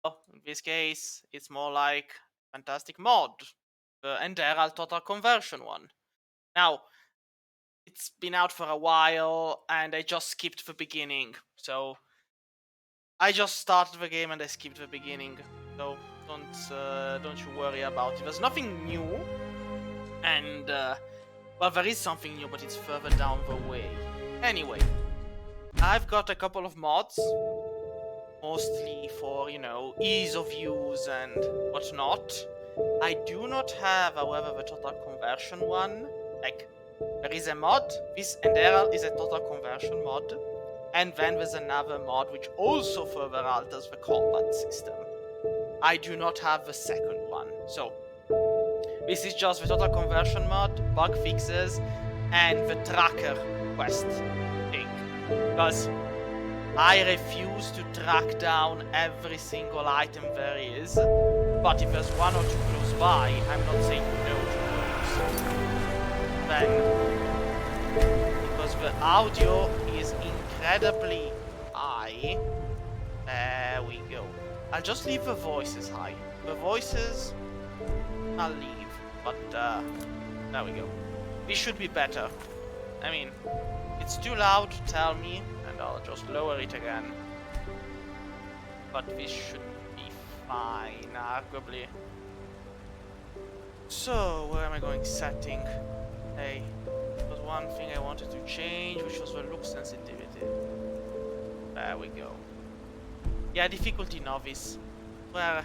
In this case, it's more like fantastic mod, the Enderal Total Conversion one. Now, it's been out for a while, and I just skipped the beginning. So I just started the game and I skipped the beginning. So don't you worry about it. There's nothing new, and well, there is something new, but it's further down the way. Anyway, I've got a couple of mods, mostly for, ease of use and whatnot. I do not have, however, the total conversion one. Like, there is a mod. This Enderal is a total conversion mod. And then there's another mod which also further alters the combat system. I do not have the second one. So, this is just the total conversion mod, bug fixes, and the tracker quest thing. Because I refuse to track down every single item there is, but if there's one or two close by, I'm not saying no to those. Then, because the audio is incredibly high, there we go. I'll just leave the voices high. The voices, I'll leave, but there we go. This should be better. I mean, it's too loud to tell me, and I'll just lower it again. But this should be fine, arguably. So, where am I going? Setting. Hey, there was one thing I wanted to change, which was the look sensitivity. There we go. Yeah, difficulty novice. Where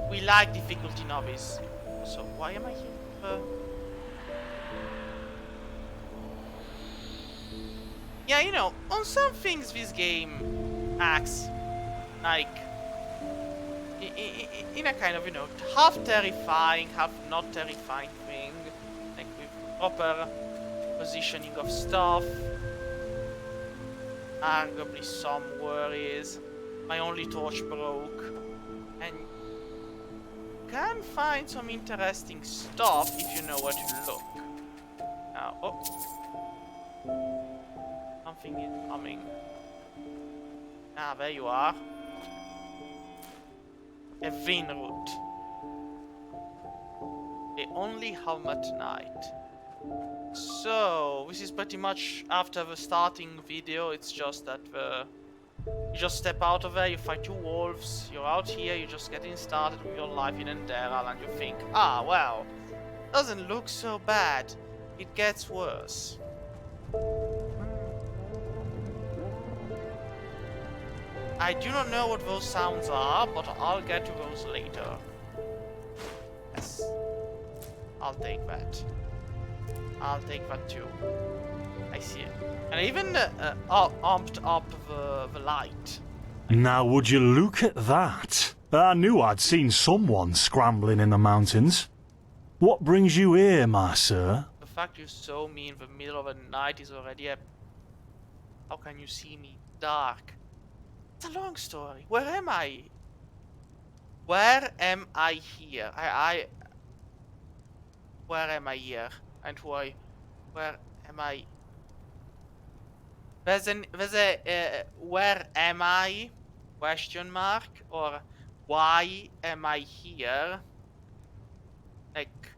we like difficulty novice. So, why am I here? Yeah, on some things this game acts like in a kind of, half terrifying, half not terrifying thing. Like with proper positioning of stuff. Arguably some worries. My only torch broke. And you can find some interesting stuff if you know where to look. Now, something is coming. Ah, there you are. A vein root. They only hum at night. So, this is pretty much after the starting video. It's just that you just step out of there, you fight two wolves, you're out here, you're just getting started with your life in Enderal, and you think, well, doesn't look so bad. It gets worse. I do not know what those sounds are, but I'll get to those later. Yes. I'll take that. I'll take that too. I see it. And I even amped up the light. Now would you look at that? I knew I'd seen someone scrambling in the mountains. What brings you here, my sir? The fact you saw me in the middle of the night is already a... How can you see me? Dark. It's a long story. Where am I? Where am I here? Where am I here? And why? Where am I? There's a where am I? Question mark, or why am I here? Like,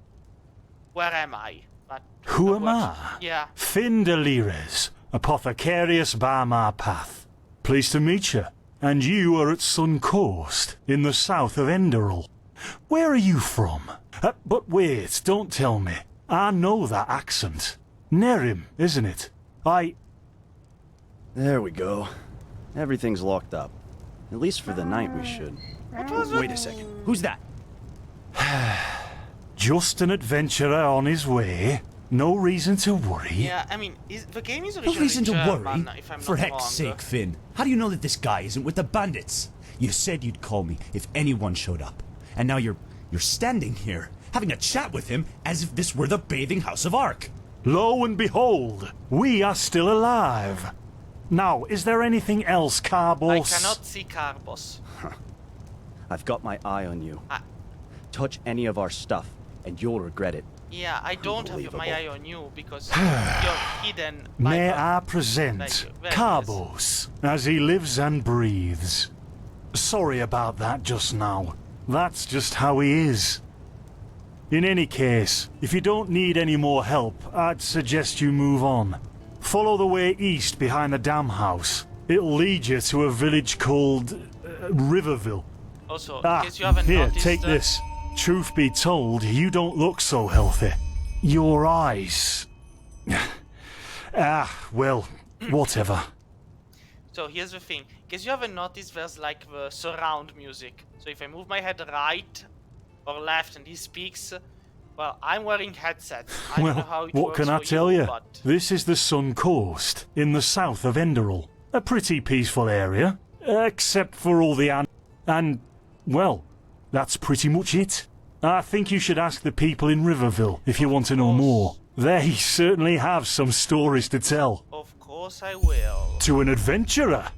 where am I? But who am I? Yeah. Finn Delires, apothecarius by my path. Pleased to meet you. And you are at Sun Coast, in the south of Enderal. Where are you from? But wait, don't tell me. I know that accent. Nerim, isn't it? There we go. Everything's locked up. At least for the night we should. Wait a second. Who's that? Just an adventurer on his way. No reason to worry. Yeah, I mean, the game is originally No reason to German, worry. if I'm For not heck's wrong. sake, Finn. How do you know that this guy isn't with the bandits? You said you'd call me if anyone showed up. And now you're standing here, having a chat with him as if this were the bathing house of Ark. Lo and behold, we are still alive. Now, is there anything else, Carbos? I cannot see Carbos. I've got my eye on you. Touch any of our stuff, and you'll regret it. Yeah, I don't have my eye on you because you're hidden. May I present There he is. Carbos, as he lives and breathes. sorry about that just now. That's just how he is. In any case, if you don't need any more help, I'd suggest you move on. Follow the way east behind the dam house. It'll lead you to a village called Riverville. Also, in case you haven't here, noticed, take this. Truth be told, you don't look so healthy. Your eyes... well, whatever. So here's the thing. In case you haven't noticed, there's like the surround music. So if I move my head right or left and he speaks, well, I'm wearing headsets. I don't know how it what works can I for tell you? you? But This is the Sun Coast, in the south of Enderal. A pretty peaceful area, except for all the and, well, that's pretty much it. I think you should ask the people in Riverville if you want to know more. They certainly have some stories to tell. Of course I will. To an adventurer?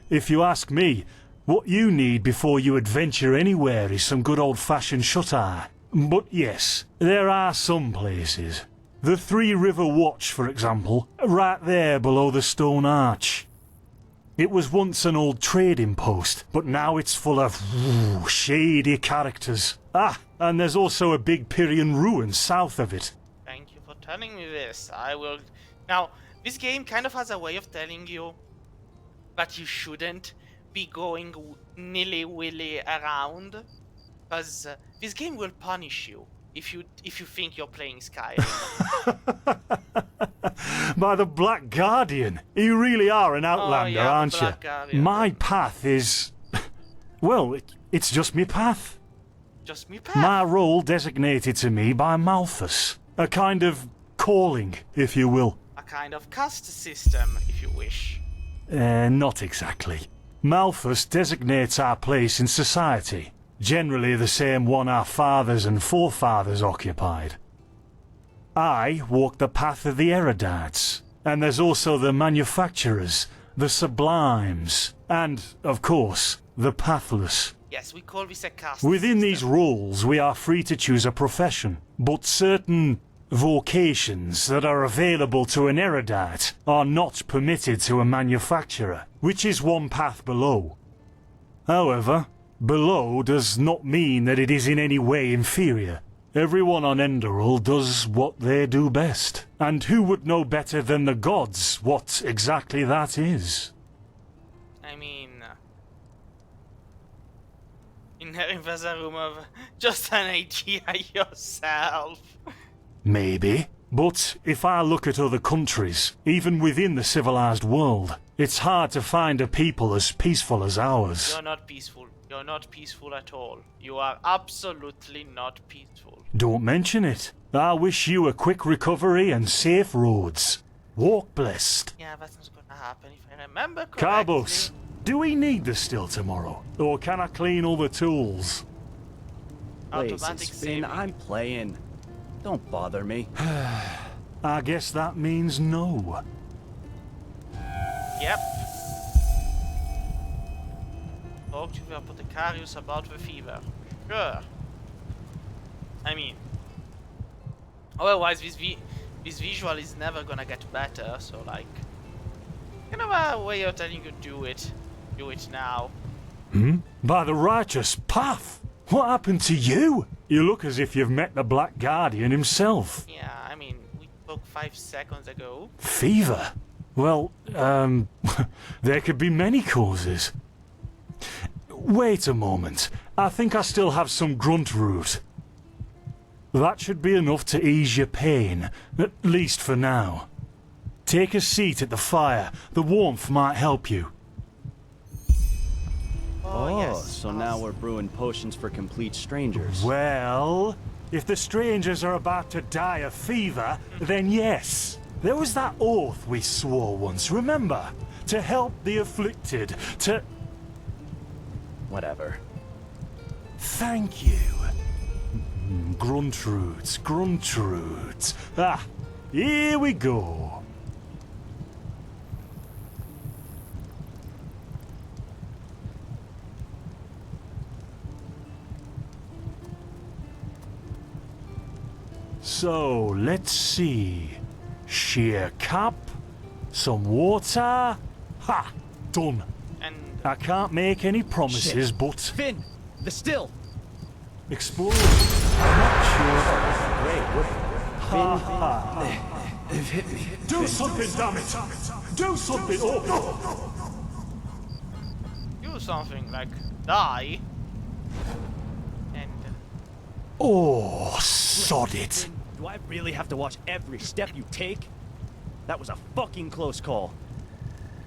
If you ask me, what you need before you adventure anywhere is some good old-fashioned shut-eye. But yes, there are some places. The Three River Watch, for example, right there below the stone arch. It was once an old trading post, but now it's full of shady characters. And there's also a big Pyrian ruin south of it. Thank you for telling me this. I will... Now, this game kind of has a way of telling you that you shouldn't be going nilly-willy around, because this game will punish you if you think you're playing Skyrim. By the Black Guardian, you really are an outlander, yeah, aren't you? Black Guardian. My path is... well, it's just me path. Just me path. My role designated to me by Malthus. A kind of calling, if you will. A kind of caste system, if you wish. Not exactly. Malthus designates our place in society. Generally the same one our fathers and forefathers occupied. I walk the path of the erudites, and there's also the manufacturers, the sublimes, and, of course, the pathless. Yes, we call this a caste Within system. these roles, we are free to choose a profession, but certain vocations that are available to an erudite are not permitted to a manufacturer, which is one path below. However, below does not mean that it is in any way inferior. Everyone on Enderal does what they do best, and who would know better than the gods what exactly that is? I mean... there's a room of just an idea yourself. Maybe. But if I look at other countries, even within the civilized world, it's hard to find a people as peaceful as ours. You're not peaceful. You're not peaceful at all. You are absolutely not peaceful. Don't mention it. I wish you a quick recovery and safe roads. Walk blessed. Yeah, that's not gonna happen if I remember correctly. Carbos, do we need the still tomorrow? Or can I clean all the tools? Place Automatic is saving. spin. I'm playing. Don't bother me. I guess that means no. Yep. Talk to the apothecarius about the fever. Sure. I mean, otherwise this visual is never gonna get better. So like, kind of a way of telling you do it now. By the righteous path. What happened to you? You look as if you've met the Black Guardian himself. Yeah, I mean, we spoke 5 seconds ago. Fever? Well, there could be many causes. Wait a moment. I think I still have some grunt root. That should be enough to ease your pain, at least for now. Take a seat at the fire. The warmth might help you. Oh, yes. So now we're brewing potions for complete strangers. Well, if the strangers are about to die of fever, then yes. There was that oath we swore once, remember? To help the afflicted, to... Whatever. Thank you. Grunt roots, grunt roots. Here we go. So, let's see. Sheer cup, some water. Ha! Done. And I can't make any promises, Shit. but Finn! The still! explosion. I'm not sure. Great, would Ha ha. They've hit me. Do something, damn it! Do something! Oh. Do something like die. And Oh, sod it. Finn, do I really have to watch every step you take? That was a fucking close call.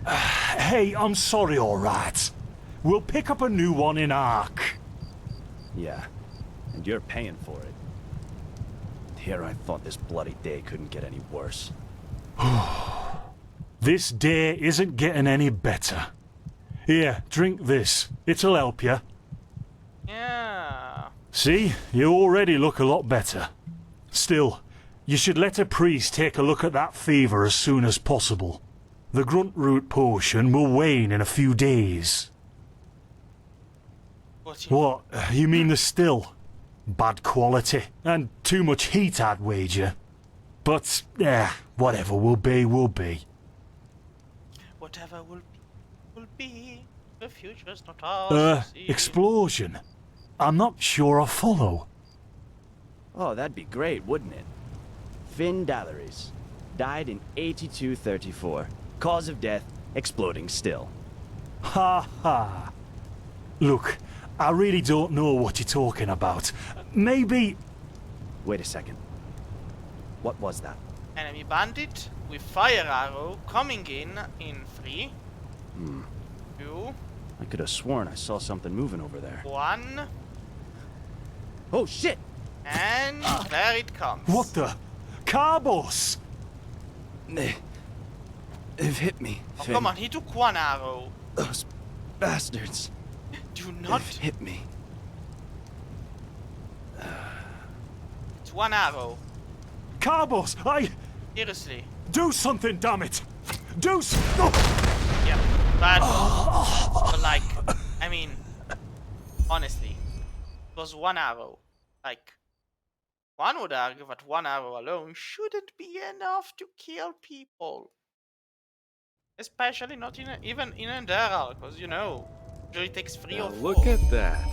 Hey, I'm sorry, alright. We'll pick up a new one in Ark. Yeah, and you're paying for it. Here I thought this bloody day couldn't get any worse. This day isn't getting any better. Here, drink this. It'll help you. yeah. See, you already look a lot better. Still, you should let a priest take a look at that fever as soon as possible. The grunt root potion will wane in a few days. What? You mean the still? Bad quality, and too much heat, I'd wager. But, whatever will be, will be. Whatever will be. The future's not ours to see. Explosion? I'm not sure I follow. Oh, that'd be great, wouldn't it? Finn Dalleries. Died in 8234. Cause of death, exploding still. Ha ha. Look, I really don't know what you're talking about. Maybe... Wait a second. What was that? Enemy bandit with fire arrow coming in 3, 2, I could have sworn I saw something moving over there. 1, Oh shit! and there it comes. What the? Carbos! They've hit me. Oh, Finn. come on, he took 1 arrow. Those bastards. Do not. They've hit me. It's 1 arrow. Carbos! Seriously. Do something, damn it! Do Yeah. Bad. But like, I mean, honestly, it was 1 arrow. Like, one would argue that 1 arrow alone shouldn't be enough to kill people. Especially not even in Enderal, because usually it takes 3 or 4. Look at that.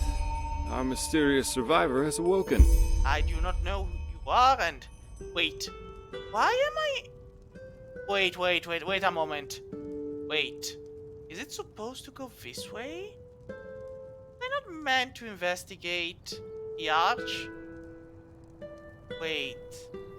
Our mysterious survivor has awoken. I do not know who you are, and wait, why am I? Wait a moment. Wait, is it supposed to go this way? Am I not meant to investigate the arch? Wait,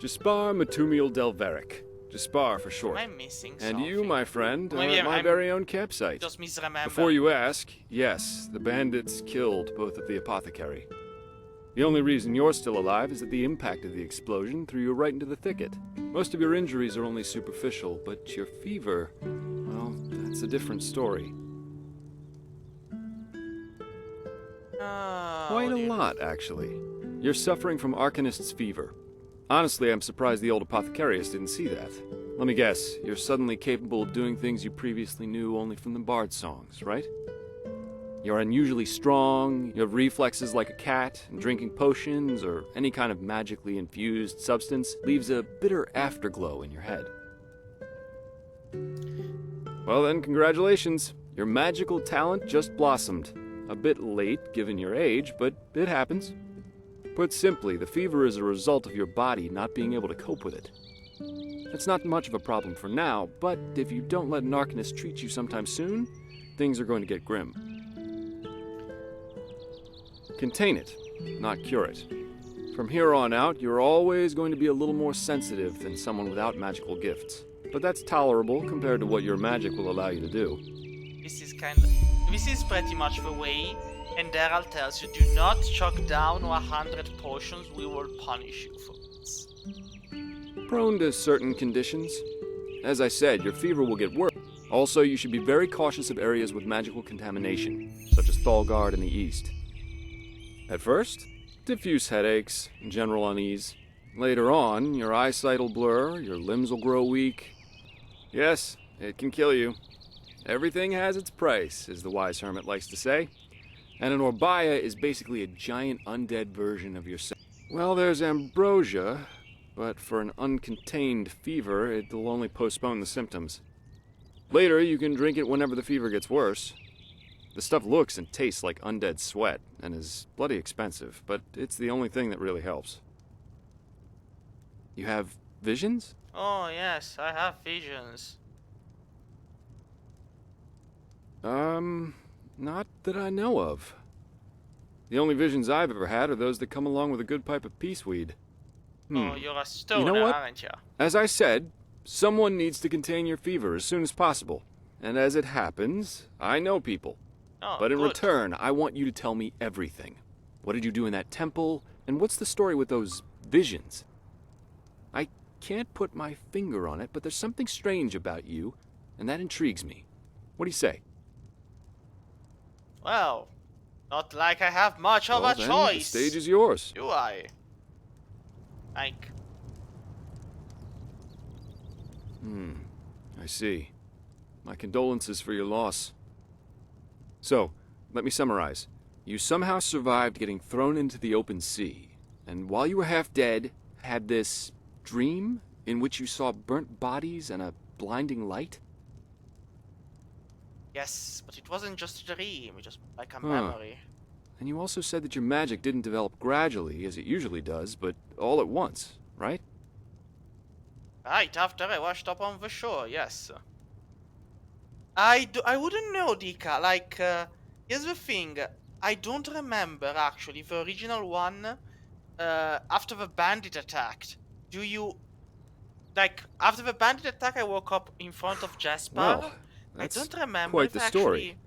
Jaspar Matumiel Delveric. Jaspar for short. am I missing And something? you, my friend, are Maybe at my I'm very own campsite. just misremember. Before you ask, yes, the bandits killed both of the apothecary. The only reason you're still alive is that the impact of the explosion threw you right into the thicket. Most of your injuries are only superficial, but your fever, well, that's a different story. Quite a lot, actually. You're suffering from Arcanist's fever. Honestly, I'm surprised the old apothecarius didn't see that. Let me guess, you're suddenly capable of doing things you previously knew only from the bard songs, right? You're unusually strong, you have reflexes like a cat, and drinking potions or any kind of magically infused substance leaves a bitter afterglow in your head. Well then, congratulations. Your magical talent just blossomed. A bit late, given your age, but it happens. Put simply, the fever is a result of your body not being able to cope with it. It's not much of a problem for now, but if you don't let an Arcanist treat you sometime soon, things are going to get grim. Contain it, not cure it. From here on out, you're always going to be a little more sensitive than someone without magical gifts. But that's tolerable compared to what your magic will allow you to do. This is pretty much the way Enderal tells you, do not chuck down 100 potions, we will punish you for this. Prone to certain conditions. As I said, your fever will get worse. Also, you should be very cautious of areas with magical contamination, such as Thalgard in the east. At first, diffuse headaches, general unease. Later on, your eyesight will blur, your limbs will grow weak. Yes, it can kill you. Everything has its price, as the wise hermit likes to say. And an Orbaya is basically a giant undead version of yourself. Well, there's ambrosia, but for an uncontained fever, it'll only postpone the symptoms. Later, you can drink it whenever the fever gets worse. The stuff looks and tastes like undead sweat, and is bloody expensive, but it's the only thing that really helps. You have visions? Oh yes, I have visions. Not that I know of. The only visions I've ever had are those that come along with a good pipe of peaceweed. Oh, you're a stoner, what? aren't you? As I said, someone needs to contain your fever as soon as possible. And as it happens, I know people. Oh, But in good. return, I want you to tell me everything. What did you do in that temple? And what's the story with those visions? I can't put my finger on it, but there's something strange about you, and that intrigues me. What do you say? Well, not like I have much of Well, a then, choice. the stage is yours. Do I? Like, I see. My condolences for your loss. So, let me summarize. You somehow survived getting thrown into the open sea, and while you were half dead, had this dream in which you saw burnt bodies and a blinding light? yes, but it wasn't just a dream, it was like a Huh. memory. And you also said that your magic didn't develop gradually, as it usually does, but all at once, right? Right, after I washed up on the shore, yes. I wouldn't know, Dika, like, here's the thing, I don't remember, actually, the original one, after the bandit attacked. Do you, like, after the bandit attack I woke up in front of Jasper? Well, I that's don't remember quite if the I story. actually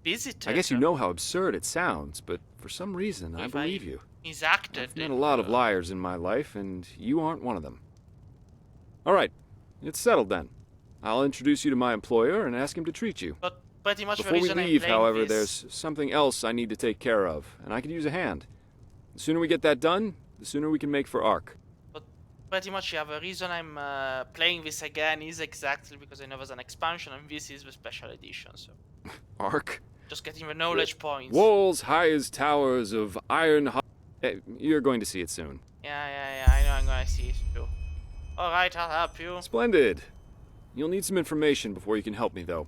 visited. I guess you know how absurd it sounds, but for some reason, I If believe you. He's acted. I've met a lot of liars in my life, and you aren't one of them. All right, it's settled then. I'll introduce you to my employer and ask him to treat you. But pretty much Before the we reason leave, I'm playing however, this, there's something else I need to take care of, and I could use a hand. The sooner we get that done, the sooner we can make for Ark. But pretty much, yeah, the reason I'm playing this again is exactly because I know there's an expansion and this is the special edition, so Ark? just getting the knowledge points. Walls high as towers of iron. You're going to see it soon. Yeah, I know I'm gonna see it too. Alright, I'll help you. Splendid. You'll need some information before you can help me, though.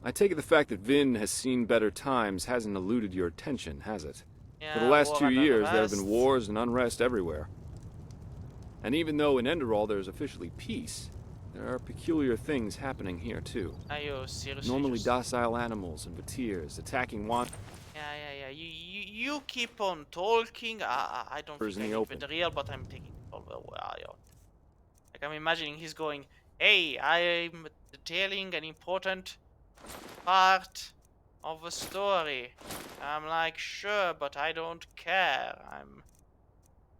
I take it the fact that Vin has seen better times hasn't eluded your attention, has it? Yeah, For the last war 2 and years, there have been unrest. wars and unrest everywhere. And even though in Enderal there's officially peace, there are peculiar things happening here, too. Are you seriously Normally just... docile animals and Vatirs attacking Yeah. You keep on talking. I don't Where's think in I the keep it real, but I'm taking it all the way. Like, I'm imagining he's going, hey, I'm detailing an important part of the story. I'm like, sure, but I don't care.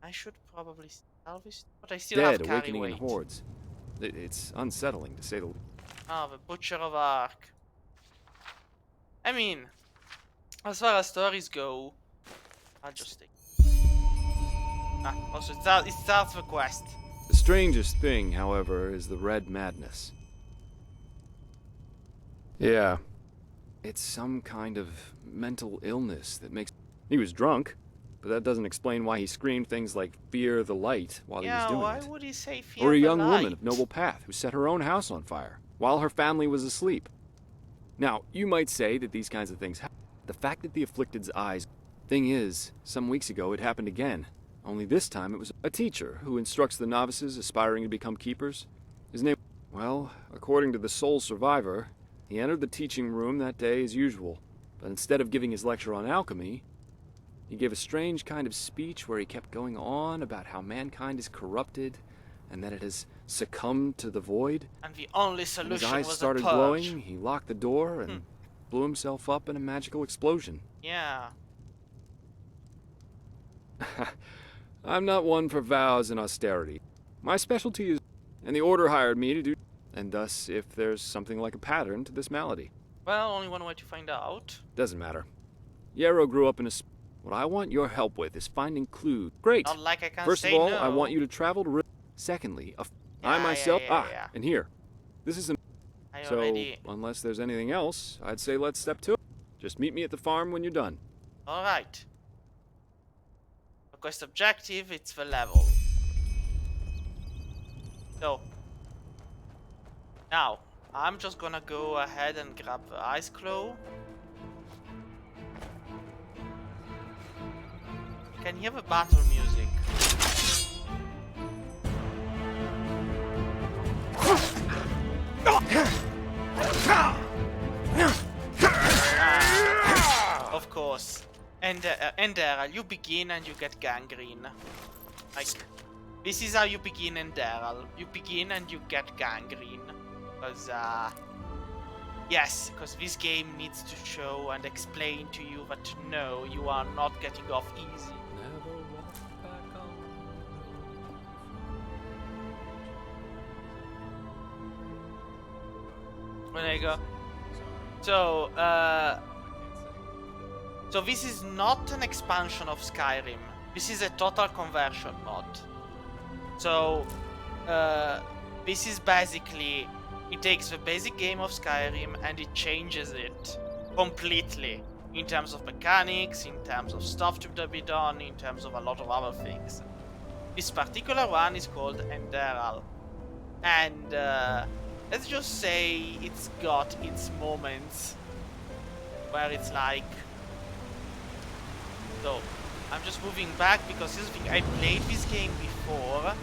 I should probably sell this, but I still dead have carry awakening in weight. hordes. It's unsettling, to say the least. Ah, the Butcher of Ark. I mean, as far as stories go, I'll just take. Also, it starts the quest. The strangest thing, however, is the red madness. Yeah. It's some kind of mental illness that makes... He was drunk, but that doesn't explain why he screamed things like fear the light while he was Yeah, doing why it. would he say fear Or a the young woman light? of noble path who set her own house on fire while her family was asleep. Now, you might say that these kinds of things happen. The fact that the afflicted's eyes... Thing is, some weeks ago it happened again. Only this time it was a teacher who instructs the novices aspiring to become keepers. His name... Well, according to the sole survivor, he entered the teaching room that day as usual. But instead of giving his lecture on alchemy, he gave a strange kind of speech where he kept going on about how mankind is corrupted and that it has succumbed to the void. And the only When his solution eyes was started a purge. glowing, he locked the door and blew himself up in a magical explosion. Yeah. I'm not one for vows and austerity. My specialty is... And the Order hired me to do... And thus, if there's something like a pattern to this malady. Well, only one way to find out. Doesn't matter. Yarrow grew up in a... What I want your help with is finding clues. Great! Not like I can First of say all, no. I want you to travel to... Secondly, I Yeah, myself... yeah. And here. This is... I So, already... unless there's anything else, I'd say let's step to it. Just meet me at the farm when you're done. Alright. The quest objective, it's the level. So. Now, I'm just gonna go ahead and grab the ice claw. Can you have a battle music? Of course. And Enderal, you begin and you get gangrene. Like, this is how you begin Enderal. You begin and you get gangrene. Because, yes, because this game needs to show and explain to you that no, you are not getting off easy. Never walk back on. When I go. So, so this is not an expansion of Skyrim. This is a total conversion mod. So, this is basically, it takes the basic game of Skyrim and it changes it completely. In terms of mechanics, in terms of stuff to be done, in terms of a lot of other things. This particular one is called Enderal. And, let's just say it's got its moments where it's like... So, I'm just moving back because this thing, I played this game before.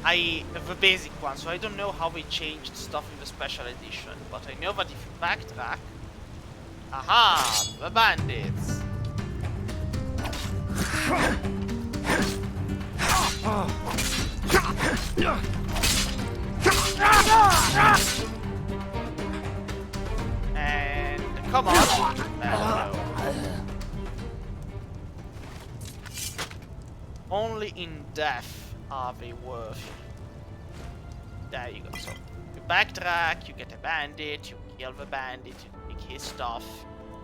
The basic one, so I don't know how they changed stuff in the special edition. But I know that if you backtrack... Aha! The bandits! And come on! Only in death are they worth. There you go. So you backtrack, you get a bandit, you kill the bandit, you take his stuff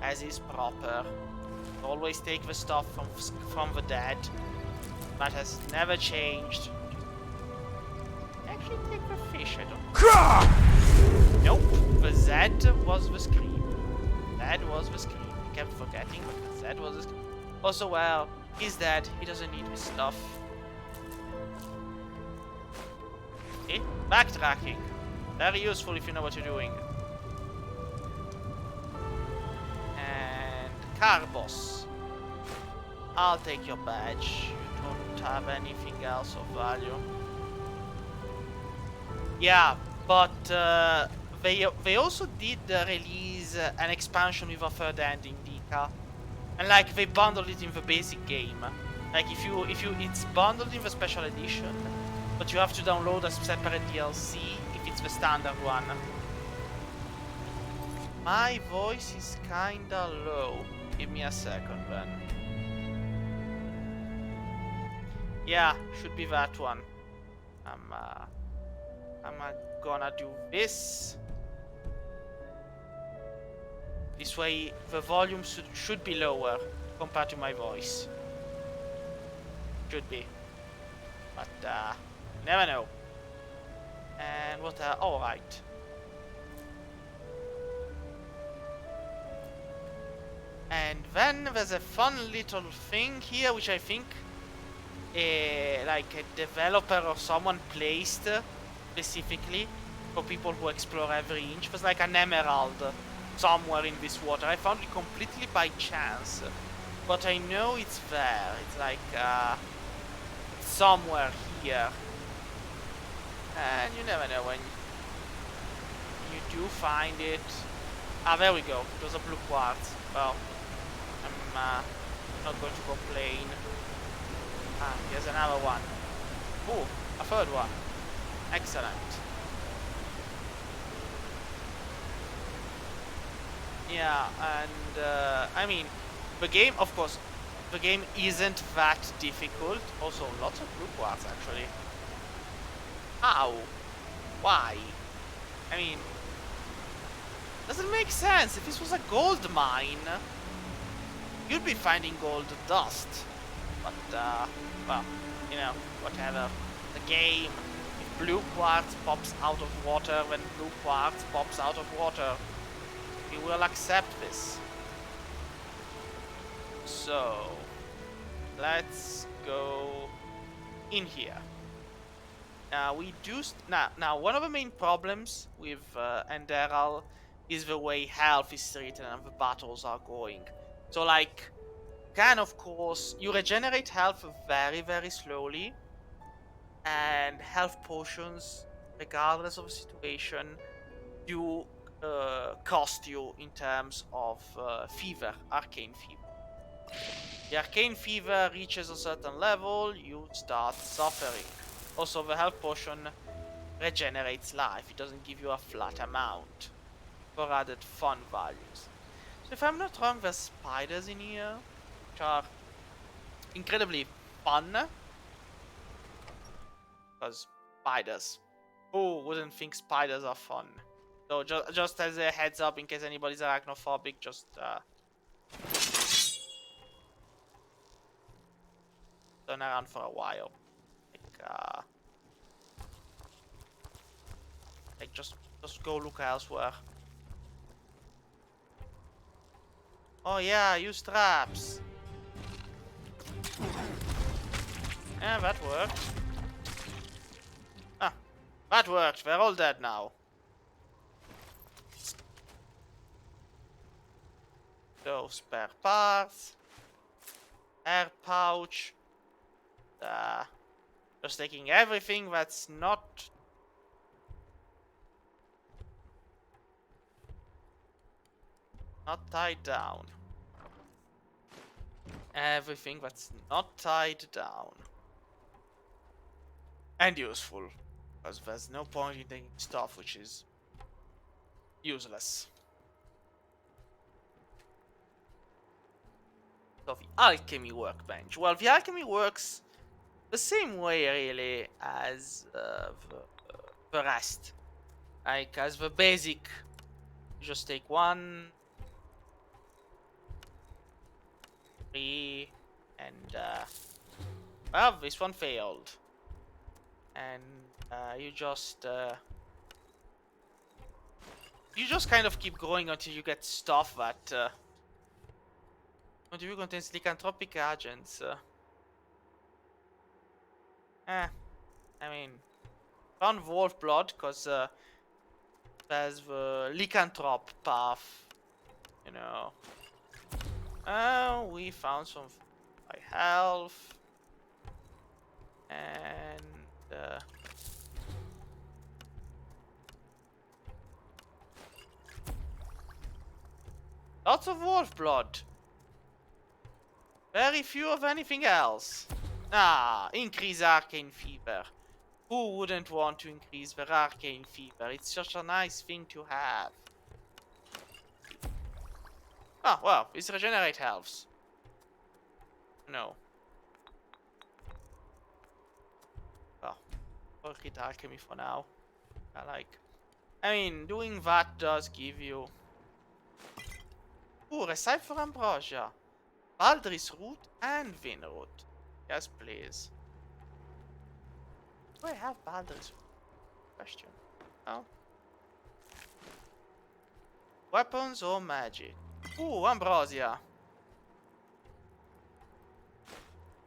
as is proper. Always take the stuff from the dead. That has never changed. Actually take the fish, I don't. Nope. The Z was the scream. That was the scream. I kept forgetting, but the Z was the scream. Also, well, he's dead. He doesn't need his stuff. Okay, backtracking. Very useful if you know what you're doing. And car boss. I'll take your badge. You don't have anything else of value. Yeah, but they also did release an expansion with a third ending, Dika. And like they bundled it in the basic game. Like if you it's bundled in the special edition, but you have to download a separate DLC if it's the standard one. My voice is kinda low. Give me a second then. Yeah, should be that one. I'm gonna do this. This way the volume should be lower compared to my voice. Should be. But never know. And what alright. And then there's a fun little thing here which I think like a developer or someone placed specifically for people who explore every inch. It was like an emerald somewhere in this water. I found it completely by chance, but I know it's there. It's like somewhere here, and you never know when you do find it. Ah, there we go. It was a blue quartz. Well, I'm not going to complain. Ah, here's another one. Oh, a third one. Excellent. Yeah, and I mean, the game, of course, the game isn't that difficult. Also, lots of blue quartz, actually. How? Why? I mean, doesn't make sense. If this was a gold mine, you'd be finding gold dust. But, well, you know, whatever. The game. If blue quartz pops out of water, when blue quartz pops out of water, we will accept this. So, let's go in here. Now we do now one of the main problems with Enderal is the way health is treated and the battles are going. So like can, of course, you regenerate health very, very slowly, and health potions, regardless of the situation, do cost you in terms of fever, arcane fever. The arcane fever reaches a certain level, you start suffering. Also, the health potion regenerates life. It doesn't give you a flat amount for added fun values. So if I'm not wrong, there's spiders in here, which are incredibly fun. Because spiders. Who wouldn't think spiders are fun? So just as a heads up, in case anybody's arachnophobic, just turn around for a while. Like just go look elsewhere. Oh yeah, use traps. Yeah, that worked. Ah, that worked. They're all dead now. So, spare parts. Air pouch. Just taking everything that's not... not tied down. Everything that's not tied down. And useful. Because there's no point in taking stuff which is useless. So the alchemy workbench. Well, the alchemy works the same way really as the rest. Like as the basic, you just take 1, 3, and well, this one failed. And you just kind of keep going until you get stuff that contains lycanthropic agents. I mean, found wolf blood because there's the lycanthrope path, you know. We found some by health and lots of wolf blood. Very few of anything else. Ah, increase arcane fever. Who wouldn't want to increase their arcane fever? It's such a nice thing to have. Ah, well, it's regenerate healths. No. Well, fuck it, alchemy for now. I mean, doing that does give you... Ooh, recipe for ambrosia. Baldris root and vin root. Yes, please. Do I have Baldris root? Question. Oh. Weapons or magic? Ooh, ambrosia.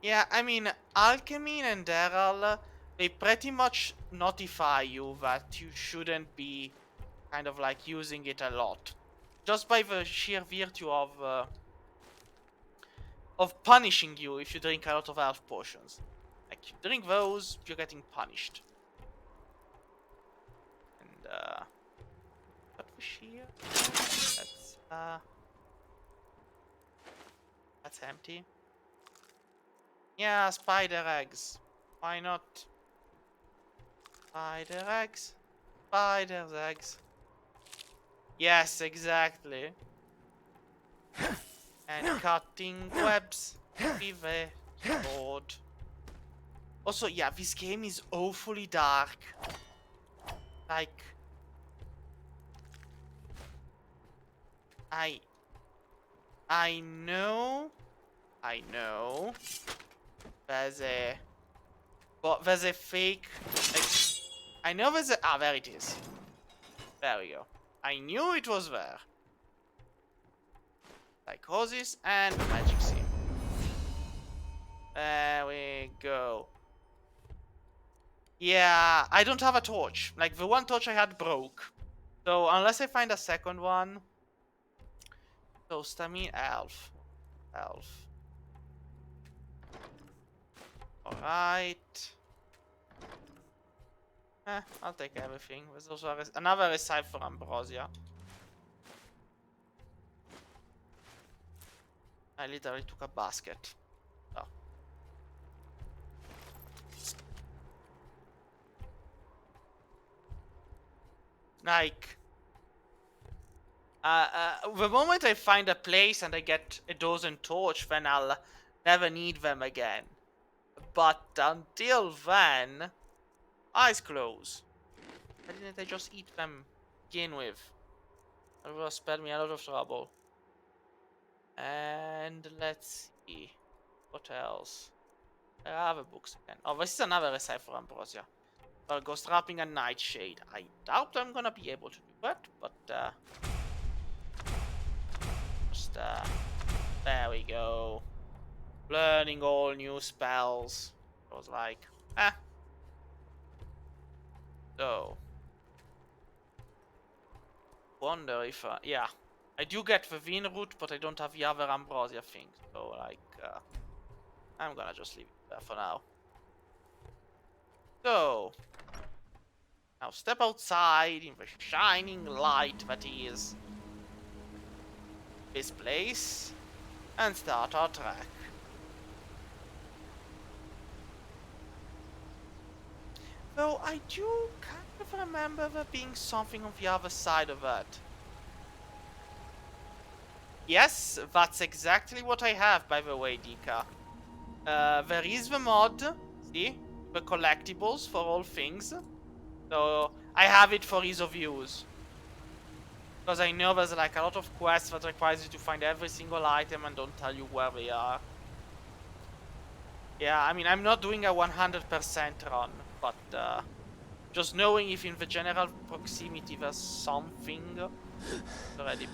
Yeah, I mean, alchemy and Enderal, they pretty much notify you that you shouldn't be kind of like using it a lot. Just by the sheer virtue of punishing you if you drink a lot of health potions. Like, you drink those, you're getting punished. And, what was here? That's empty. Yeah, spider eggs. Why not? Spider eggs. Spider's eggs. Yes, exactly. And cutting webs with a sword. Also, yeah, this game is awfully dark. Like... I know... There's a... But there's a fake... Like, I know there's a... Ah, there it is. There we go. I knew it was there. Psychosis and magic sim. There we go. Yeah, I don't have a torch. Like, the one torch I had broke. So, unless I find a second one... So, stamina, elf. Elf. Right. I'll take everything. There's also another recipe for ambrosia. I literally took a basket. Oh. Like, the moment I find a place and I get a dozen torch, then I'll never need them again. But until then, eyes closed. Why didn't I just eat them to begin with? That would have spared me a lot of trouble. And let's see. What else? I have a books again. Oh, this is another recipe for ambrosia. Well, ghost wrapping a nightshade. I doubt I'm gonna be able to do it, but just there we go. Learning all new spells. I was like, So, wonder if yeah, I do get the Vin root, but I don't have the other ambrosia thing. So like, I'm gonna just leave it there for now. So, now step outside in the shining light that is this place and start our trek. Though I do kind of remember there being something on the other side of that. Yes, that's exactly what I have, by the way, Dika. There is the mod, see? The collectibles for all things. So, I have it for ease of use. Because I know there's like a lot of quests that requires you to find every single item and don't tell you where they are. Yeah, I mean, I'm not doing a 100% run, but just knowing if in the general proximity there's something already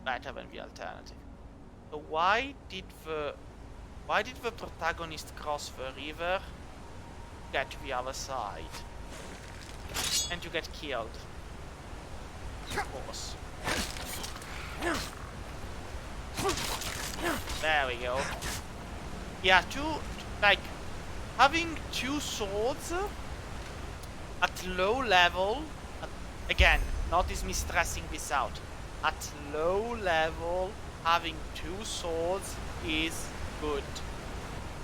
better than the alternative. So why did the protagonist cross the river, get to the other side, and to get killed? Of course. There we go. Yeah, like, having two swords at low level, again, notice me stressing this out, at low level, having two swords is good.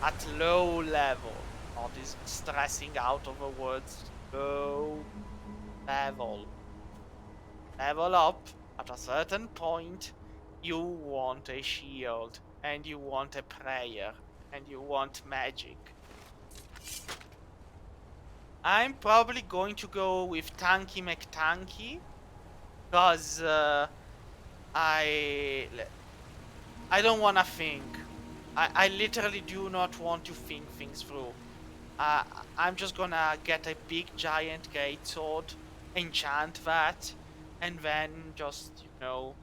At low level, notice stressing out of the words low level. Level up, at a certain point, you want a shield, and you want a prayer, and you want magic. I'm probably going to go with Tanky McTanky, because I don't want to think. I literally do not want to think things through. I'm just gonna get a big giant greatsword, enchant that, and then just, you know,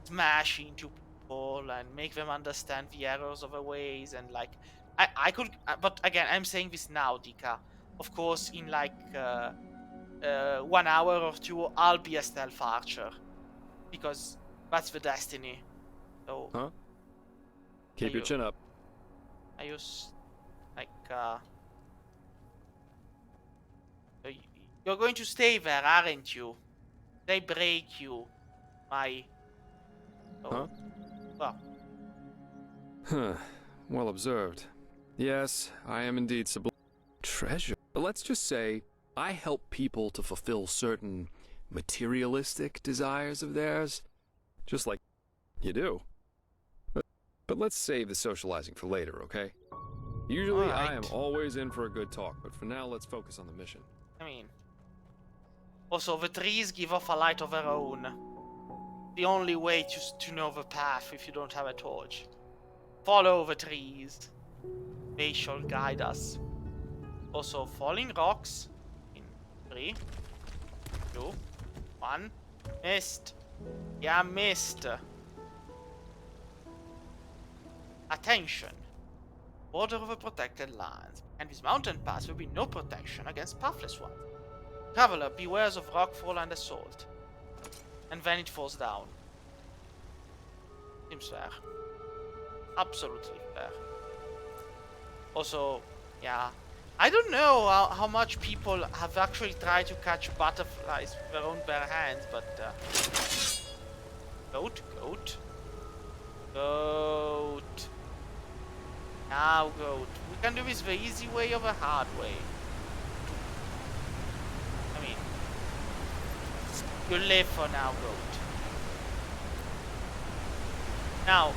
smash into people and make them understand the errors of the ways. And like, I could, but again, I'm saying this now, Dika. Of course, in like 1 hour or two, I'll be a stealth archer, because that's the destiny. So, Huh? Keep your chin up. I use like you're going to stay there, aren't you? They break you, my. Oh. Huh? Well, Well observed. Yes, I am indeed sublime. Treasure. But let's just say I help people to fulfill certain materialistic desires of theirs, just like you do. But let's save the socializing for later, okay? Usually I am always in for a good talk, but for now let's focus on the mission. I mean, also the trees give off a light of their own. The only way to know the path if you don't have a torch. Follow the trees. They shall guide us. Also, falling rocks. In 3, 2, 1. Missed. Yeah, missed. Attention. Border of the protected lands. And this mountain pass will be no protection against pathless ones. Traveler, beware of rockfall and assault. And then it falls down. Seems fair. Absolutely fair. Also, Yeah. I don't know how much people have actually tried to catch butterflies with their own bare hands, but goat, goat, goat. Now, goat. We can do this the easy way or the hard way. I mean, you live for now, goat. Now,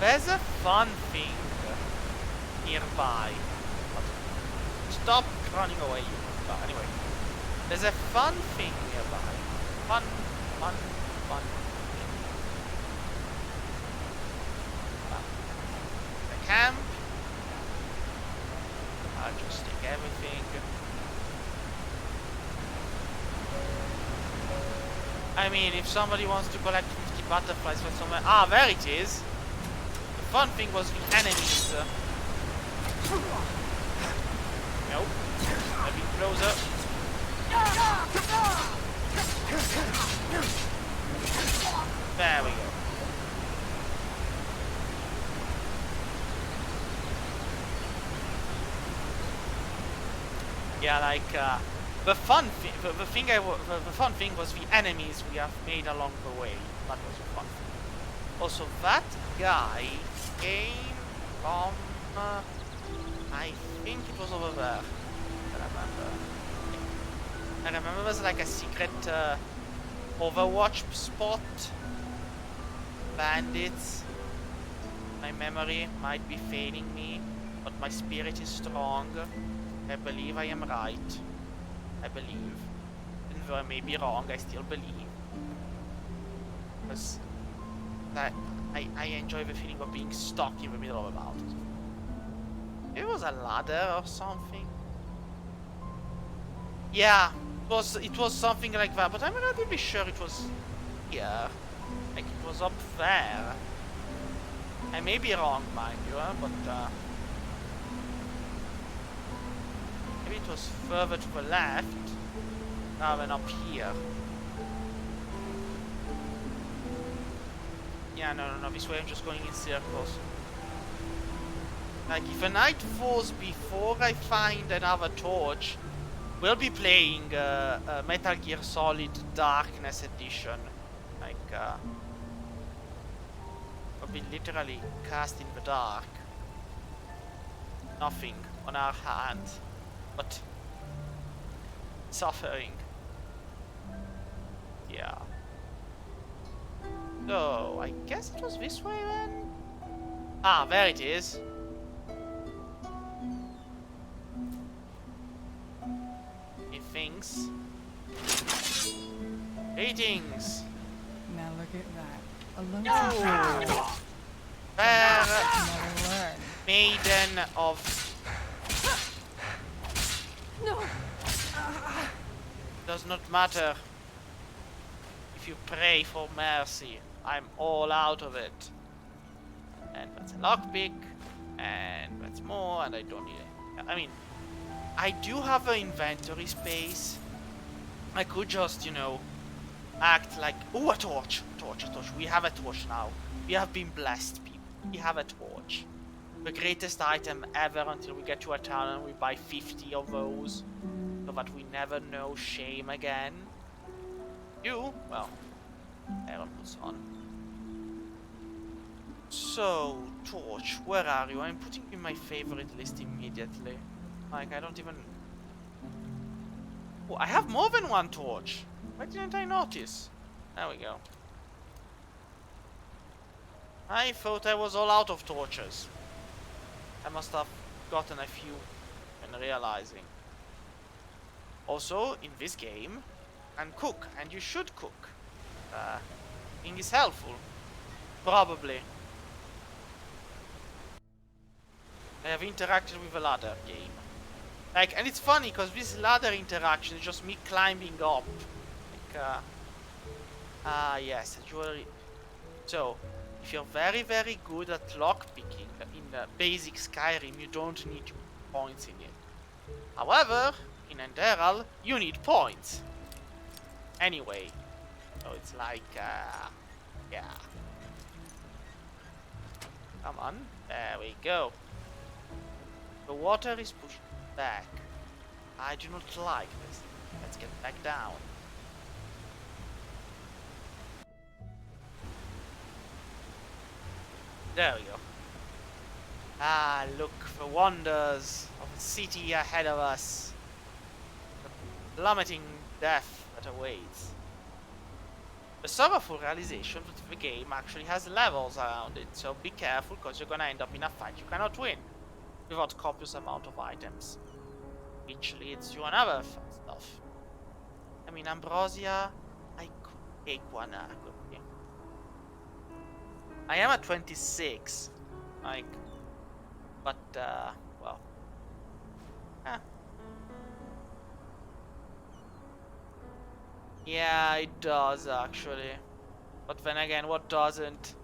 there's a fun thing nearby. Stop running away, you. But anyway, there's a fun thing nearby. Fun. The camp. I'll just take everything. I mean, if somebody wants to collect 50 butterflies from somewhere... Ah, there it is! The fun thing was the enemies. Nope. A bit closer. There we go. Yeah, like the fun thing was the enemies we have made along the way. That was the fun thing. Also, that guy came from I think it was over there. I remember there's like a secret Overwatch spot. Bandits. My memory might be failing me, but my spirit is strong. I believe I am right. I believe. Even though I may be wrong, I still believe. Because I enjoy the feeling of being stuck in the middle of a mountain. It was a ladder or something. Yeah, it was something like that, but I'm relatively sure it was here. Like it was up there. I may be wrong, mind you, but maybe it was further to the left rather than up here. Yeah, no, this way I'm just going in circles. Like, if the night falls before I find another torch, we'll be playing Metal Gear Solid Darkness Edition. Like, we'll be literally cast in the dark. Nothing on our hands, but suffering. Yeah. So, I guess it was this way then? Ah, there it is. Things. Greetings. Now look at that. A lonesome Fair never learn. maiden of... No. Does not matter if you pray for mercy. I'm all out of it. And that's a lockpick. And that's more, and I don't need it. I mean, I do have an inventory space. I could just, you know, act like... Oh, a torch! A torch. We have a torch now. We have been blessed, people. We have a torch. The greatest item ever until we get to a town and we buy 50 of those. So that we never know shame again. You? Well, Aaron puts on. So, torch. Where are you? I'm putting you in my favorite list immediately. Like, I don't even... Oh, I have more than one torch. Why didn't I notice? There we go. I thought I was all out of torches. I must have gotten a few when realizing. Also, in this game, you can cook, and you should cook. Cooking is helpful. Probably. I have interacted with a ladder game. Like, and it's funny because this ladder interaction is just me climbing up. Like, yes, jewelry. So, if you're very, very good at lockpicking in basic Skyrim, you don't need points in it. However, in Enderal, you need points. Anyway, so it's like, yeah. Come on, there we go. The water is pushing back. I do not like this. Let's get back down. There we go. Ah, look, the wonders of the city ahead of us. The plummeting death that awaits. The sorrowful realization that the game actually has levels around it, so be careful because you're gonna end up in a fight you cannot win without copious amount of items. Which leads to another fun stuff. I mean, Ambrosia, I could take one quickly. I am at 26, like, but, well, eh. Yeah, it does actually, but then again, what doesn't?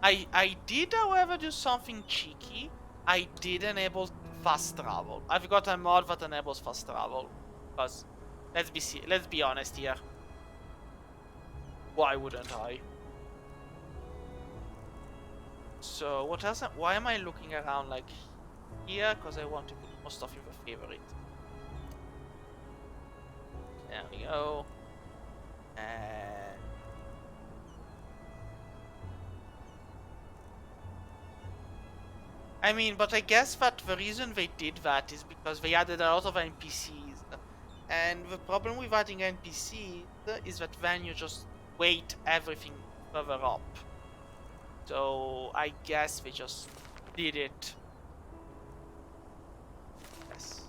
I did, however, do something cheeky. I did enable fast travel. I've got a mod that enables fast travel, because let's be honest here. Why wouldn't I? So what else? Why am I looking around like here? Because I want to put more stuff in the favorite. There we go. And I mean, but I guess that the reason they did that is because they added a lot of NPCs. And the problem with adding NPCs is that then you just weight everything further up. So I guess they just did it. Yes.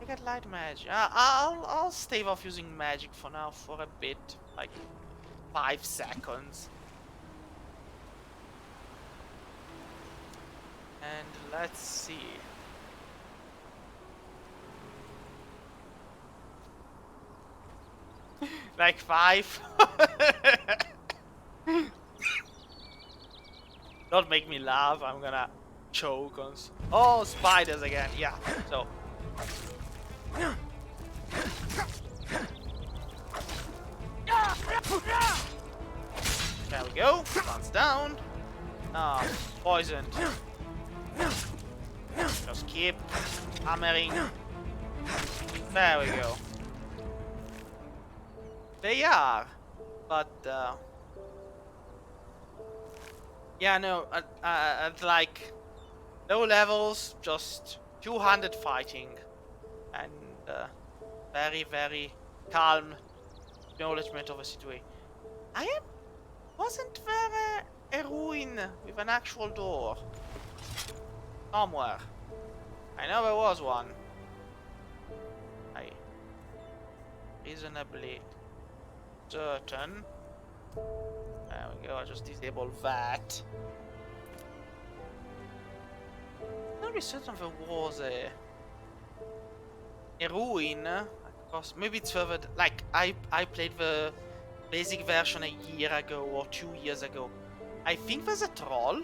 I got light magic. I'll stave off using magic for now for a bit, like 5 seconds. And let's see. Like 5. Don't make me laugh. I'm gonna choke on. Oh, spiders again. Yeah. So. There we go. One's down. Ah, poisoned. Just keep hammering. There we go. They are, but yeah, no, at like low levels, just 200 fighting, and very, very calm acknowledgement of a situation. Wasn't there a ruin with an actual door somewhere? I know there was one. I reasonably certain. There we go. I just disable that. I'm not certain there was a ruin. Across. Maybe it's further. Like I played the basic version a year ago or 2 years ago. I think there's a troll.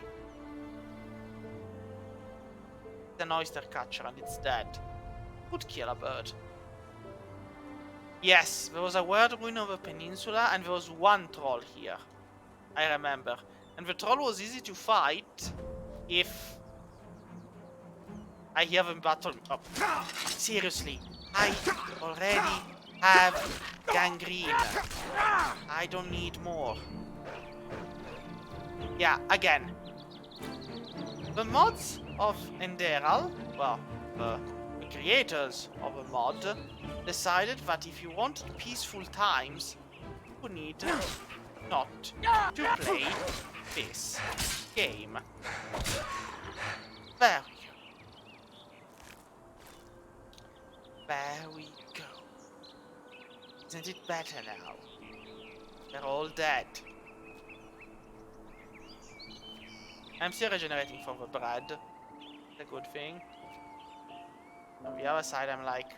It's an oyster catcher and it's dead. Would kill a bird. Yes, there was a weird ruin of a peninsula and there was one troll here. I remember. And the troll was easy to fight if I hear them battle. Oh. Seriously, I already have gangrene. I don't need more. Yeah, again. The mods of Enderal, well, the creators of a mod, decided that if you want peaceful times, you need not to play this game. There we go. There we go. Isn't it better now? They're all dead. I'm still regenerating from the bread. It's a good thing. On the other side, I'm like,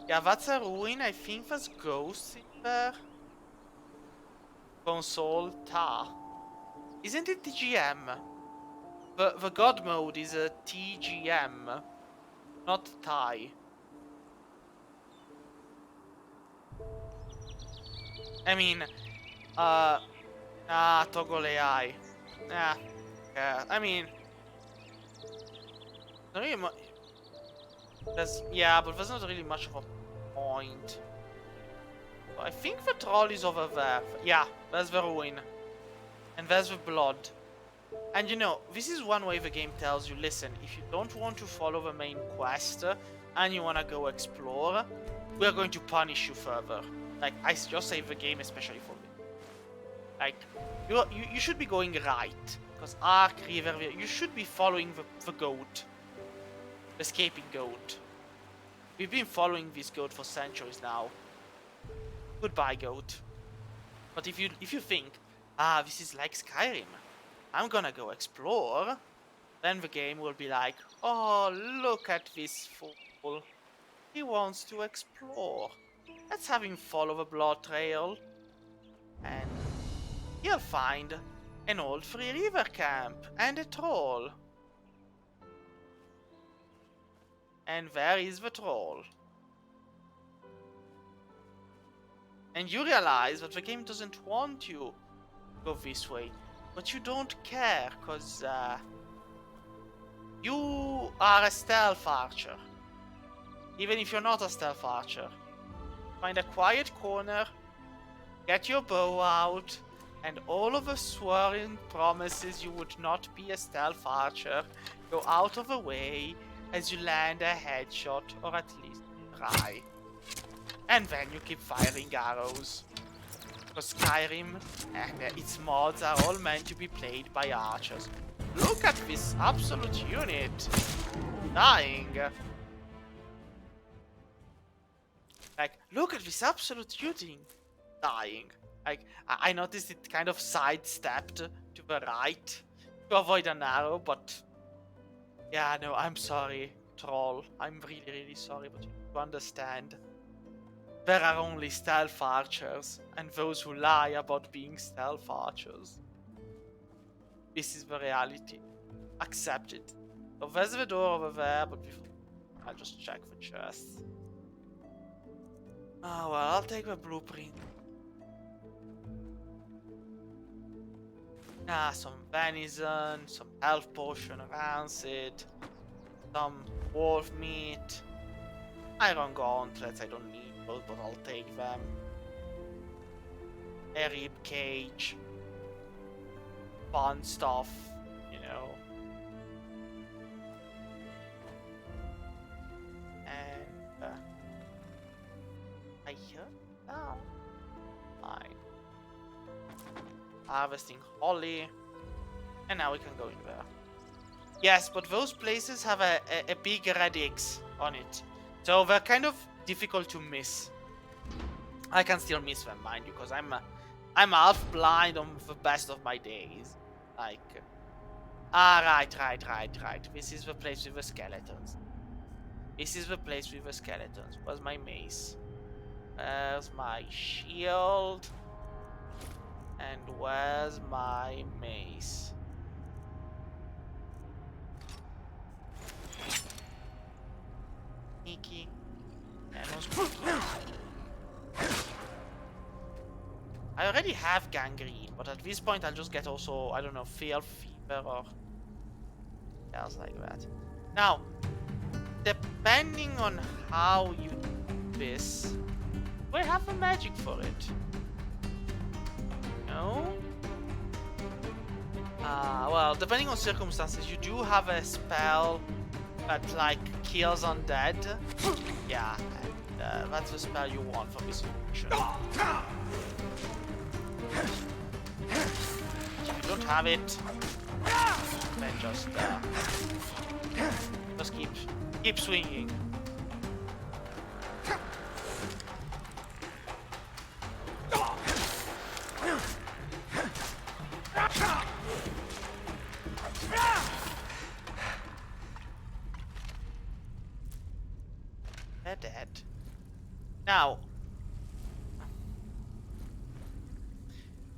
yeah, that's a ruin. I think there's ghosts in there. Console Ta. Isn't it TGM? The god mode is a TGM, not Thai. I mean, toggle AI. Yeah, I mean, not really there's but there's not really much of a point. So I think the troll is over there. Yeah, there's the ruin, and there's the blood. And you know, this is one way the game tells you, listen, if you don't want to follow the main quest and you wanna go explore, we're going to punish you further. Like, I just save the game especially for me. Like, you should be going right. Because Ark, River, you should be following the goat. The escaping goat. We've been following this goat for centuries now. Goodbye, goat. But if you think, this is like Skyrim, I'm gonna go explore, then the game will be like, oh, look at this fool. He wants to explore. Let's have him follow the blood trail. And he'll find an old free river camp and a troll. And there is the troll. And you realize that the game doesn't want you to go this way. But you don't care, because you are a stealth archer. Even if you're not a stealth archer. Find a quiet corner, get your bow out, and all of the sworn promises you would not be a stealth archer go out of the way as you land a headshot, or at least try. And then you keep firing arrows. Because Skyrim and its mods are all meant to be played by archers. Look at this absolute unit! Dying! Like, look at this absolute unit! Dying. Like, I noticed it kind of sidestepped to the right to avoid an arrow, but... Yeah, no, I'm sorry, troll. I'm really, really sorry, but you need to understand. There are only stealth archers, and those who lie about being stealth archers. This is the reality. Accept it. So there's the door over there, but before I'll just check the chests. Oh well, I'll take the blueprint. Some venison, some health potion, rancid, some wolf meat, iron gauntlets, I don't need those, but I'll take them. A rib cage, fun stuff, you know. And I hear now. Fine. Harvesting holly, and now we can go in there. Yes, but those places have a big red X on it, so they're kind of difficult to miss. I can still miss them, mind you, because I'm half blind on the best of my days. Like, right. This is the place with the skeletons. This is the place with the skeletons. Where's my mace? Where's my shield? And where's my mace? Sneaky. And no spooky. I already have gangrene, but at this point I'll just get also, I don't know, fever or else like that. Now, depending on how you do this, we have the magic for it. No? Well, depending on circumstances, you do have a spell that, like, kills undead. Yeah, and that's the spell you want for this function. If you don't have it, then just keep swinging. They're dead. Now,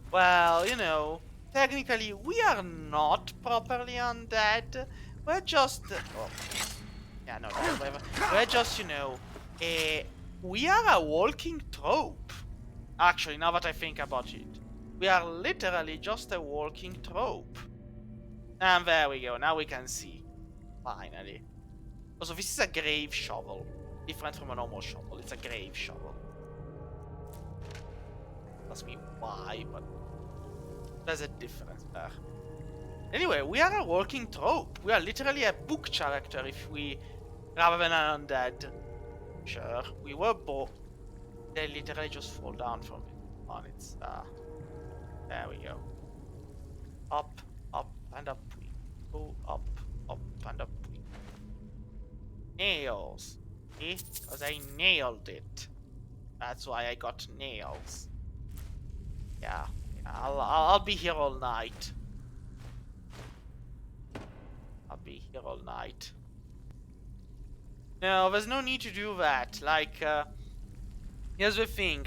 well, you know, technically we are not properly undead. We're just, yeah, no, whatever. We're just, you know, we are a walking trope. Actually, now that I think about it, we are literally just a walking trope. And there we go. Now we can see. Finally. Also, this is a grave shovel. Different from a normal shovel. It's a grave shovel. Ask me why, but there's a difference there. Anyway, we are a walking trope. We are literally a book character rather than an undead. Sure, we were both. They literally just fall down from it. On its there we go. Up, up, and up we go. Up, and up we go. Nails. See? Because I nailed it. That's why I got nails. Yeah, I'll be here all night. I'll be here all night. No, there's no need to do that. Like, here's the thing.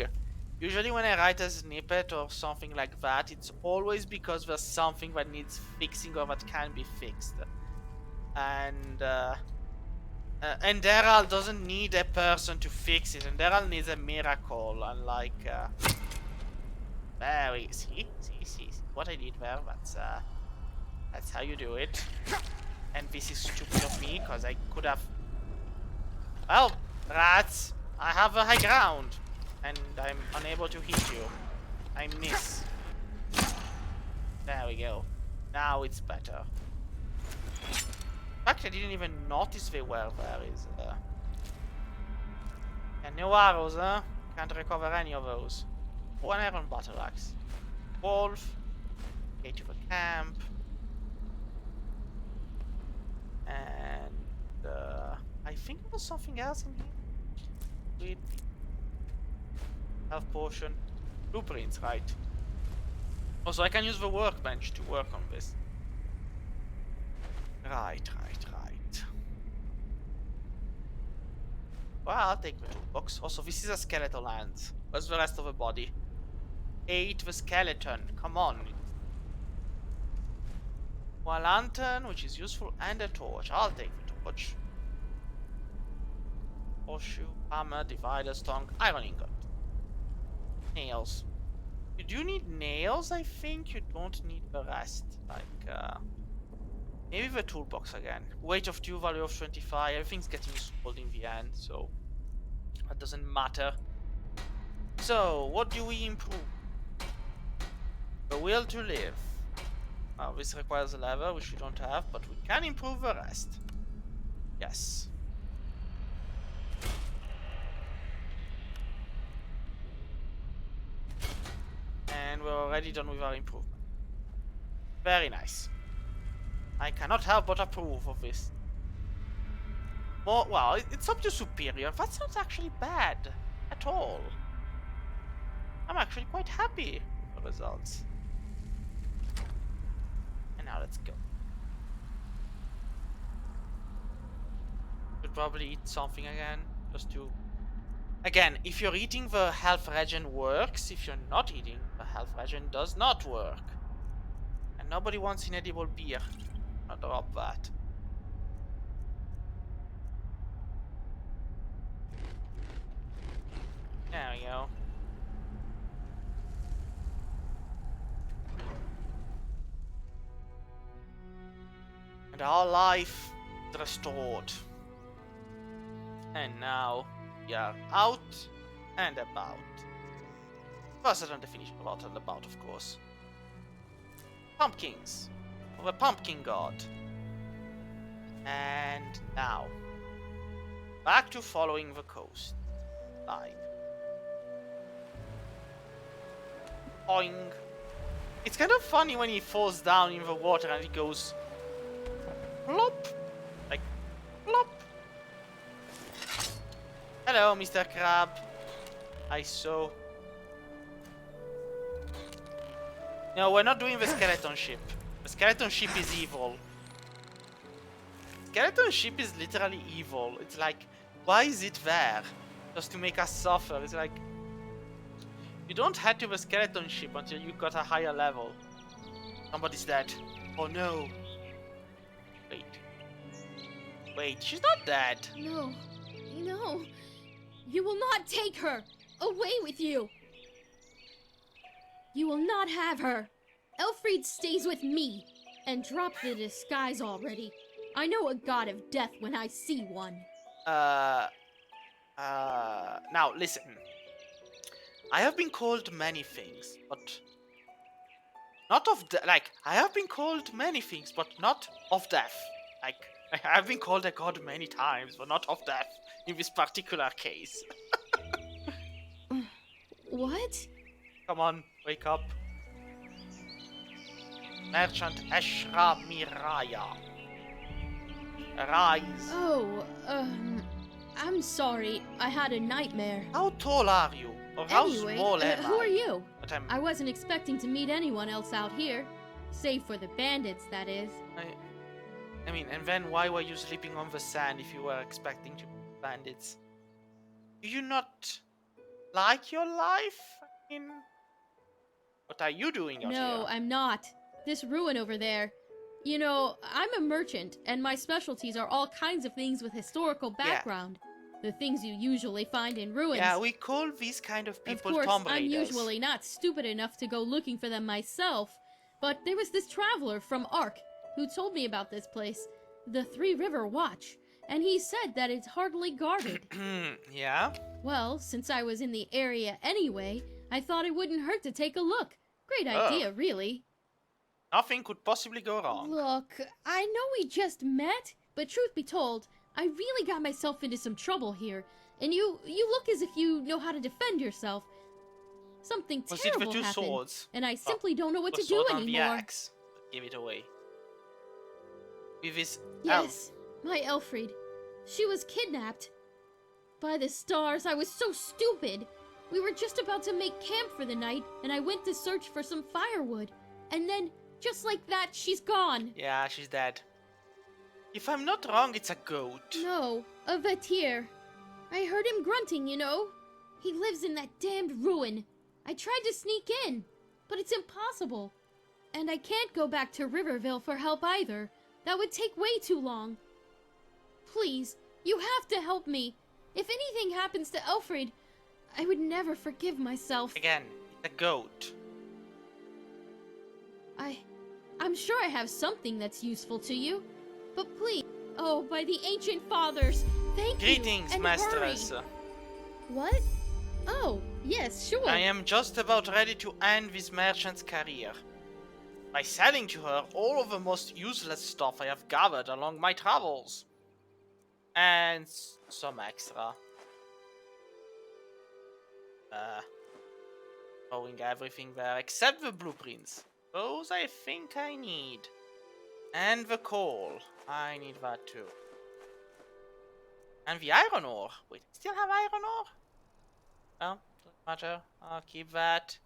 Usually when I write a snippet or something like that, it's always because there's something that needs fixing or that can be fixed. And Enderal doesn't need a person to fix it. Enderal needs a miracle. And like, see what I did there. That's how you do it. And this is stupid of me because I could have. Well, rats, I have a high ground, and I'm unable to hit you. I miss. There we go. Now it's better. In fact, I didn't even notice they were there. And no arrows, huh? Can't recover any of those. One iron battle axe. Wolf. Gate to the camp. And I think there was something else in here. Sweet. Health potion. Blueprints, right. Also, I can use the workbench to work on this. Right. Well, I'll take the toolbox. Also, this is a skeletal hand. Where's the rest of the body? Ate the skeleton. Come on. One lantern, which is useful, and a torch. I'll take the torch. Horseshoe, hammer, divider, stone, iron ingot. Nails. You do need nails, I think. You don't need the rest. Like, maybe the toolbox again. Weight of 2, value of 25. Everything's getting useful in the end, so that doesn't matter. So, what do we improve? The will to live. This requires a lever, which we don't have, but we can improve the rest. Yes. And we're already done with our improvement. Very nice. I cannot help but approve of this. More, well, it's up to superior. That's not actually bad at all. I'm actually quite happy with the results. And now let's go. Should probably eat something again, just to... Again, if you're eating, the health regen works. If you're not eating, the health regen does not work. And nobody wants inedible beer. I'll drop that. There we go. And our life is restored. And now we are out and about. First, I don't definition of out and about, of course. Pumpkins. Of a pumpkin god. And now, back to following the coast line. Boing. It's kind of funny when he falls down in the water and he goes plop, like plop. Hello, Mr. Crab. I saw. No, we're not doing the skeleton ship. The skeleton ship is evil. Skeleton ship is literally evil. It's like, why is it there? Just to make us suffer. It's like, you don't head to the skeleton ship until you got a higher level. Somebody's dead. Oh no. Wait. Wait, she's not dead. No. No. You will not take her. Away with you. You will not have her. Elfried stays with me. And drop the disguise already. I know a god of death when I see one. Now listen. I have been called many things, but not of like I have been called many things, but not of death. Like I have been called a god many times, but not of death in this particular case. What? Come on, wake up. Merchant Eshra Miraya. Arise. Oh, I'm sorry. I had a nightmare. How tall are you? Or how Anyway, small am who I? are you? But I wasn't expecting to meet anyone else out here. Save for the bandits, that is. I mean, and then why were you sleeping on the sand if you were expecting to meet bandits? Do you not like your life? I mean, what are you doing out No, here? I'm not. This ruin over there. You know, I'm a merchant, and my specialties are all kinds of things with historical background. The things you usually find in ruins. Yeah, we call these kind of Of people course, Tomb I'm Raiders. usually not stupid enough to go looking for them myself, but there was this traveler from Ark who told me about this place, the Three River Watch, and he said that it's hardly guarded. Yeah? Well, since I was in the area anyway, I thought it wouldn't hurt to take a look. Great Oh. idea, really. Nothing could possibly go wrong. Look, I know we just met, but truth be told, I really got myself into some trouble here, and you look as if you know how to defend yourself. Something Was it the terrible two happened, swords? and I simply don't know what The to do sword and the anymore. axe. Give it away. With his Yes, my Elfried. She was kidnapped. By the stars, I was so stupid. We were just about to make camp for the night, and I went to search for some firewood. And then, just like that, she's gone. Yeah, she's dead. If I'm not wrong, it's a goat. No, a Vatir. I heard him grunting, you know. He lives in that damned ruin. I tried to sneak in, but it's impossible. And I can't go back to Riverville for help either. That would take way too long. Please, you have to help me. If anything happens to Elfried, I would never forgive myself. Again, it's a goat. I'm sure I have something that's useful to you. But please, oh, by the ancient fathers, thank you. Greetings, and Mistress. hurry. What? Oh, yes, sure. I am just about ready to end this merchant's career. By selling to her all of the most useless stuff I have gathered along my travels. And some extra. Throwing everything there except the blueprints. Those I think I need. And the coal. I need that too. And the iron ore. Wait, still have iron ore? Well, doesn't matter. I'll keep that.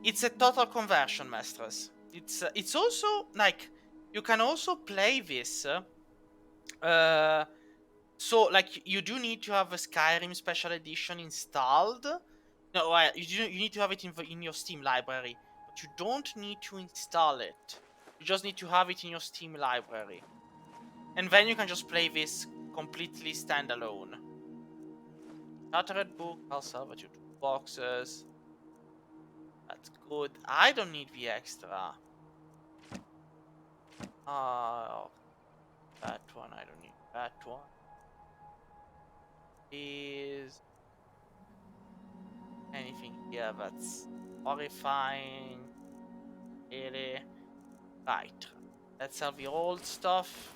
It's a total conversion, Mistress. It's also like you can also play this. So like you do need to have a Skyrim Special Edition installed. No, you need to have it in your Steam library, but you don't need to install it. You just need to have it in your Steam library, and then you can just play this completely standalone. Shattered book. I'll salvage you 2 boxes. That's good. I don't need the extra. That one. I don't need that one. Is anything here that's horrifying? Really? Right. Let's sell the old stuff.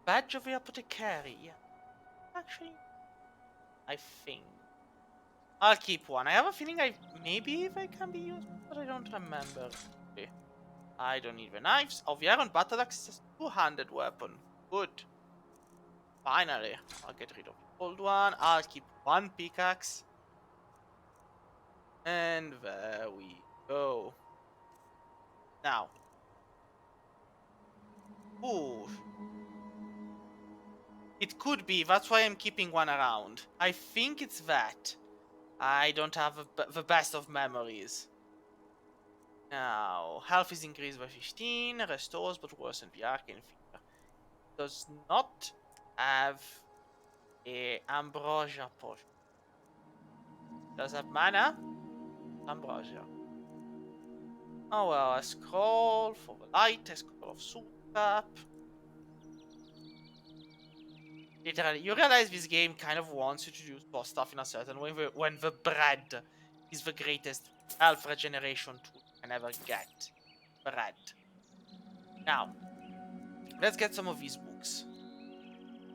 Badge of the Apothecary. Yeah. Actually, I think I'll keep one. I have a feeling maybe they can be used, but I don't remember. Okay. I don't need the knives. Oh, the iron battle axe is a 2-handed weapon. Good. Finally, I'll get rid of the old one. I'll keep 1 pickaxe. And there we go. Now. Ooh. It could be. That's why I'm keeping one around. I think it's that. I don't have the best of memories. Now, health is increased by 15, restores but worsens the arcane finger. Does not have a ambrosia potion. Does have mana? Ambrosia. Oh well, a scroll for the light, a scroll of Sulcap. Literally, you realize this game kind of wants you to do boss stuff in a certain way when the bread is the greatest health regeneration tool you can ever get. Bread. Now, let's get some of these books.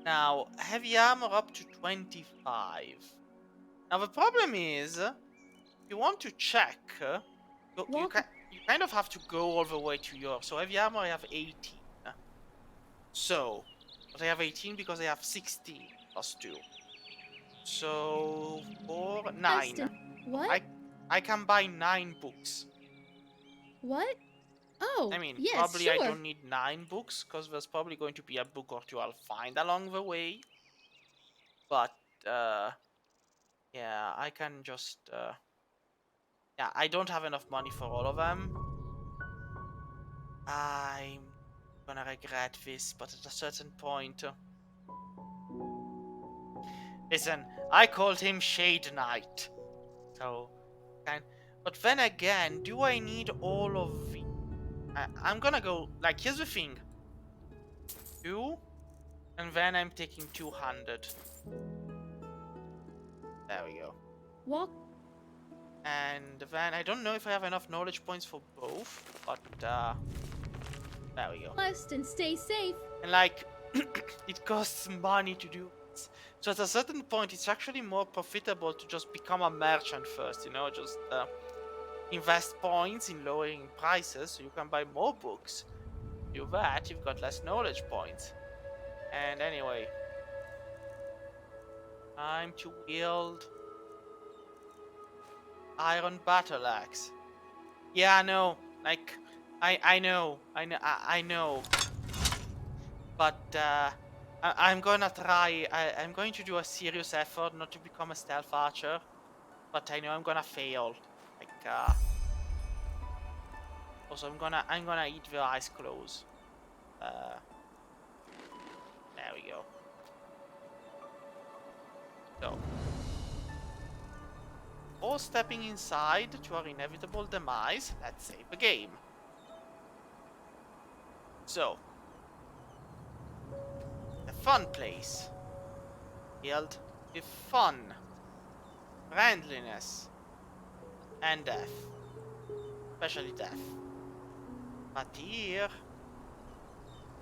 Now, heavy armor up to 25. Now, the problem is, if you want to check, you kind of have to go all the way to your. So, heavy armor, I have 18. So, but I have 18 because I have 16 plus 2. So, 4, 9. Preston, what? I can buy 9 books. What? Oh, I mean, yes, probably sure. I don't need 9 books, because there's probably going to be a book or two I'll find along the way. But, yeah, I can just, yeah, I don't have enough money for all of them. I'm gonna regret this, but at a certain point... Listen, I called him Shade Knight. So, but then again, do I need all of the... I'm gonna go, like, here's the thing. 2, and then I'm taking 200. There we go. Walk. And then, I don't know if I have enough knowledge points for both, but, there we go. Blessed and stay safe. And, like, it costs money to do this. So at a certain point, it's actually more profitable to just become a merchant first, you know, just, invest points in lowering prices so you can buy more books. Do that, you've got less knowledge points. And anyway, time to wield Iron Battle Axe. Yeah, no, like, I know. But I'm gonna try. I'm going to do a serious effort not to become a stealth archer, but I know I'm gonna fail. Like, also I'm gonna eat the eyes closed. There we go. So, before stepping inside to our inevitable demise, let's save the game. So, the fun place. Filled with fun, friendliness, and death. Especially death. Vatir.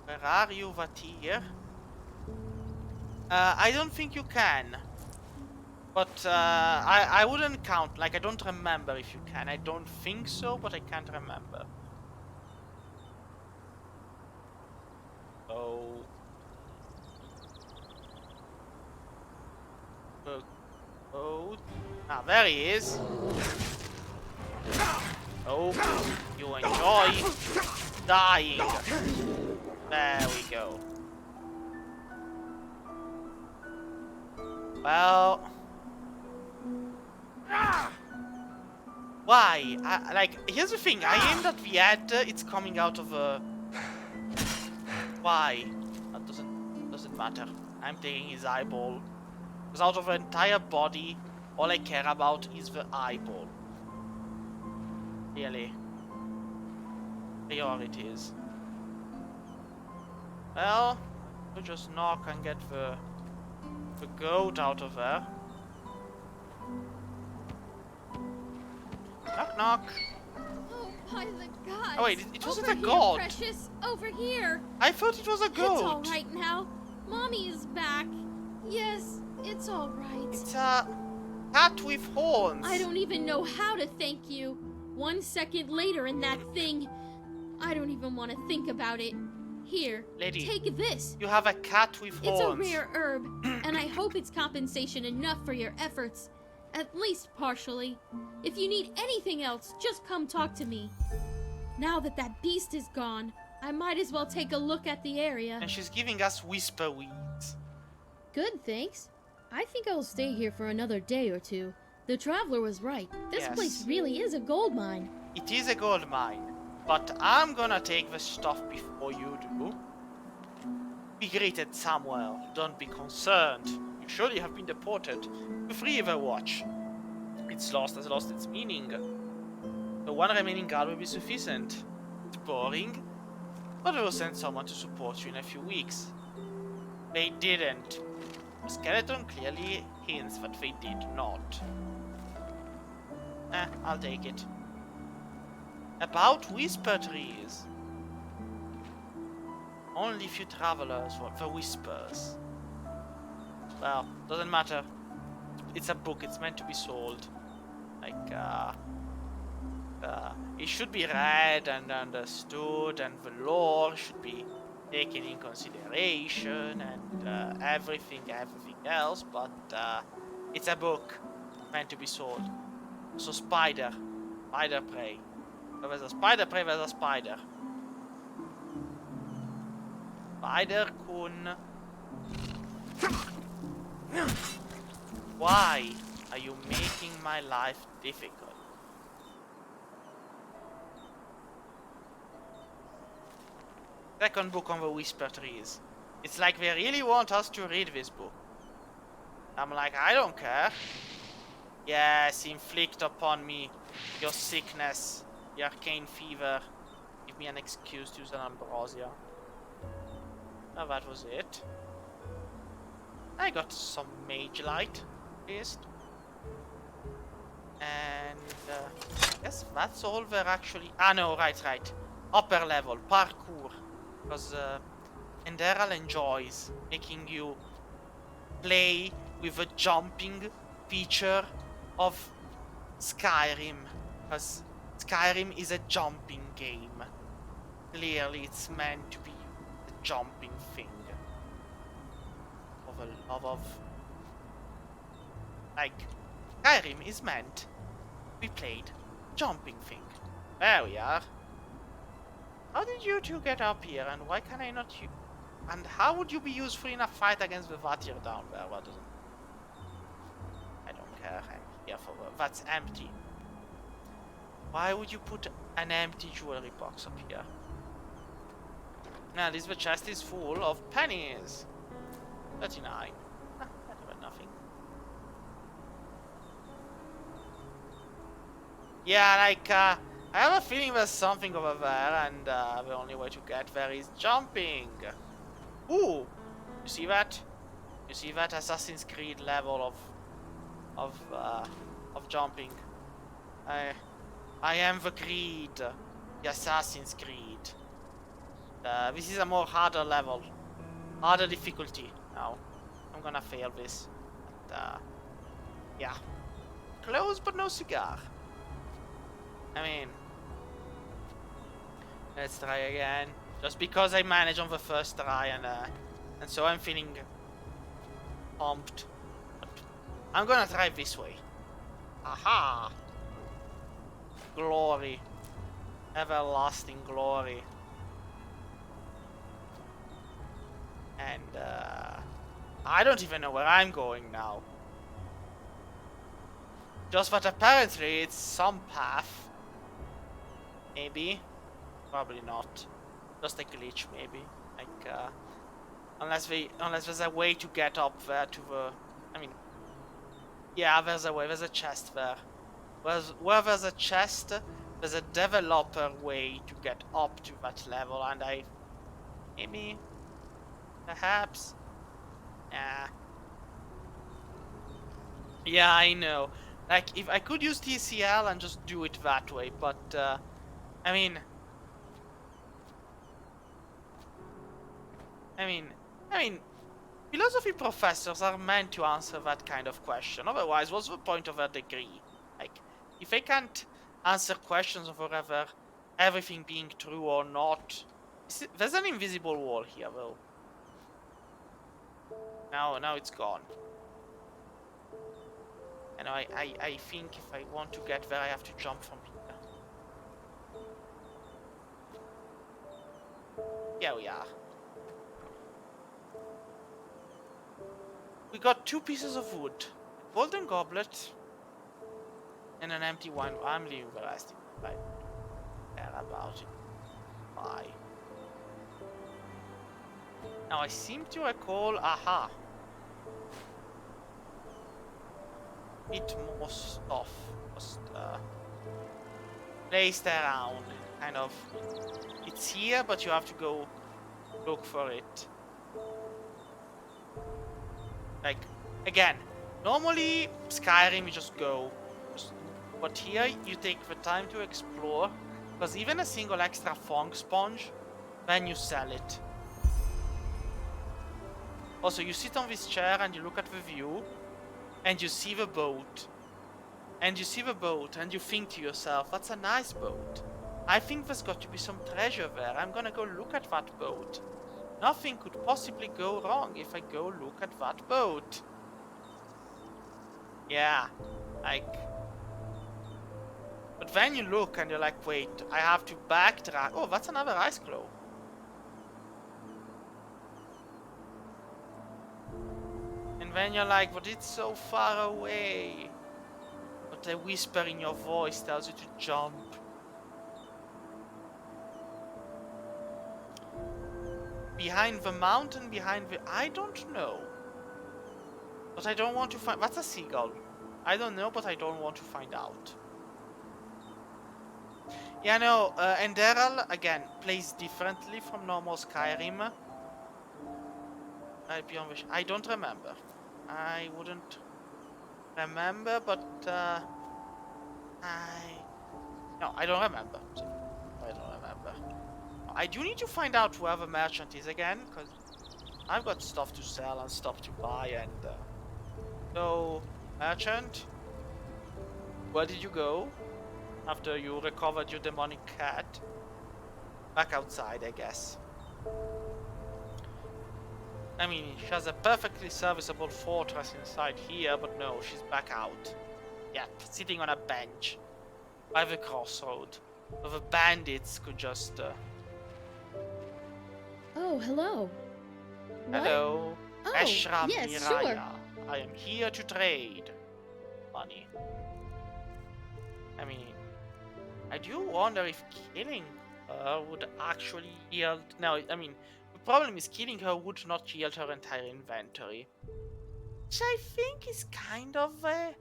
Where are you, Vatir? I don't think you can. But I wouldn't count. Like, I don't remember if you can. I don't think so, but I can't remember. Oh. Oh. Ah, there he is. Oh, you enjoy dying. There we go. Well, why? Like, here's the thing. I aimed at the head. It's coming out of a. Why? That doesn't matter. I'm taking his eyeball. Because out of the entire body, all I care about is the eyeball. Really. Priorities. Well, we'll just knock and get the goat out of there. Knock, knock. Oh, by the gods. Oh wait, it wasn't over a here, goat. Precious, over here. I thought it was a goat. It's all right now. Mommy is back. Yes, it's all right. It's a cat with horns. I don't even know how to thank you. 1 second later and that thing... I don't even want to think about it. Here, Lady, take this. you have a cat with It's horns. a rare herb, and I hope it's compensation enough for your efforts. At least partially. If you need anything else, just come talk to me. Now that that beast is gone, I might as well take a look at the area. And she's giving us whisper weeds. Good, thanks. I think I'll stay here for another day or two. The traveler was right. This Yes. place really is a gold mine. It is a gold mine. But I'm gonna take the stuff before you do. Be greeted, Samuel. Don't be concerned. You surely have been deported to free the watch. It's lost, has lost its meaning. The one remaining guard will be sufficient. It's boring, but we will send someone to support you in a few weeks. They didn't. The skeleton clearly hints that they did not. I'll take it. About whisper trees. Only few travelers want the whispers. Well, doesn't matter. It's a book, it's meant to be sold. Like, it should be read and understood, and the lore should be taken in consideration, and everything else, but it's a book meant to be sold. So spider prey. Where there's a spider prey, there's a spider. Spider-kun. Why are you making my life difficult? Second book on the whisper trees. It's like they really want us to read this book. I'm like, I don't care. Yes, inflict upon me your sickness, the arcane fever. Give me an excuse to use an ambrosia. Oh, that was it. I got some mage light, at least. And yes, that's all there actually. Ah, no, right. Upper level parkour, because Enderal enjoys making you play with the jumping feature of Skyrim, because Skyrim is a jumping game. Clearly, it's meant to be a jumping thing. Of a love of, like, Skyrim is meant to be played jumping thing. There we are. How did you two get up here, and why can I not use? And how would you be useful in a fight against the Vatir down there? What doesn't? I don't care. I'm here for that's empty. Why would you put an empty jewelry box up here? Now, this the chest is full of pennies. 39. Better than nothing. Yeah, like, I have a feeling there's something over there, and the only way to get there is jumping. Ooh! You see that? You see that Assassin's Creed level of jumping? I am the Creed. The Assassin's Creed. This is a more harder level. Harder difficulty. Now, I'm gonna fail this. But, yeah. Close but no cigar. I mean, let's try again. Just because I managed on the first try, and so I'm feeling pumped. But I'm gonna try this way. Aha! Glory. Everlasting glory. And, I don't even know where I'm going now. Just that apparently it's some path. Maybe. Probably not. Just a glitch, maybe. Like, unless there's a way to get up there to the... I mean... Yeah, there's a way. There's a chest there. Where there's a chest, there's a developer way to get up to that level, and I... Maybe... Perhaps. Nah. Yeah, I know. Like, if I could use TCL and just do it that way, but, I mean, philosophy professors are meant to answer that kind of question. Otherwise, what's the point of a degree? Like, if they can't answer questions of whether everything being true or not... There's an invisible wall here, though. Now it's gone. And I think if I want to get there, I have to jump from here. Here we are. We got 2 pieces of wood, a golden goblet, and an empty wine. I'm leaving the rest. I don't care about it. Bye. Now I seem to recall. Aha. Bit more stuff. placed around. Kind of. It's here, but you have to go look for it. Like, again, normally Skyrim you just go. But here you take the time to explore. Because even a single extra fong sponge, then you sell it. Also, you sit on this chair and you look at the view. And you see the boat. And you see the boat and you think to yourself, that's a nice boat. I think there's got to be some treasure there. I'm gonna go look at that boat. Nothing could possibly go wrong if I go look at that boat. Yeah, like... But then you look and you're like, wait, I have to backtrack. Oh, that's another ice glow. And then you're like, but it's so far away. But a whisper in your voice tells you to jump. Behind the mountain, behind the... I don't know. But I don't want to find... That's a seagull. I don't know, but I don't want to find out. Yeah, no, Enderal, again, plays differently from normal Skyrim. I don't remember. I wouldn't remember, but no, I don't remember. So, I don't remember. I do need to find out where the merchant is again, because I've got stuff to sell and stuff to buy, and so, merchant, where did you go after you recovered your demonic cat? Back outside, I guess. I mean, she has a perfectly serviceable fortress inside here, but no, she's back out. Yep, sitting on a bench by the crossroad. So the bandits could just... Oh, hello. What? Hello. Oh, Eshram yes, Miraya. sure. I am here to trade money. I mean, I do wonder if killing her would actually yield... No, I mean, the problem is killing her would not yield her entire inventory. Which I think is kind of a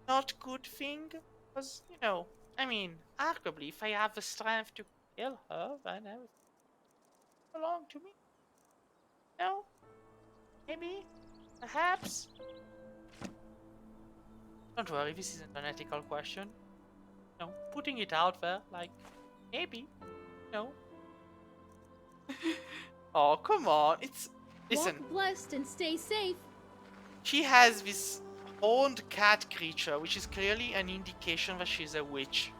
not good thing. Because, you know, I mean, arguably, if I have the strength to kill her, then everything belongs to me. No? Maybe? Perhaps? Don't worry, this isn't an ethical question. No, putting it out there, like, maybe. No. Oh, come on. It's... Listen. Walk blessed and stay safe. She has this horned cat creature, which is clearly an indication that she's a witch.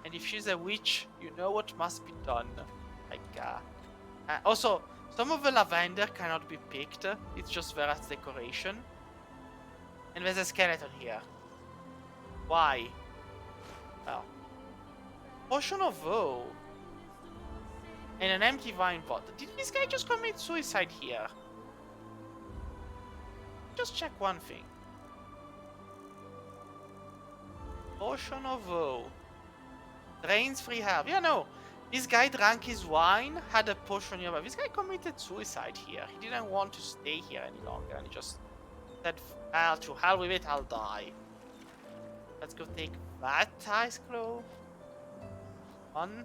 And if she's a witch, you know what must be done. Like, also, some of the lavender cannot be picked. It's just there as decoration. And there's a skeleton here. Why? Well. Potion of woe. And an empty wine pot. Did this guy just commit suicide here? Just check one thing. Potion of woe. Drains free health. Yeah, no. This guy drank his wine, had a potion nearby. This guy committed suicide here. He didn't want to stay here any longer, and he just said, to hell with it, I'll die. Let's go take that ice glow. Come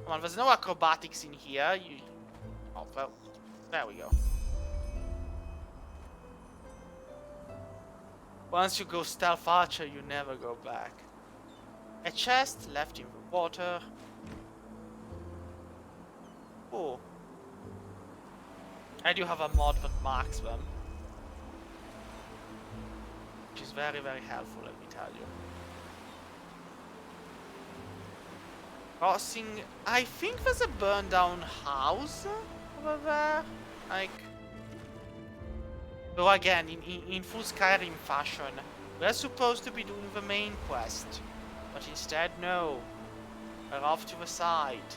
on, there's no acrobatics in here. Oh, well, there we go. Once you go stealth archer, you never go back. A chest left in the water. Oh. I do have a mod that marks them. Which is very, very helpful, let me tell you. Crossing... I think there's a burned down house over there. Like... Though again, in full Skyrim fashion, we're supposed to be doing the main quest. But instead, no. We're off to the side.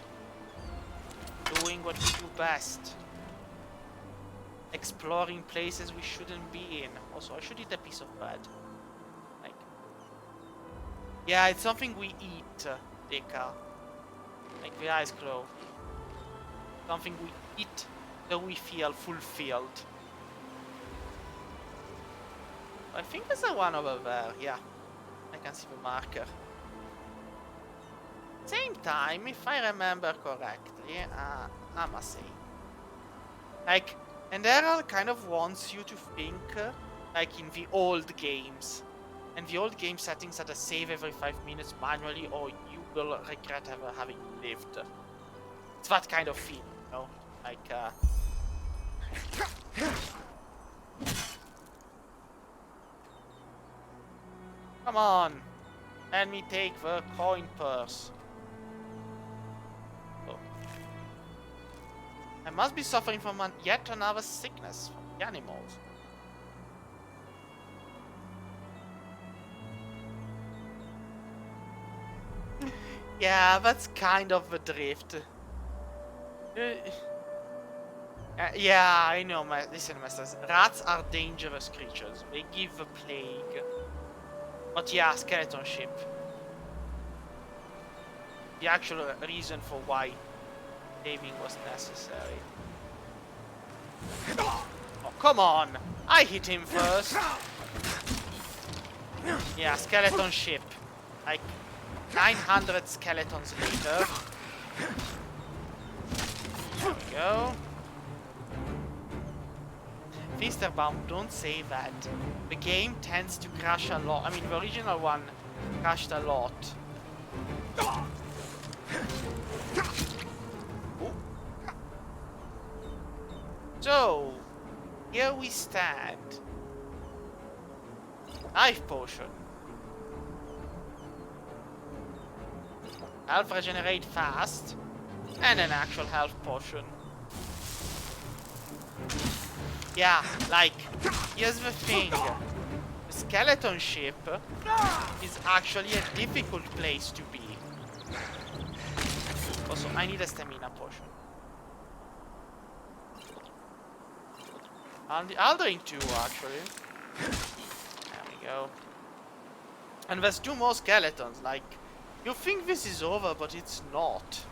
Doing what we do best. Exploring places we shouldn't be in. Also, I should eat a piece of bread. Like... Yeah, it's something we eat, Deka. Like the ice glow. Something we eat so we feel fulfilled. I think there's a one over there, yeah. I can see the marker. Same time, if I remember correctly, I must say, like, Enderal kind of wants you to think like in the old games. And the old game settings that a save every 5 minutes manually, or you will regret ever having lived. It's that kind of feeling, you know? Like, come on! Let me take the coin purse. Oh. I must be suffering from yet another sickness from the animals. Yeah, that's kind of the drift. Yeah, I know, listen, masters. Rats are dangerous creatures. They give the plague. But yeah, skeleton ship. The actual reason for why saving was necessary. Oh, come on! I hit him first! Yeah, skeleton ship. Like, 900 skeletons later. There we go. Feasterbaum, don't say that. The game tends to crash a lot. I mean, the original one crashed a lot. Ooh. So, here we stand. Life potion. Health regenerate fast. And an actual health potion. Yeah, like, here's the thing. The skeleton ship is actually a difficult place to be. Also, I need a stamina potion. I'll drink 2, actually. There we go. And there's 2 more skeletons, like, you think this is over, but it's not.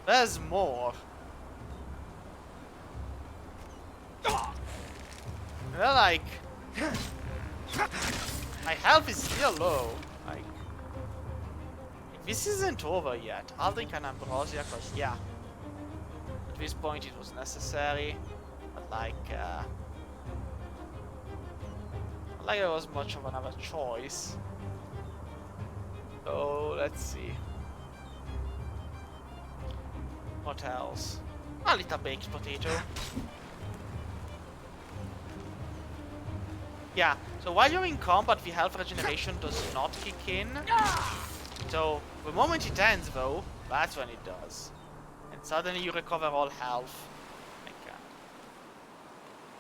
There's more. They're like... my health is still low. Like... this isn't over yet. I'll drink an ambrosia, cause yeah. At this point it was necessary. But like, not like there was much of another choice. So, let's see. What else? A little baked potato. Yeah, so while you're in combat, the health regeneration does not kick in. So, the moment it ends, though, that's when it does. And suddenly you recover all health. Like,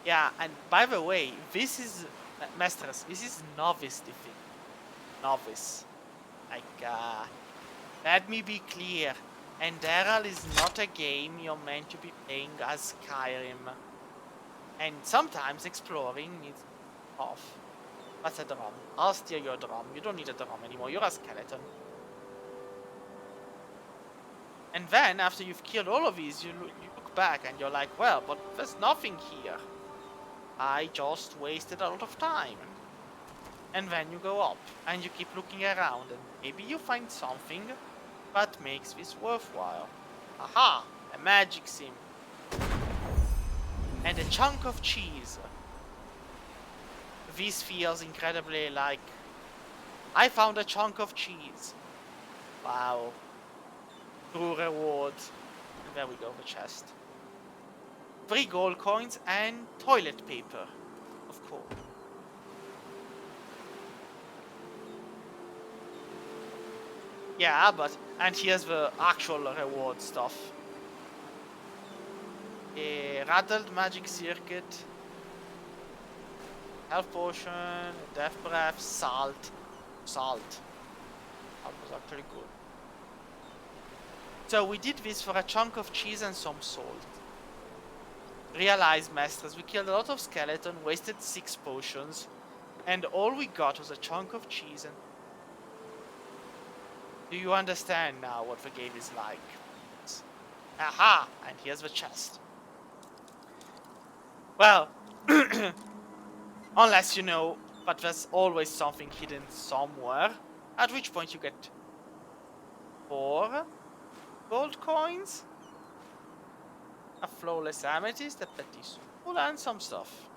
yeah, and by the way, this is... Mestres, this is novice defeat. Novice. Like, let me be clear. Enderal is not a game you're meant to be playing as Skyrim. And sometimes exploring needs off. That's a drum. I'll steer your drum. You don't need a drum anymore. You're a skeleton. And then, after you've killed all of these, you look back and you're like, well, but there's nothing here. I just wasted a lot of time. And then you go up, and you keep looking around, and maybe you find something that makes this worthwhile. Aha! A magic sim. And a chunk of cheese. This feels incredibly like... I found a chunk of cheese. Wow. True reward. And there we go, the chest. 3 gold coins and toilet paper. Of course. Yeah, but... and here's the actual reward stuff. A rattled magic circuit. Health potion, death breath, salt. Salt. That was actually good. So we did this for a chunk of cheese and some salt. Realize, Mestres, we killed a lot of skeleton, wasted 6 potions, and all we got was a chunk of cheese and... Do you understand now what the game is like? Aha! And here's the chest. Well, unless you know, but there's always something hidden somewhere, at which point you get 4 gold coins, a flawless amethyst, a petit soul, and some stuff.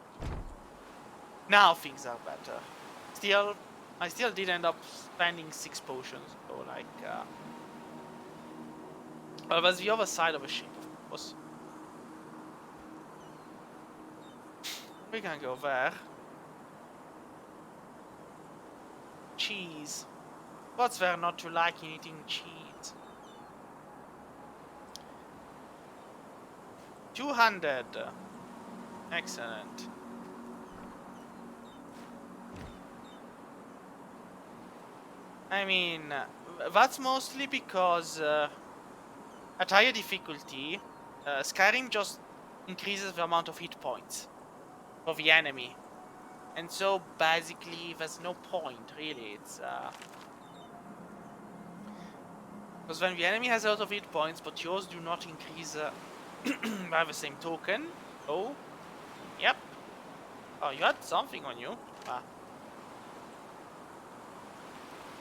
Now things are better. Still, I still did end up spending 6 potions, so like, well, that's the other side of a ship, of course. We can go there. Cheese. What's there not to like in eating cheese? 200. Excellent. I mean, that's mostly because at higher difficulty, Skyrim just increases the amount of hit points for the enemy. And so basically there's no point really. It's because when the enemy has a lot of hit points but yours do not increase by the same token. Oh, yep. Oh, you had something on you. Ah.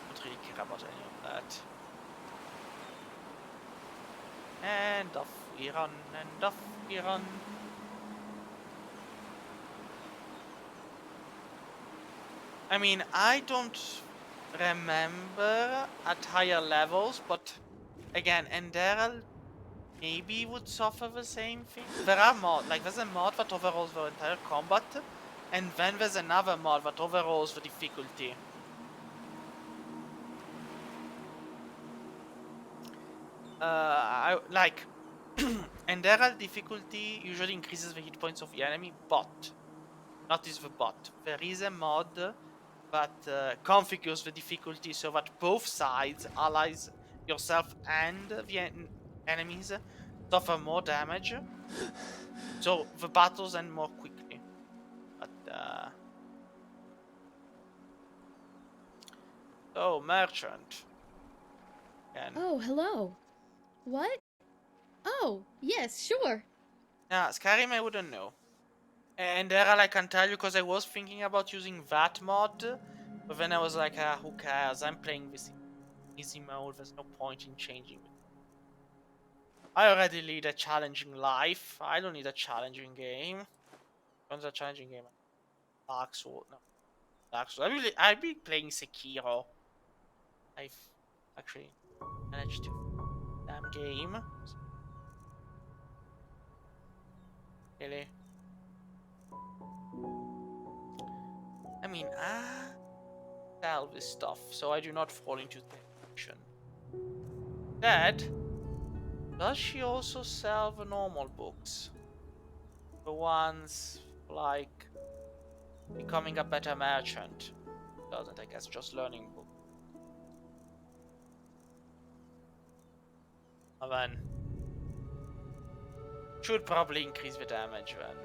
Don't really care about any of that. And off we run, and off we run. I mean, I don't remember at higher levels, but again, Enderal maybe would suffer the same thing. There are mods, like there's a mod that overhauls the entire combat, and then there's another mod that overhauls the difficulty. Like Enderal difficulty usually increases the hit points of the enemy, but not is the bot. There is a mod that configures the difficulty so that both sides, allies, yourself, and the enemies, suffer more damage. So the battles end more quickly. But oh, merchant. Again. Oh, hello. What? Oh, yes, sure. Yeah, Skyrim I wouldn't know. And Enderal I can tell you because I was thinking about using that mod, but then I was like, who cares? I'm playing this in easy mode, there's no point in changing it. I already lead a challenging life. I don't need a challenging game. When's a challenging game? Dark Souls. No. Dark Souls. I've been playing Sekiro. I've actually managed to. Damn game. Really? I mean, sell this stuff so I do not fall into temptation. Dad, does she also sell the normal books? The ones like becoming a better merchant? Doesn't, I guess, just learning books. And then should probably increase the damage then.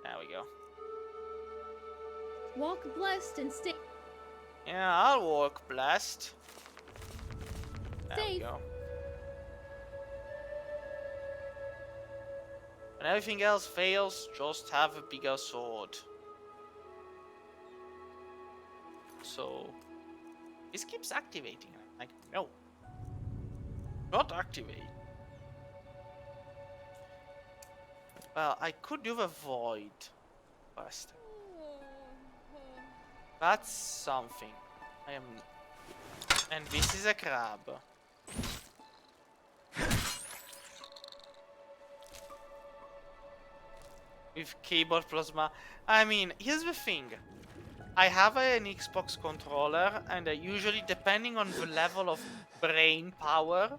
There we go. Walk blessed and stay Yeah, I'll walk blessed. There we safe. go. When everything else fails, just have a bigger sword. So this keeps activating. Like, no. Not activate. Well, I could do the void quest. That's something. I am. And this is a crab. With keyboard plasma. I mean, here's the thing. I have an Xbox controller, and usually, depending on the level of brain power,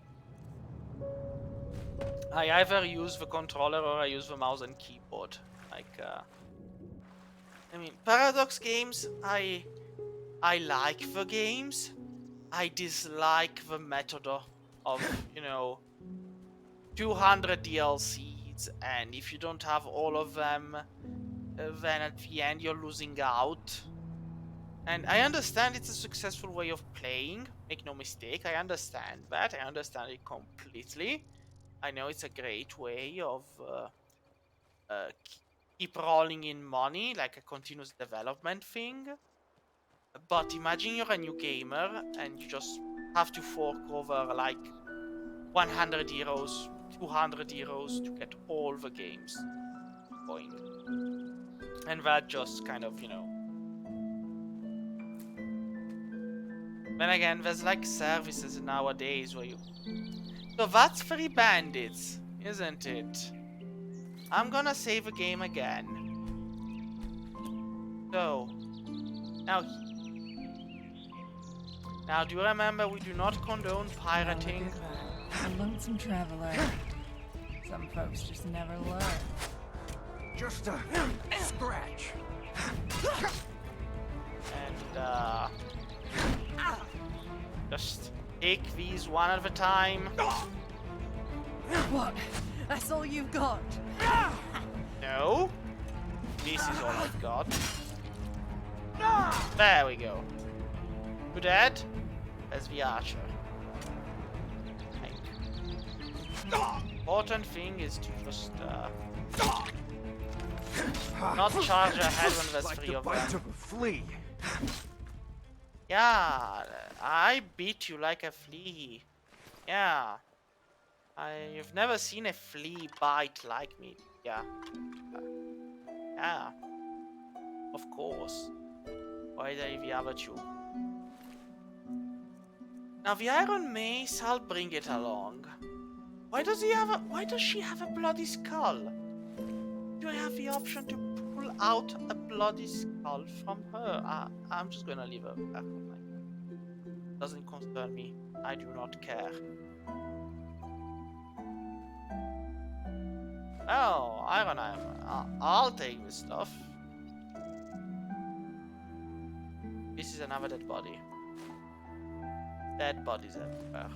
I either use the controller or I use the mouse and keyboard. Like, I mean, Paradox games, I like the games. I dislike the method of, you know, 200 DLCs, and if you don't have all of them, then at the end you're losing out. And I understand it's a successful way of playing, make no mistake, I understand that, I understand it completely. I know it's a great way of keep rolling in money, like a continuous development thing. But imagine you're a new gamer and you just have to fork over like 100 euros, 200 euros to get all the games going. And that just kind of, you know. Then again, there's like services nowadays where you... So that's Free Bandits, isn't it? I'm gonna save the game again. So, now do you remember we do not condone pirating? A lonesome traveler. Some folks just never learn. Just a scratch. And just take these one at a time. What? That's all you've got? No. This is all I've got. There we go. You dead? There's the archer. Important thing is to just not charge ahead when there's Like three the of bite them. of a flea. Yeah, I beat you like a flea. Yeah. I've never seen a flea bite like me. Yeah. Yeah. Of course. Why are the other two? Now the Iron Mace, I'll bring it along. Why does she have a bloody skull? Do I have the option to pull out a bloody skull from her? I'm just gonna leave her back. Doesn't concern me. I do not care. Oh, Iron Armor. I'll take this stuff. This is another dead body. Dead bodies everywhere.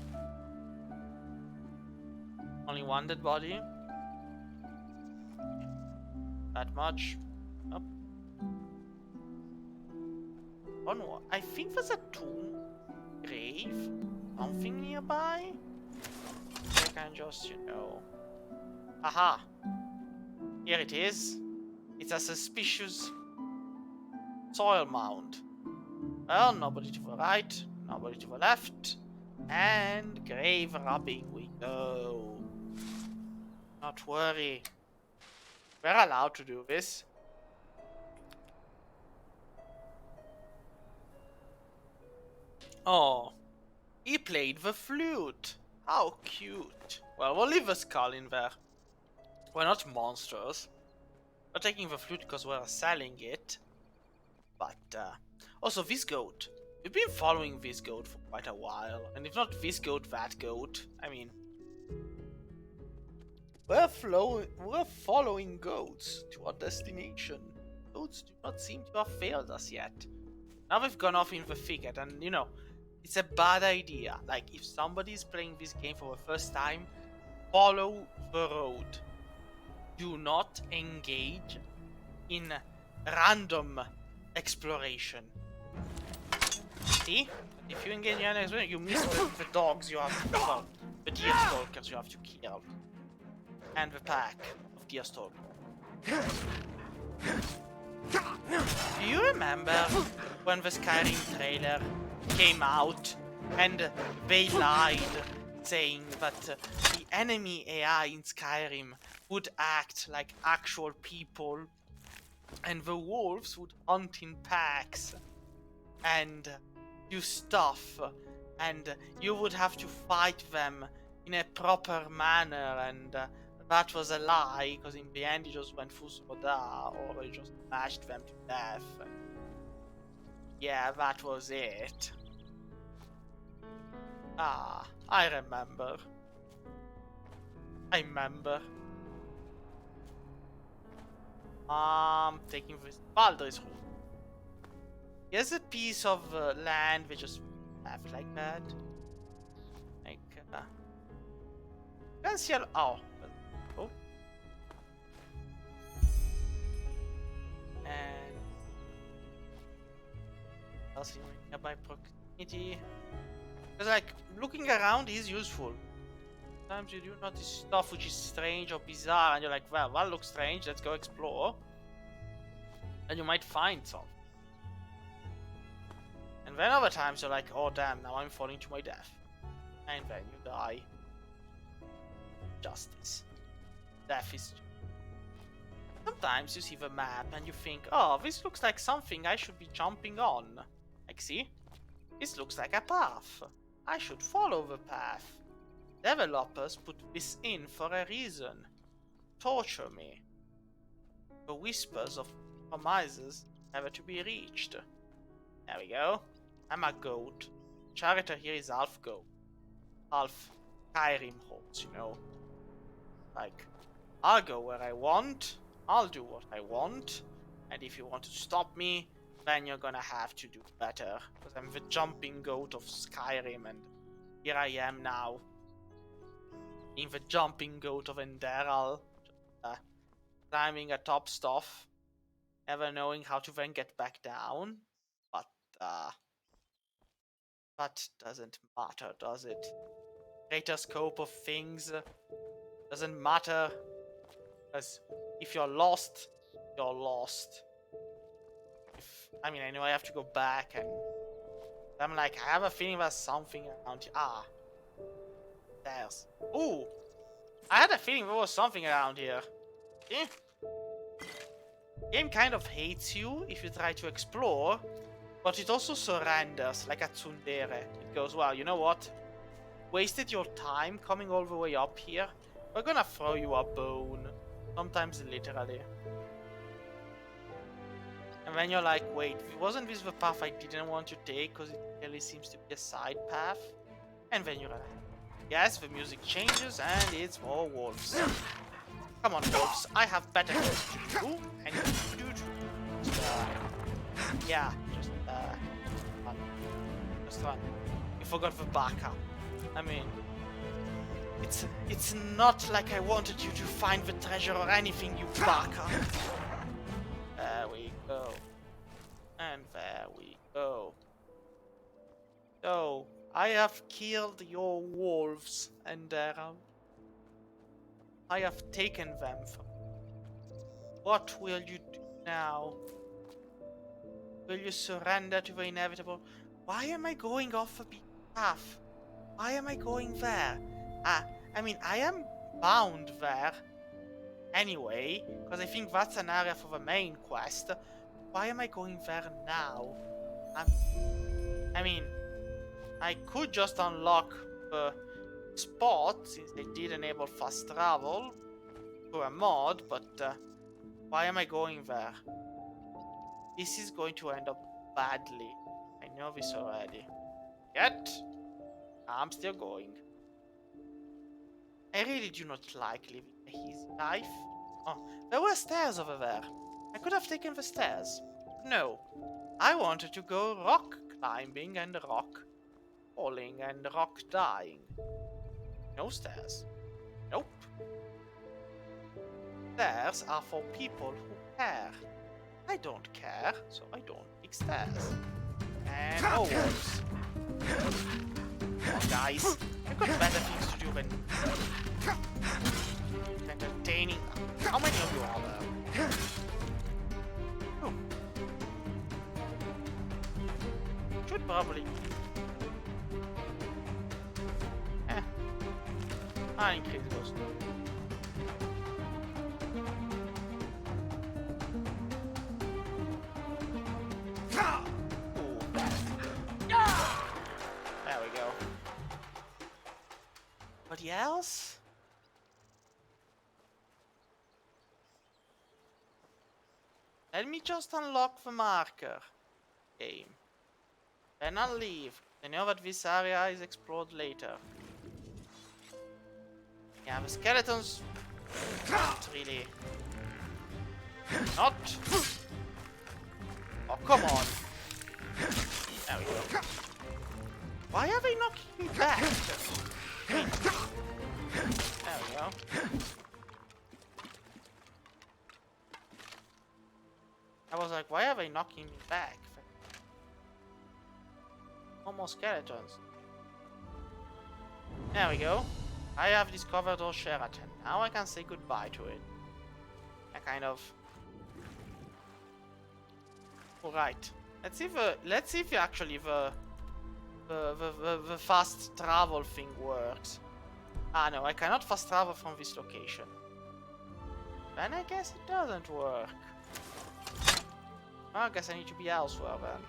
Only one dead body. That much. Nope. Oh no, I think there's a tomb, grave, something nearby. I can just, you know. Aha! Here it is. It's a suspicious soil mound. Well, nobody to the right, nobody to the left, and grave robbing we go. Not worry. We're allowed to do this. Oh, he played the flute. How cute. Well, we'll leave the skull in there. We're not monsters. We're taking the flute because we're selling it. But, also this goat. We've been following this goat for quite a while. And if not this goat, that goat. I mean, we're following goats to our destination. Goats do not seem to have failed us yet. Now we've gone off in the thicket, and you know, it's a bad idea. Like, if somebody's playing this game for the first time, follow the road. Do not engage in random exploration. See? If you engage in random exploration, you miss the dogs you have to kill, the deer stalkers you have to kill, and the pack of deer stalkers. Do you remember when the Skyrim trailer came out and they lied, saying that the enemy AI in Skyrim would act like actual people and the wolves would hunt in packs and do stuff and you would have to fight them in a proper manner, and that was a lie, because in the end you just went full soda or you just smashed them to death. Yeah, that was it. Ah, I remember. Taking this Baldur's route. Here's a piece of land we just left like that. Like, you can see oh. And else in nearby proximity. Because like looking around is useful. Sometimes you do notice stuff which is strange or bizarre, and you're like, well, that looks strange. Let's go explore. And you might find something. And then other times you're like, oh damn, now I'm falling to my death. And then you die. Justice. Death is... Sometimes you see the map and you think, oh, this looks like something I should be jumping on. Like, see? This looks like a path. I should follow the path. Developers put this in for a reason. Torture me. The whispers of promises never to be reached. There we go. I'm a goat. Character here is half goat. Half Skyrim horse, you know. Like, I'll go where I want. I'll do what I want. And if you want to stop me, then you're gonna have to do better. Because I'm the jumping goat of Skyrim, and here I am now. Being the jumping goat of Enderal. Climbing atop stuff. Never knowing how to then get back down. But, that doesn't matter, does it? Greater scope of things doesn't matter. Because if you're lost, you're lost. I mean, I know I have to go back, and I'm like, I have a feeling there's something around here. Ah. There's. Ooh! I had a feeling there was something around here. Eh? Game kind of hates you if you try to explore, but it also surrenders, like a tsundere. It goes, well, you know what? Wasted your time coming all the way up here. We're gonna throw you a bone. Sometimes literally. And then you're like, wait, wasn't this the path I didn't want to take because it really seems to be a side path? And then you're like, yes, the music changes and it's more wolves. Come on, wolves, I have better things to do, and you do too. Yeah, just run. Just run. You forgot the backup. I mean, it's not like I wanted you to find the treasure or anything, you backup. There we go. And there we go. So, I have killed your wolves, Enderal. I have taken them from you. What will you do now? Will you surrender to the inevitable? Why am I going off a beaten path? Why am I going there? I mean, I am bound there. Anyway, because I think that's an area for the main quest. Why am I going there now? I mean, I could just unlock the spot, since they did enable fast travel through a mod, but why am I going there? This is going to end up badly. I know this already. Yet, I'm still going. I really do not like living a easy life. Oh, there were stairs over there. I could have taken the stairs. No, I wanted to go rock climbing and rock falling and rock dying. No stairs. Nope. Stairs are for people who care. I don't care, so I don't pick stairs. And oh, wolves. Come on, guys. I've got better things to do than entertaining. How many of you are there? Oh. Should probably. I'll increase those. There we go. Anybody else? Let me just unlock the marker. Game. Then I'll leave. I know that this area is explored later. Yeah, the skeletons. Not really. Not. Oh, come on. There we go. Why are they knocking me back? There we go. I was like, why are they knocking me back? No more skeletons. There we go. I have discovered Old Sheraton. Now I can say goodbye to it. I kind of... Alright. let's see if actually the fast travel thing works. Ah no, I cannot fast travel from this location. Then I guess it doesn't work. Well, I guess I need to be elsewhere then.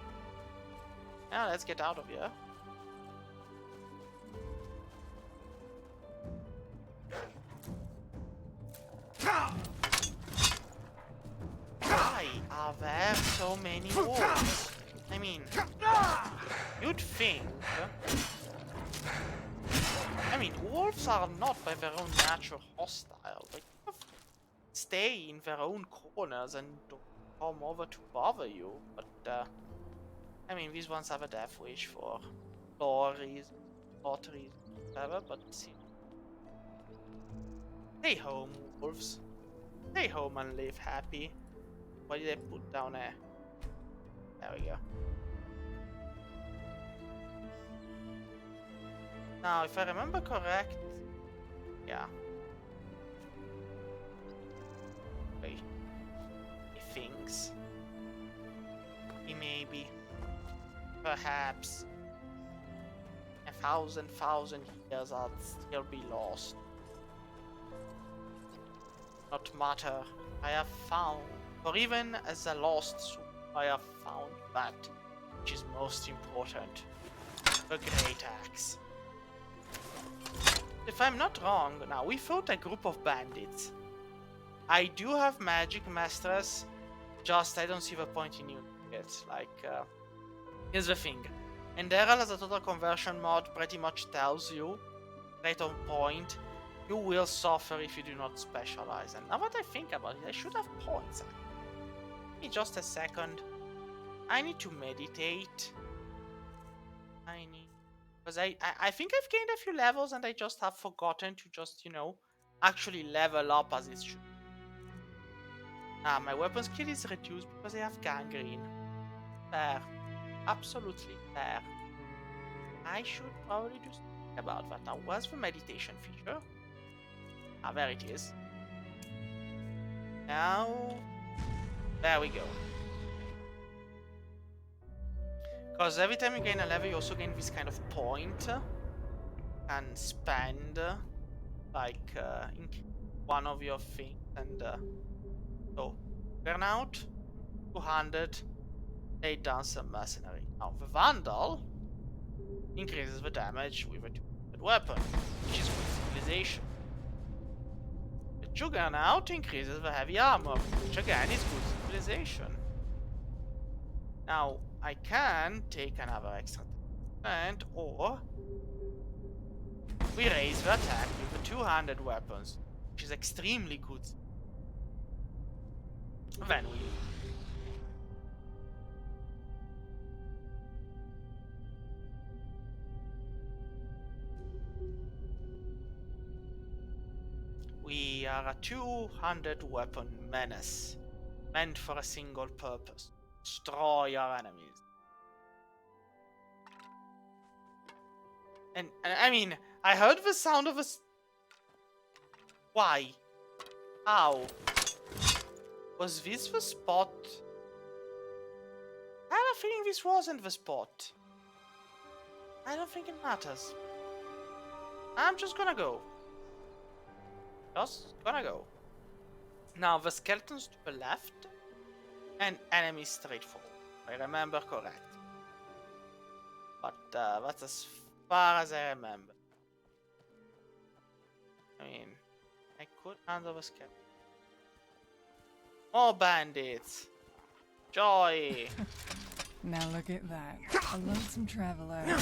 Now let's get out of here. Why are there so many wolves? I mean, you'd think. I mean, wolves are not by their own nature hostile. They kind of stay in their own corners and don't come over to bother you. But, I mean, these ones have a death wish for lore reasons, plot reasons, whatever, but see. Stay home, wolves. Stay home and live happy. What did I put down there? There we go. Now, if I remember correct, yeah. Wait. He thinks. He maybe. Perhaps. A thousand years I'll still be lost. Not matter. I have found. For even as a lost soul, I have found that which is most important. The Great Axe. If I'm not wrong, now we fought a group of bandits. I do have magic masters, just I don't see the point in using it. Like, here's the thing. Enderal as a total conversion mod pretty much tells you, right on point, you will suffer if you do not specialize. And now that I think about it, I should have points. Give me just a second. I need to meditate. Because I think I've gained a few levels and I just have forgotten to just, you know, actually level up as it should. My weapon skill is reduced because I have gangrene. Fair. Absolutely fair. I should probably do something about that. Now, where's the meditation feature? Ah, there it is. Now, there we go. Because every time you gain a level, you also gain this kind of point and spend like in one of your things. And so, burnout 200. Lay down some mercenary. Now the Vandal increases the damage with a 200 weapon, which is good civilization. The Juggernaut increases the heavy armor, which again is good civilization. Now I can take another extra and or we raise the attack with the 200 weapons, which is extremely good. Then we are a 200 weapon menace, meant for a single purpose: destroy our enemies. And I mean, I heard the sound of a. Why? How? Was this the spot? I have a feeling this wasn't the spot. I don't think it matters. I'm just gonna go. Just gonna go. Now the skeletons to the left and enemies straight forward. I remember correct. But that's as far as I remember. I mean, I could handle the skeleton. More bandits! Joy! Now look at that. A lonesome traveler.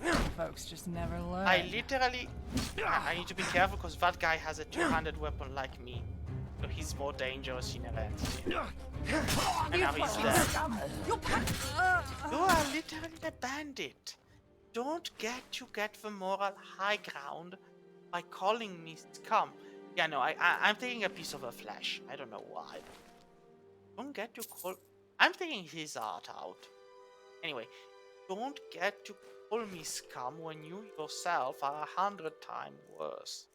Some folks just never learn. I literally... I need to be careful because that guy has a 200 weapon like me. So he's more dangerous inherently. And now he's dead. You are literally a bandit. Don't get the moral high ground by calling me scum. Yeah, no, I'm taking a piece of her flesh. I don't know why. Don't get to call... I'm taking his art out. Anyway, don't get to call me scum when you yourself are 100 times worse.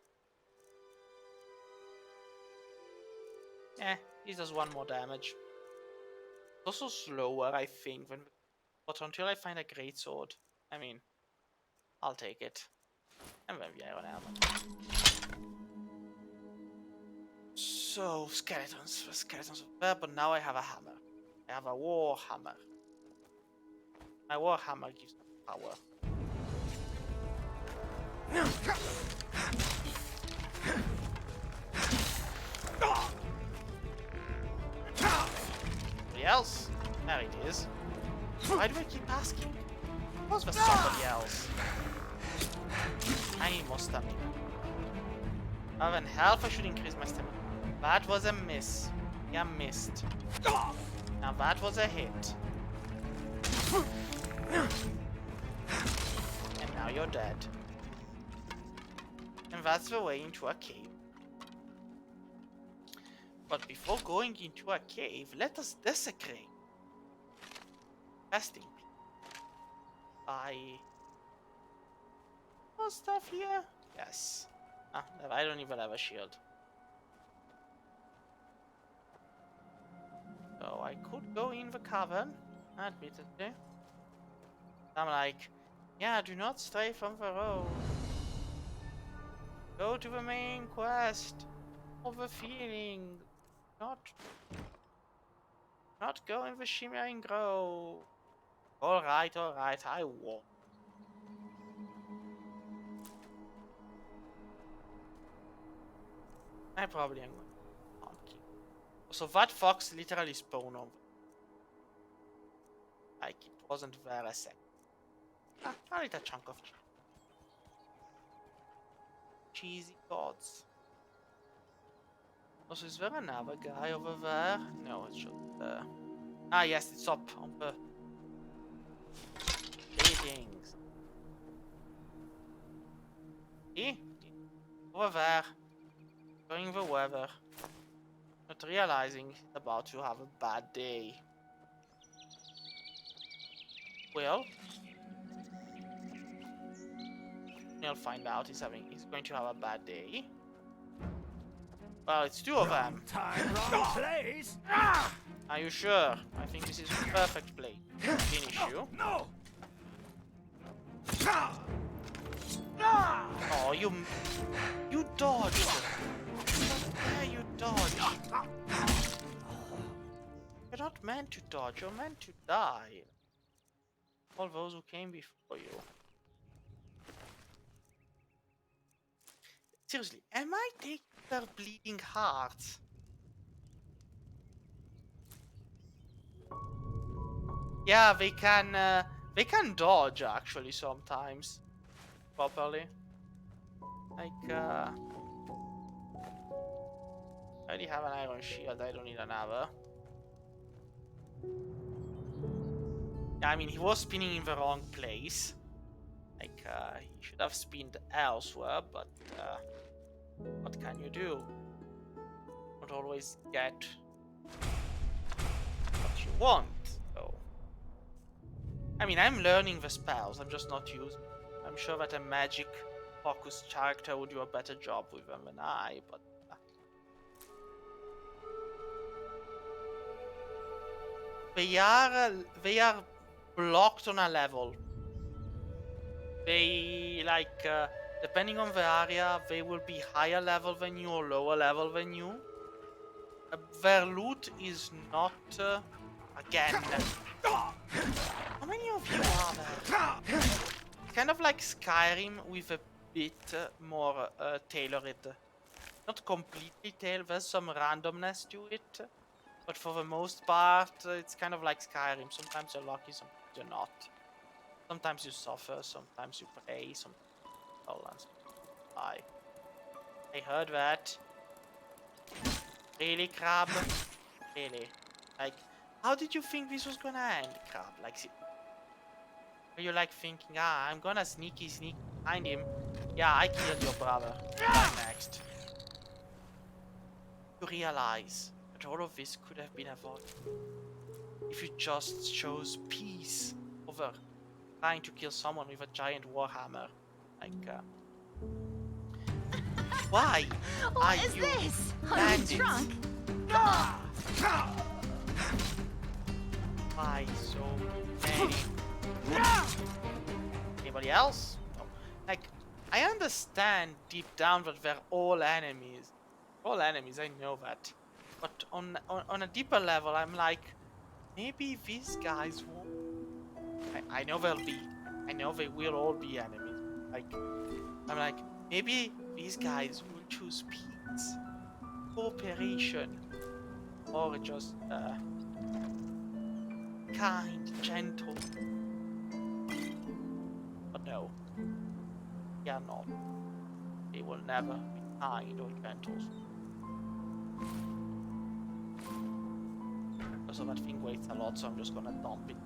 He does one more damage. Also slower, I think, but until I find a great sword, I mean, I'll take it. And maybe iron helmet. So skeletons, but now I have a hammer. I have a war hammer. My war hammer gives me power. Somebody else? There it is. Why do I keep asking? Was there somebody else? I need more stamina. Other than health, I should increase my stamina. That was a miss. Yeah, missed. Now that was a hit. And now you're dead. And that's the way into a cave. But before going into a cave, let us desecrate. Resting. Buy more stuff here? Yes. Ah, I don't even have a shield. So I could go in the cavern, admittedly. I'm like, yeah, do not stray from the road. Go to the main quest of the feeling. Not go in the shimmering grove. Alright, I won't. I probably am going to pumpkin. So that fox literally spawned over. Like it wasn't there a second. Ah, I'll eat a chunk of cheese. Cheesy gods. Also, is there another guy over there? No, it's just there. Ah, yes, it's up on the buildings. See? Over there. Enjoying the weather. Not realizing he's about to have a bad day. Well, you'll find out he's going to have a bad day. Well, it's two of them. Time, wrong place. Are you sure? I think this is the perfect place to finish you. No. Oh, you dodged. Yeah, you dodged. You're not meant to dodge. You're meant to die. All those who came before you. Seriously, am I taking their bleeding hearts? Yeah, they can dodge actually sometimes properly. Like I already have an iron shield. I don't need another. I mean, he was spinning in the wrong place. Like he should have spinned elsewhere, but what can you do? Don't always get what you want. So, I mean, I'm learning the spells. I'm just not using them. I'm sure that a magic focused character would do a better job with them than I, but they are blocked on a level. They like depending on the area, they will be higher level than you or lower level than you. Their loot is not again. How many of you are there? Kind of like Skyrim with a bit more tailored. Not completely tailored. There's some randomness to it, but for the most part, it's kind of like Skyrim. Sometimes you're lucky, sometimes you're not. Sometimes you suffer, sometimes you pray, sometimes you die. I heard that. Really, Crab? Really? Like, how did you think this was gonna end, Crab? Like, were you like thinking, I'm gonna sneak behind him? Yeah, I killed your brother. I'm next. You realize that all of this could have been avoided if you just chose peace over trying to kill someone with a giant warhammer. Like, why What are is you this? I'm bandits? drunk. Why so many? Anybody else? No. Like, I understand deep down that they're all enemies. All enemies, I know that. But on a deeper level, I'm like, maybe these guys won't. I know they'll be. I know they will all be enemies. Like, I'm like, maybe these guys will choose peace, cooperation, or just kind, gentle. But no, they are not. They will never be kind or gentle. Also, that thing weighs a lot, so I'm just gonna dump it.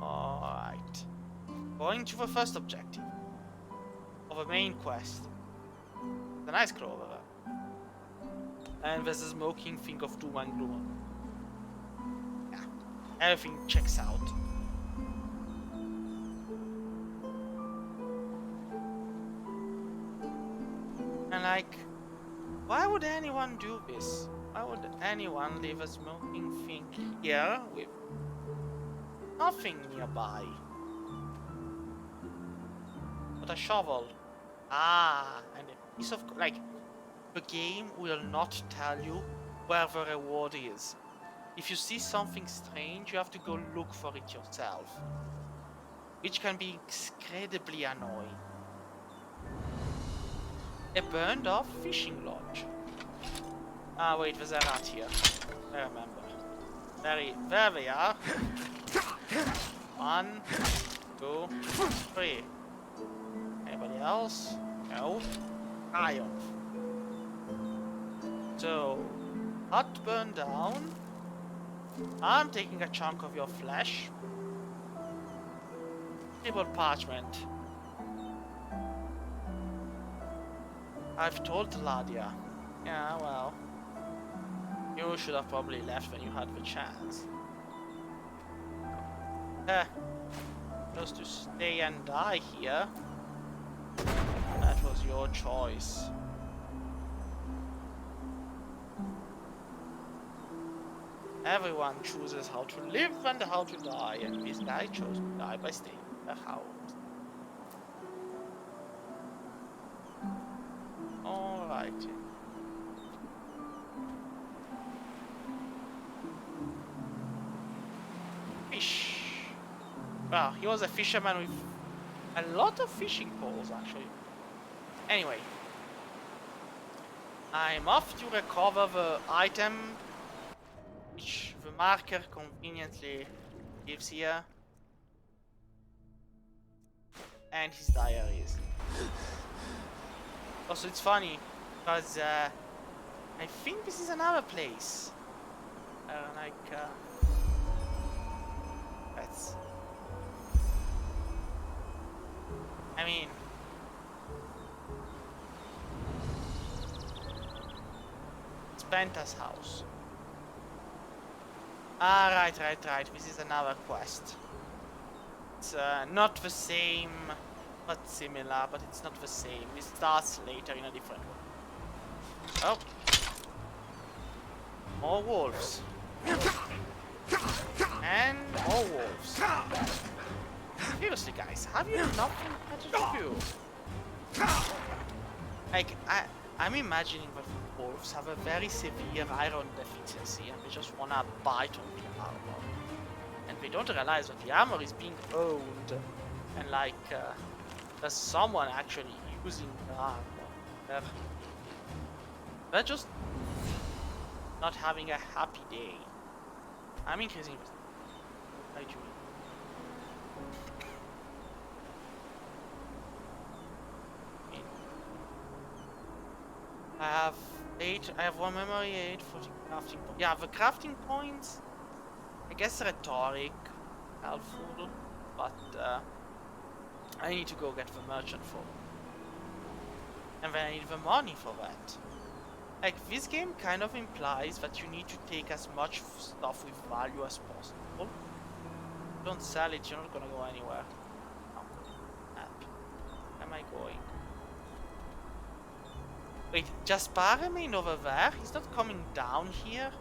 Alright. Going to the first objective of a main quest. The nice clover. And there's a smoking thing of doom and gloom. Yeah. Everything checks out. And like, why would anyone do this? Why would anyone leave a smoking thing here with nothing nearby? But a shovel. Ah, and a piece of, like, the game will not tell you where the reward is. If you see something strange, you have to go look for it yourself, which can be incredibly annoying. A burned off fishing lodge. Ah wait, there's a rat here. I remember. There we are. 1, 2, 3. Anybody else? No. Triumph. So, hut burned down. I'm taking a chunk of your flesh. Table parchment. I've told Ladia. Yeah, well. You should have probably left when you had the chance. Just to stay and die here. That was your choice. Everyone chooses how to live and how to die, and this guy chose to die by staying in the house. Alright. Fish. Well, he was a fisherman with a lot of fishing poles, actually. Anyway. I'm off to recover the item which the marker conveniently gives here. And his diaries. Also, it's funny because I think this is another place. Let's. I mean, it's Penta's house. Ah, right. This is another quest. It's not the same, but similar, but it's not the same. It starts later in a different way. Oh. More wolves. And more wolves. Seriously, guys, have you nothing better to do? Like, I'm imagining that wolves have a very severe iron deficiency and they just wanna bite on the armor. And they don't realize that the armor is being owned and like, there's someone actually using the armor. They're just not having a happy day. I'm increasing this. How do you mean? I have 1 memory, 8 for the crafting points. Yeah, the crafting points, I guess rhetoric, helpful, but I need to go get the merchant for them. And then I need the money for that. Like, this game kind of implies that you need to take as much stuff with value as possible. Don't sell it, you're not gonna go anywhere. No. Where am I going? Wait, Jaspar remained over there? He's not coming down here?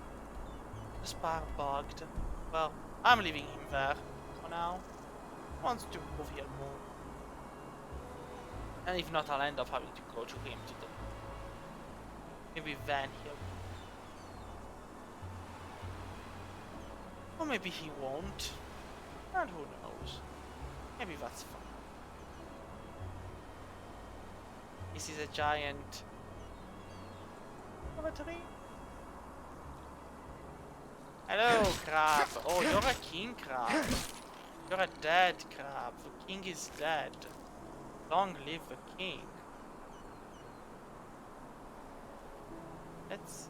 The spark bugged. Well, I'm leaving him there for now. He wants to move here more. And if not, I'll end up having to go to him to the maybe van here. Or maybe he won't. And who knows? Maybe that's fine. This is a giant tree. Hello, crab. Oh, you're a king crab. You're a dead crab. The king is dead. Long live the king. Let's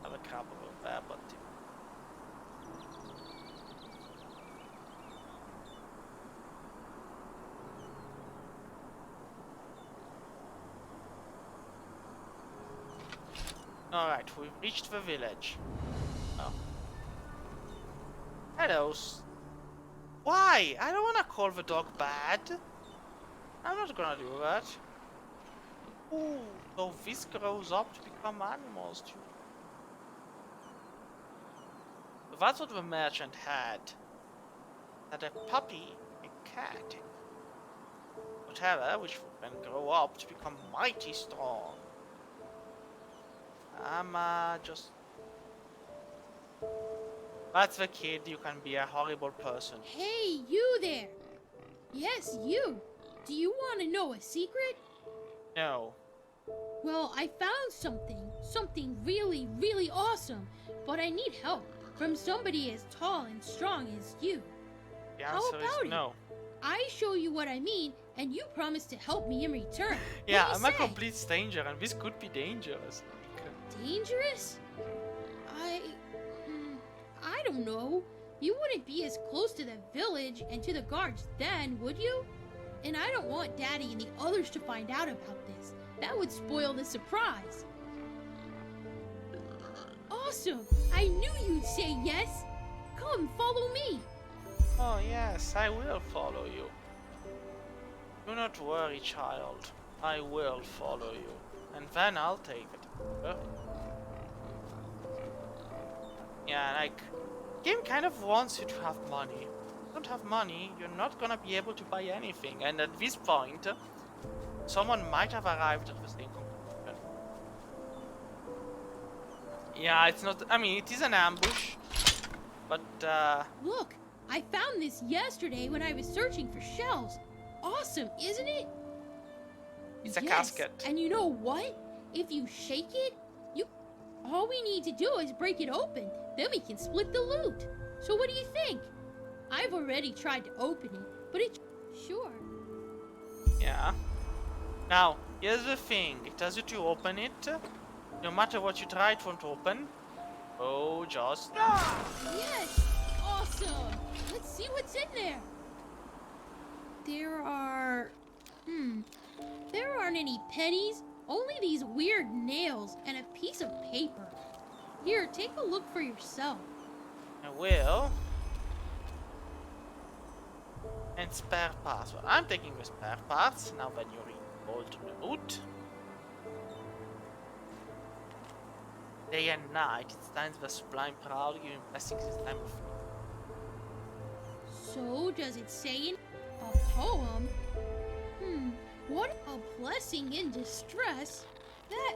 have a crab over there, but alright, we've reached the village. Oh. Hello. Why? I don't wanna call the dog bad. I'm not gonna do that. Ooh, so this grows up to become animals too. So that's what the merchant had. Had a puppy, a cat, whatever, which will then grow up to become mighty strong. I'm just... That's the kid, you can be a horrible person. Hey, you there! Yes, you! Do you want to know a secret? No. Well, I found something really, really awesome, but I need help from somebody as tall and strong as you. The How answer about is it? no. I show you what I mean, and you promise to help me in return. Yeah, What I'm do a you say? complete stranger and this could be dangerous. Dangerous? I don't know. You wouldn't be as close to the village and to the guards then, would you? And I don't want Daddy and the others to find out about this. That would spoil the surprise. Awesome! I knew you'd say yes! Come, follow me! Oh yes, I will follow you. Do not worry, child. I will follow you. And then I'll take it. Yeah, like, game kind of wants you to have money. If you don't have money, you're not gonna be able to buy anything. And at this point, someone might have arrived at the same conclusion. Yeah, it's not... I mean, it is an ambush. But, Look, I found this yesterday when I was searching for shells. Awesome, isn't it? it's a Yes, casket. and you know what? If you shake it, all we need to do is break it open. Then we can split the loot. So what do you think? I've already tried to open it, but it's... Sure. Yeah. Now, here's the thing. It tells you to open it. No matter what you try, it won't open. Oh, just... Yes! Awesome! Let's see what's in there. There are... There aren't any pennies. Only these weird nails and a piece of paper. Here, take a look for yourself. I will. And spare parts. Well, I'm taking the spare parts. Now then you read old note. Day and night, it stands the sublime proud, giving blessings this time of... So, does it say in a poem? What a blessing in distress. That,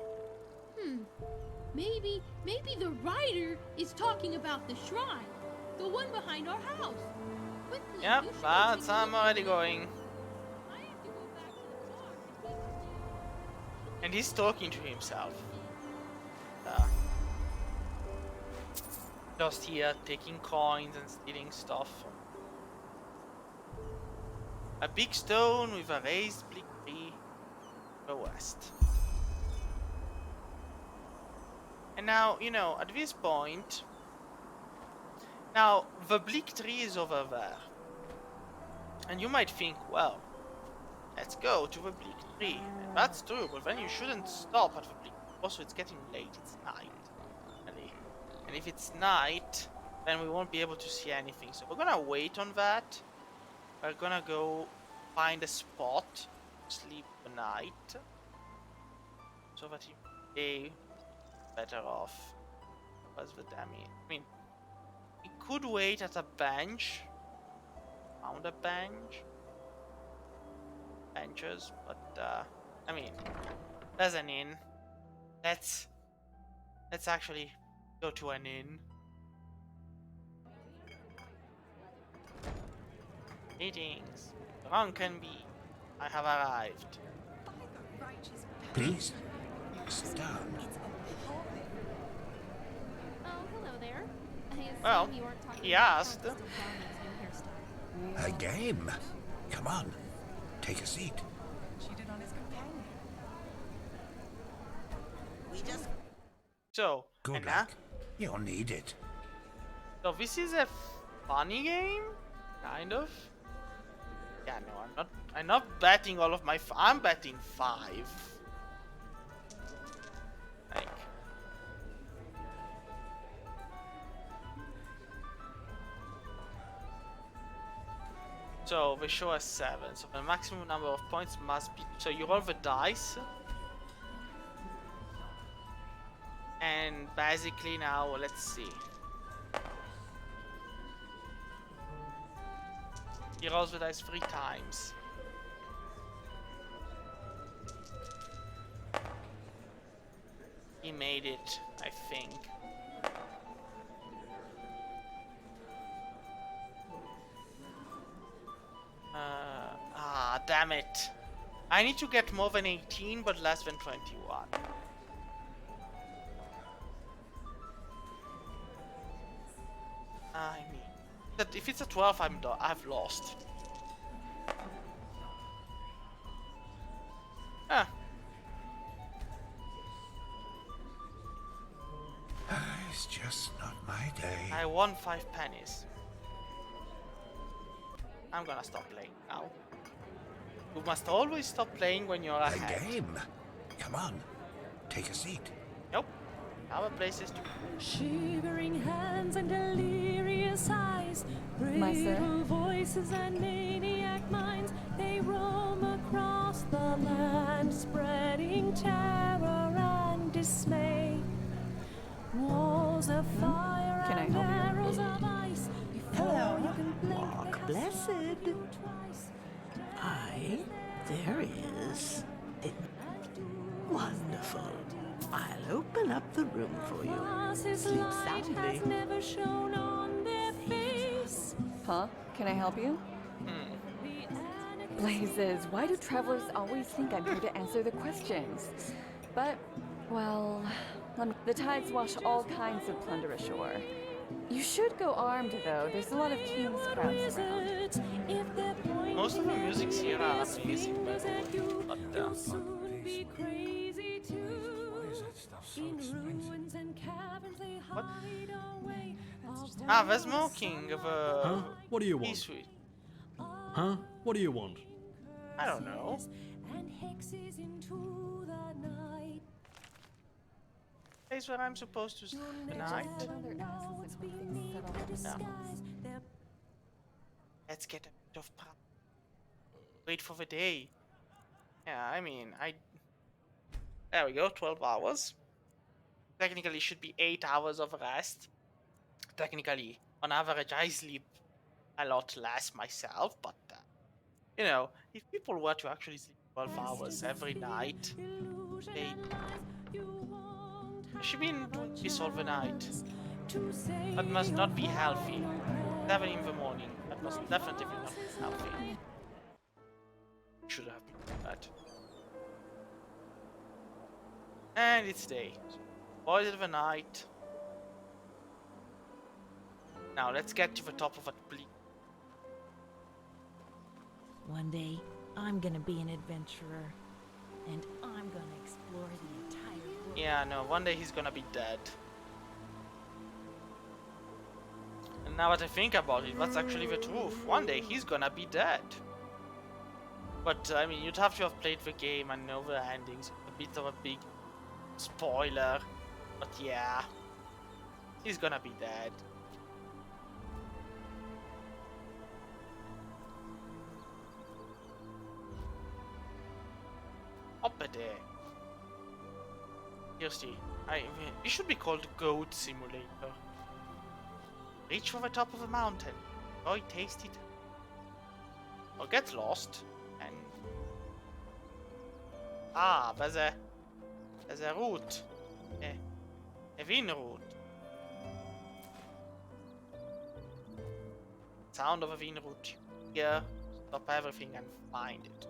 maybe the writer is talking about the shrine, the one behind our house. Quickly, Yep, you should that's... take a I'm look. already going. I have to go back to the car. And he's talking to himself. Just here, taking coins and stealing stuff. A big stone with a raised bleak tree to the west. And now, you know, at this point... Now, the bleak tree is over there. And you might think, well, let's go to the bleak tree. And that's true, but then you shouldn't stop at the bleak tree. Also, it's getting late, it's night. Really. And if it's night, then we won't be able to see anything. So we're gonna wait on that. We're gonna go find a spot to sleep the night. So that you may be better off. What's the damage? I mean, we could wait at a bench. Found a bench. Benches, but I mean, there's an inn. Let's actually go to an inn. Greetings, drunken bee. I have arrived. Please, sit down. Oh, hello there. I assume Well, you aren't talking he about asked. Countess of Downey's new hairstyle. A game. Come on, take a seat. Cheated on his companion. So, Good and luck. You'll need it. so this is a funny game, kind of. Yeah, no, I'm not. I'm not betting all of my. I'm betting 5. Like. So they show us 7. So the maximum number of points must be. So you roll the dice. And basically now, let's see. He rolls the dice 3 times. He made it, I think. Damn it. I need to get more than 18, but less than 21. I mean, that if it's a 12, I've lost. Ah, It's just not my day. I won 5 pennies. I'm gonna stop playing now. You must always stop playing when you're A ahead. game. Come on, take a seat. Nope. Our places to. Shivering hands and delirious eyes, My sir? brittle voices and maniac minds, they roam across the land, spreading terror and dismay. Walls of fire Can I and help you? arrows of ice. Before you can blink, Walk they blessed. assault you twice. Aye, there is. Wonderful. I'll open up the room for you. His Sleep light soundly. has never shone on their face. Huh? Can I help you? Blazes, why do travelers always think I'm here to answer the questions? But, well, the tides wash all kinds of plunder ashore. You should go armed, though. There's a lot of king's crowds around. Most of the musics here are amazing, but they're smoking of Huh? What do you want? sweet. Huh? What do you want? I don't know. Place where I'm supposed to spend the night. Let's get a bit of prep. Wait for the day. Yeah, I mean, there we go, 12 hours. Technically, should be 8 hours of rest. Technically, on average, I sleep a lot less myself, but you know, if people were to actually sleep 12 hours every night, they should be doing this all the night. That must not be healthy. 7 in the morning. That must definitely not be healthy. Should have been that. And it's day. Boys of the night. Now let's get to the top of that bleak. One day, I'm gonna be an adventurer, and I'm gonna explore the entire world. Yeah, no, one day he's gonna be dead. And now that I think about it, that's actually the truth. One day he's gonna be dead. But, I mean, you'd have to have played the game and know the endings. A bit of a big spoiler. But yeah, he's gonna be dead. Up a day. Here's the it should be called Goat Simulator. Reach for the top of a mountain. Enjoy tasty. Or get lost and there's a route, a wind route. Sound of a wind route. Here, stop everything and find it.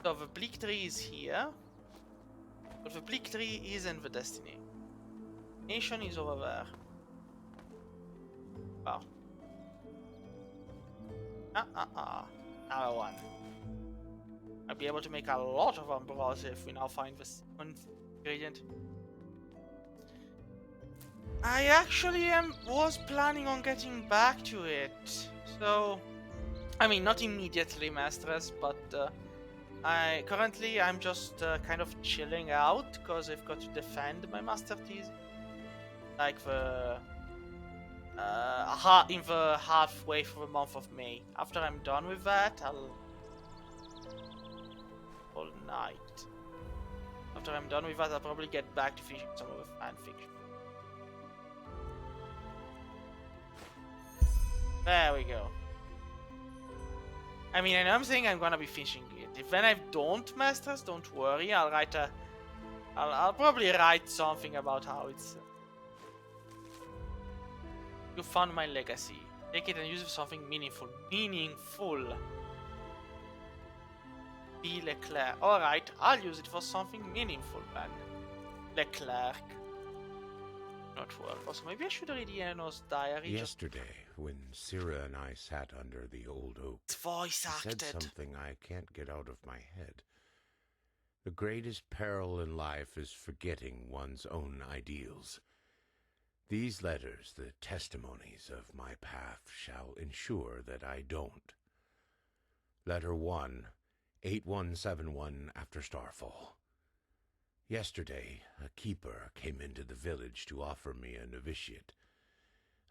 So the bleak tree is here, but the bleak tree isn't the destination. Nation is over there. Wow. Another one. I'll be able to make a lot of ambrosia if we now find the second ingredient. I actually was planning on getting back to it. So, I mean, not immediately, Mistress, but I'm just kind of chilling out because I've got to defend my Master Thesis. Like in the halfway through the month of May. After I'm done with that, all night. After I'm done with that, I'll probably get back to finishing some of the fanfiction. There we go. I mean, I know I'm saying I'm gonna be finishing it. If when I don't, Masters, don't worry. I'll probably write something about how it's. You found my legacy. Take it and use it for something meaningful. Meaningful. Be Leclerc. Alright, I'll use it for something meaningful then. Leclerc. Not work. Also, maybe I should read Iano's diary. Yesterday, when Syrah and I sat under the old oak, It's voice he acted. said something I can't get out of my head. The greatest peril in life is forgetting one's own ideals. These letters, the testimonies of my path, shall ensure that I don't. Letter 1, 8171 after Starfall. Yesterday, a keeper came into the village to offer me a novitiate.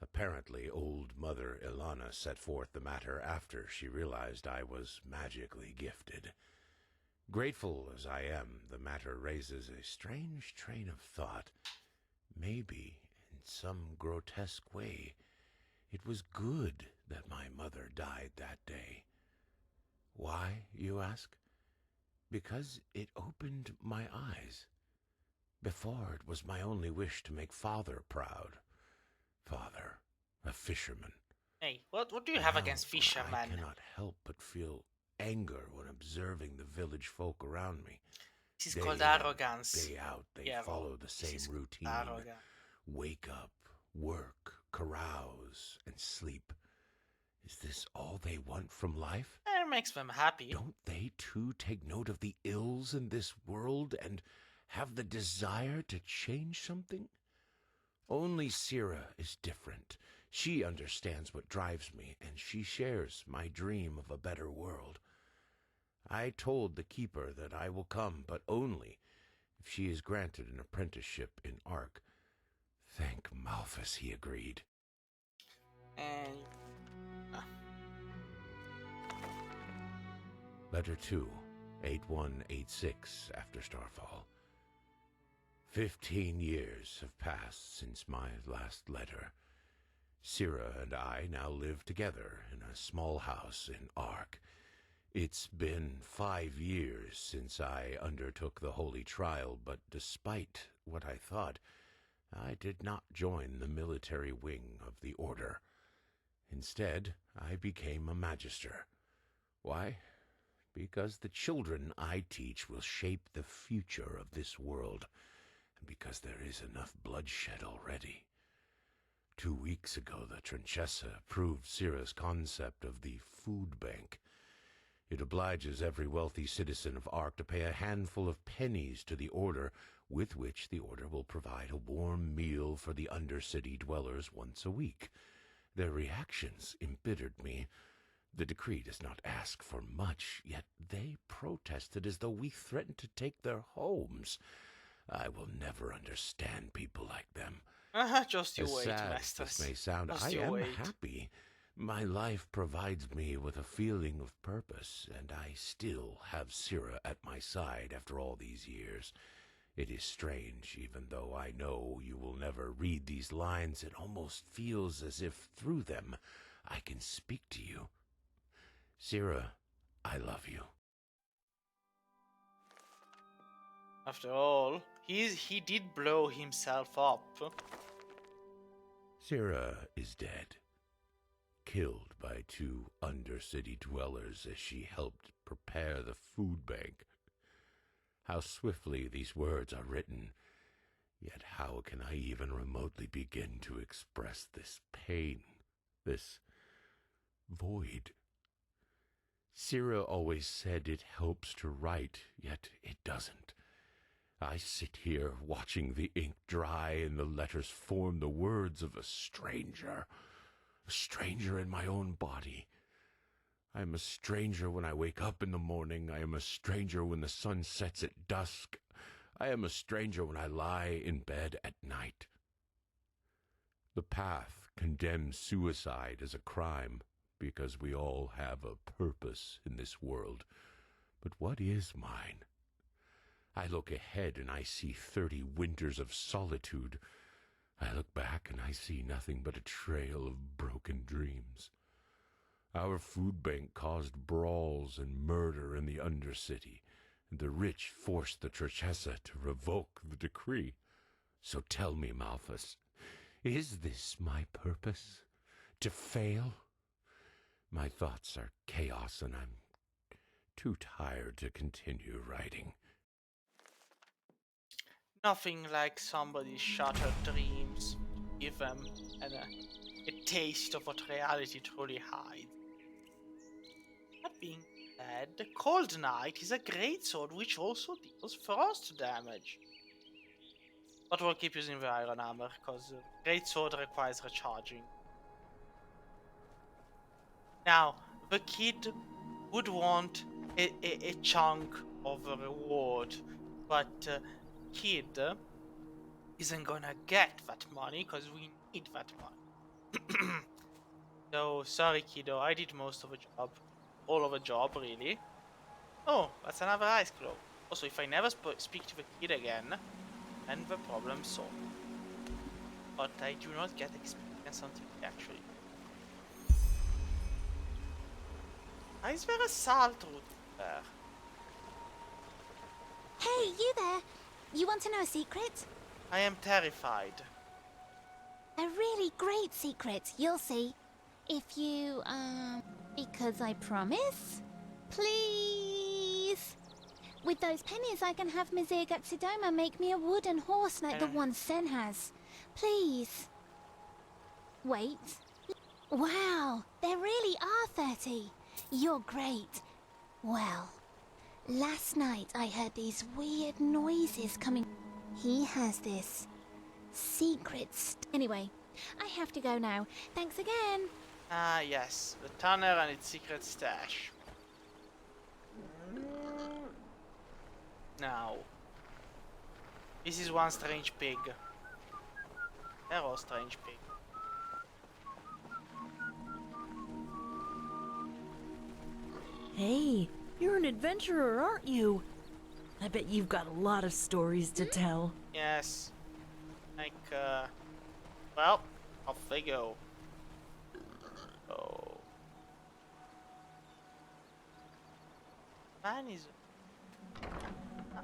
Apparently, old Mother Ilana set forth the matter after she realized I was magically gifted. Grateful as I am, the matter raises a strange train of thought. Maybe, in some grotesque way, it was good that my mother died that day. Why, you ask? Because it opened my eyes. Before, it was my only wish to make Father proud. Father, a fisherman. Hey, what do you have Now, against I fishermen? cannot help but feel anger when observing the village folk around me. This is Day called in, arrogance. Day out, they Yeah, follow the this same is routine. arrogant. Wake up, work, carouse, and sleep. Is this all they want from life? It makes them happy. Don't they too take note of the ills in this world and have the desire to change something? Only Syrah is different. She understands what drives me, and she shares my dream of a better world. I told the keeper that I will come, but only if she is granted an apprenticeship in Ark. Thank Malthus he agreed. And Letter 2, 8186 after Starfall. 15 years have passed since my last letter. Syrah and I now live together in a small house in Ark. It's been 5 years since I undertook the holy trial, but despite what I thought, I did not join the military wing of the Order. Instead, I became a magister. Why? Because the children I teach will shape the future of this world, and because there is enough bloodshed already. 2 weeks ago, the Tranchessa approved Syrah's concept of the food bank. It obliges every wealthy citizen of Ark to pay a handful of pennies to the Order, with which the Order will provide a warm meal for the Undercity dwellers once a week. Their reactions embittered me. The decree does not ask for much, yet they protested as though we threatened to take their homes. I will never understand people like them. just you As wait, sad as Masters. this may sound, Just I you am wait. happy. My life provides me with a feeling of purpose, and I still have Syrah at my side after all these years. It is strange, even though I know you will never read these lines, it almost feels as if through them I can speak to you. Syrah, I love you. After all, he did blow himself up. Syrah is dead, killed by 2 undercity dwellers as she helped prepare the food bank. How swiftly these words are written, yet how can I even remotely begin to express this pain, this void? Syrah always said it helps to write, yet it doesn't. I sit here watching the ink dry and the letters form the words of a stranger in my own body. I am a stranger when I wake up in the morning. I am a stranger when the sun sets at dusk. I am a stranger when I lie in bed at night. The path condemns suicide as a crime because we all have a purpose in this world. But what is mine? I look ahead and I see 30 winters of solitude. I look back and I see nothing but a trail of broken dreams. Our food bank caused brawls and murder in the Undercity, and the rich forced the Trechesa to revoke the decree. So tell me, Malthus, is this my purpose? To fail? My thoughts are chaos, and I'm too tired to continue writing. Nothing like somebody's shattered dreams to give them a taste of what reality truly hides. That being said, the Cold Knight is a greatsword which also deals frost damage. But we'll keep using the Iron Hammer, because greatsword requires recharging. Now, the kid would want a chunk of a reward, but kid isn't gonna get that money because we need that money. So, sorry kiddo, I did most of the job. All of the job, really. Oh, that's another ice globe. Also, if I never speak to the kid again, then the problem's solved. But I do not get experience until I actually. Why is there a salt root there? Hey, you there! You want to know a secret? I am terrified. A really great secret, you'll see. If you, because I promise? Please? With those pennies, I can have Mizir Gaxidoma make me a wooden horse like the one Sen has. Please. Wait. Wow, there really are 30. You're great. Well, last night I heard these weird noises coming. He has this secret anyway, I have to go now. Thanks again. Ah, yes. The tunnel and its secret stash. Now. This is one strange pig. They're all strange pig. Hey, you're an adventurer, aren't you? I bet you've got a lot of stories to tell. Yes. Like, well, off they go. Oh. Man is...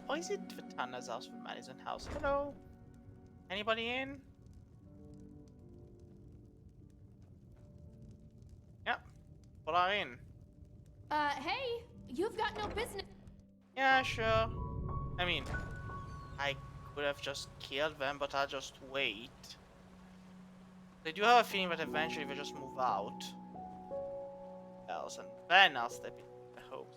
Or is it Vitana's house for Madison house? Hello? Anybody in? Yep. People are in. Hey, you've got no business. Yeah, sure. I mean, I could have just killed them, but I'll just wait. I do have a feeling that eventually they just move out. Else, and then I'll step in. I hope.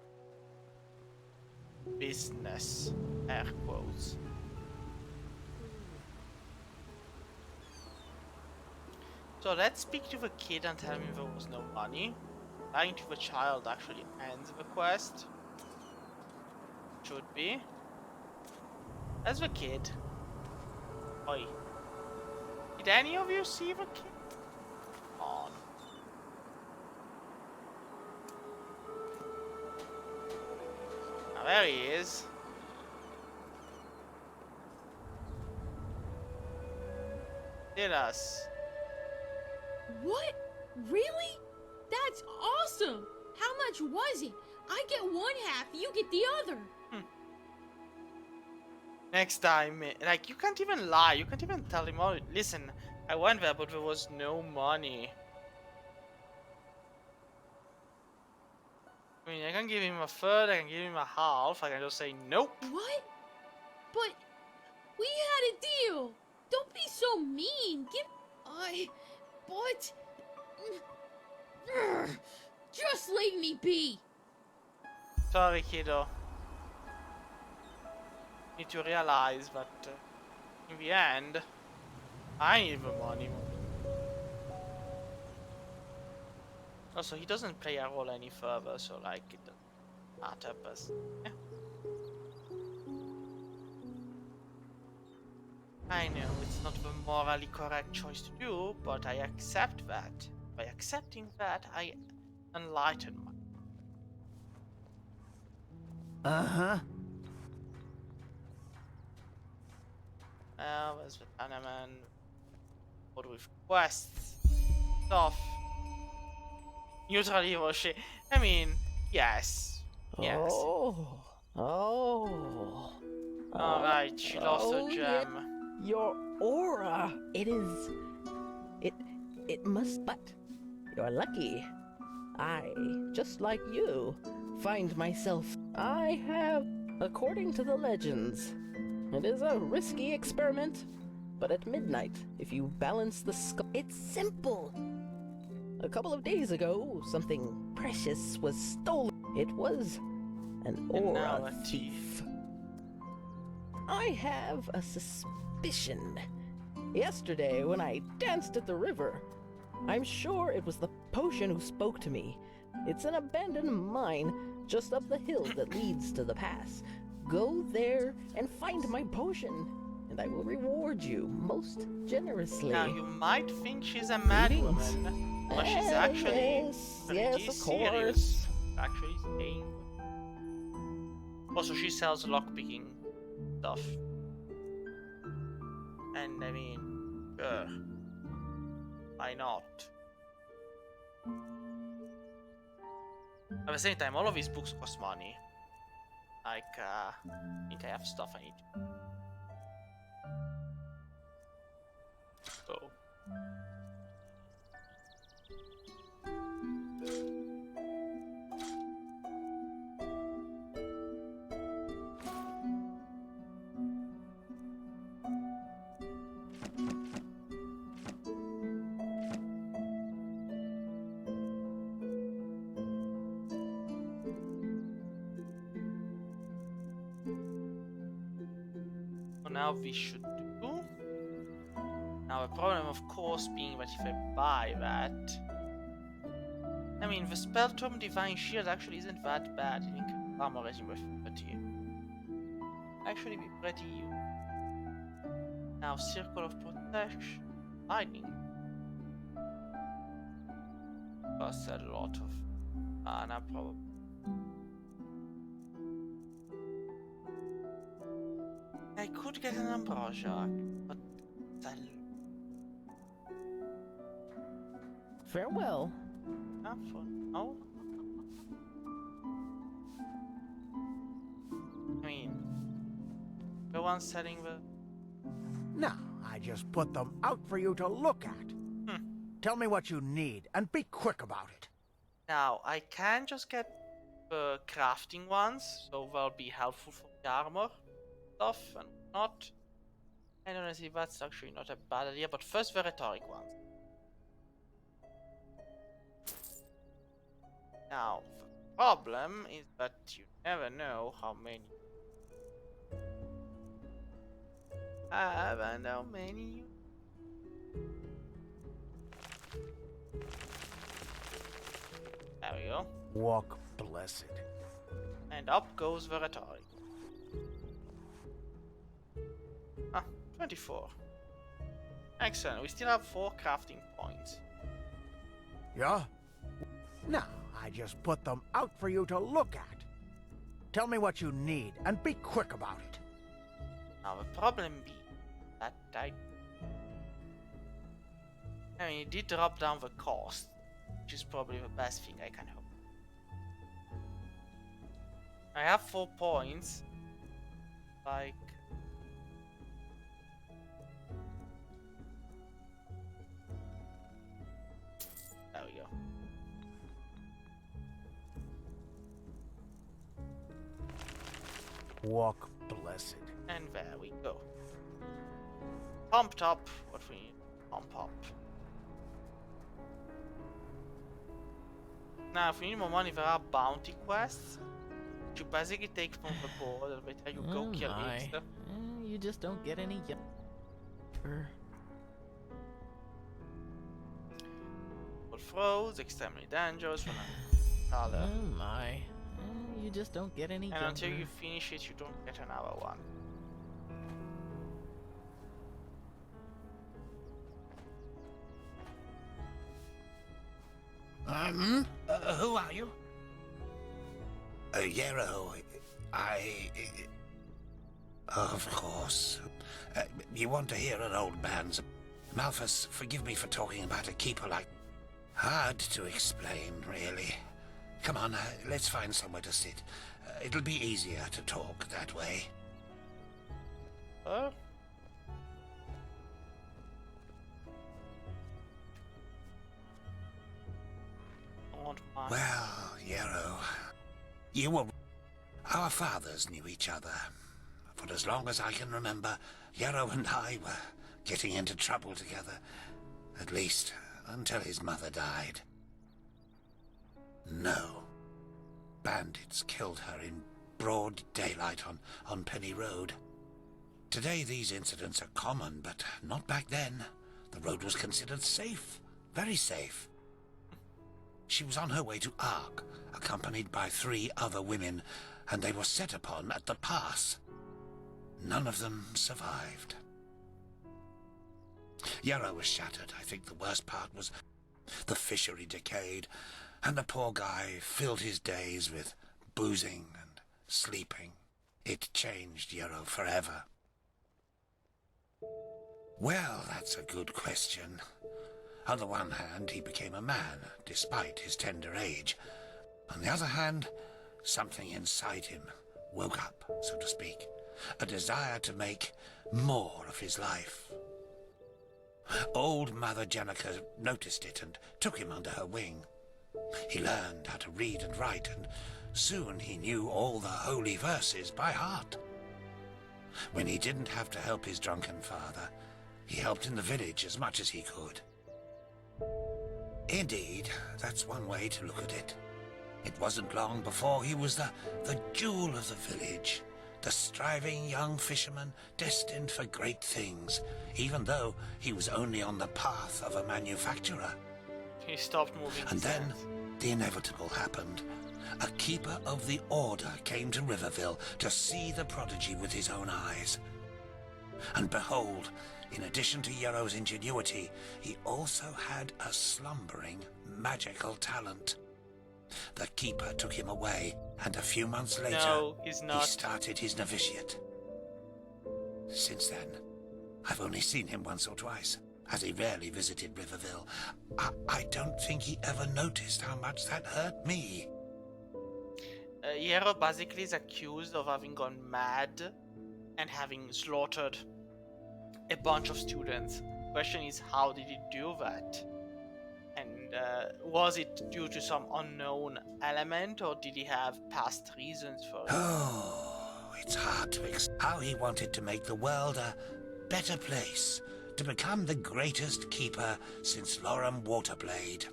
Business. Air quotes. So let's speak to the kid and tell him there was no money. Lying to the child actually ends the quest. Should be. As the kid. Oi. Did any of you see the kid? Come on. There he is. Did us. What? Really? That's awesome! How much was it? I get one half, you get the other. Next time, like, you can't even lie. You can't even tell him, oh, listen, I went there, but there was no money. I mean, I can give him a third, I can give him a half, I can just say nope. What? But we had a deal. Don't be so mean. But just leave me be. Sorry, kiddo. Need to realize that in the end, I need the money. Also, he doesn't play a role any further, so like it doesn't matter. But yeah. I know it's not the morally correct choice to do, but I accept that. By accepting that, I enlighten my. There's the Panaman. What with quests, stuff. Neutral hero shit. I mean, yes. Yes. Alright, she lost her gem. Your aura. It must, but you're lucky. I, just like you, find myself. I have, according to the legends, it is a risky experiment, but at midnight, if you balance the it's simple. A couple of days ago, something precious was stolen. It was an aura thief. I have a suspicion. Yesterday, when I danced at the river, I'm sure it was the potion who spoke to me. It's an abandoned mine just up the hill that leads to the pass. Go there and find my potion, and I will reward you most generously. Now, you might think she's a mad woman, but she's actually pretty serious. Actually saying. Also, she sells lockpicking stuff. And I mean, why not? At the same time, all of these books cost money. Like, I think I have stuff I need to. So. Now we should do. Now the problem, of course, being that if I buy that, I mean the Spelltome Divine Shield actually isn't that bad. I think armor rating with 30. Actually be pretty useful. Now Circle of Protection, Lightning. Costs a lot of mana probably. I could get an Ambrosia, but that... Farewell. Have fun. Oh? I mean, the one selling the... No, I just put them out for you to look at. Tell me what you need, and be quick about it. Now, I can just get the crafting ones, so they'll be helpful for the armor stuff and not. And honestly, that's actually not a bad idea, but first the rhetoric ones. Now, the problem is that you never know how many have and how many you... There we go. Walk blessed. And up goes the rhetoric. 24. Excellent, we still have 4 crafting points. Yeah? No, I just put them out for you to look at. Tell me what you need, and be quick about it. Now the problem be that I mean, it did drop down the cost, which is probably the best thing I can hope. I have 4 points. Like, there we go. Walk blessed. And there we go. Pumped up what we need. Pump up. Now, if we need more money, there are bounty quests. You basically take from the board and they tell you go kill my. stuff. You just don't get any. Full throws, extremely dangerous from Oh another. my. You just don't get any. And until you finish it, you don't get another one. Who are you? Yarrow. Of course. You want to hear an old man's... Malthus, forgive me for talking about a keeper like... Hard to explain, really. Come on, let's find somewhere to sit. It'll be easier to talk that way. Well, Yarrow, you were... Our fathers knew each other. For as long as I can remember, Yarrow and I were getting into trouble together. At least, until his mother died. No. Bandits killed her in broad daylight on Penny Road. Today these incidents are common, but not back then. The road was considered safe. Very safe. She was on her way to Ark, accompanied by 3 other women, and they were set upon at the pass. None of them survived. Yarrow was shattered. I think the worst part was the fishery decayed, and the poor guy filled his days with boozing and sleeping. It changed Yarrow forever. Well, that's a good question. On the one hand, he became a man, despite his tender age. On the other hand, something inside him woke up, so to speak. A desire to make more of his life. Old Mother Jenica noticed it and took him under her wing. He learned how to read and write, and soon he knew all the holy verses by heart. When he didn't have to help his drunken father, he helped in the village as much as he could. Indeed, that's one way to look at it. It wasn't long before he was the jewel of the village, the striving young fisherman destined for great things, even though he was only on the path of a manufacturer. He stopped moving. And then the inevitable happened. A keeper of the order came to Riverville to see the prodigy with his own eyes. And behold, in addition to Yarrow's ingenuity, he also had a slumbering magical talent. The keeper took him away, and a few months later, no, he's not. He started his novitiate. Since then, I've only seen him once or twice, as he rarely visited Riverville. I don't think he ever noticed how much that hurt me. Yarrow basically is accused of having gone mad and having slaughtered a bunch of students. The question is, how did he do that? And was it due to some unknown element, or did he have past reasons for it? Oh, it's hard to explain how he wanted to make the world a better place, to become the greatest keeper since Lorem Waterblade.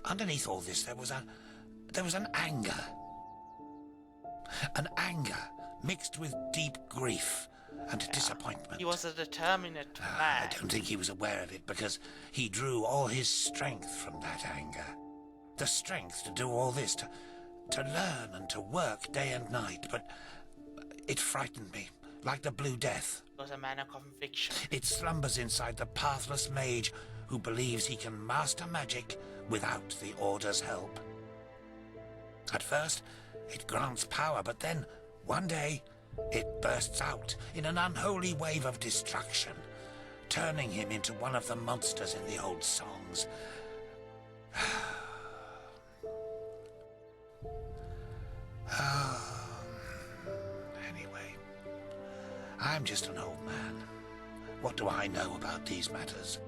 Underneath all this, there was an anger. An anger mixed with deep grief and disappointment. He was a determined man. I don't think he was aware of it, because he drew all his strength from that anger. The strength to do all this, to learn and to work day and night, but it frightened me, like the Blue Death. He was a man of conviction. It slumbers inside the pathless mage who believes he can master magic without the Order's help. At first, It grants power, but then, one day, it bursts out in an unholy wave of destruction, turning him into one of the monsters in the old songs. Anyway, I'm just an old man. What do I know about these matters?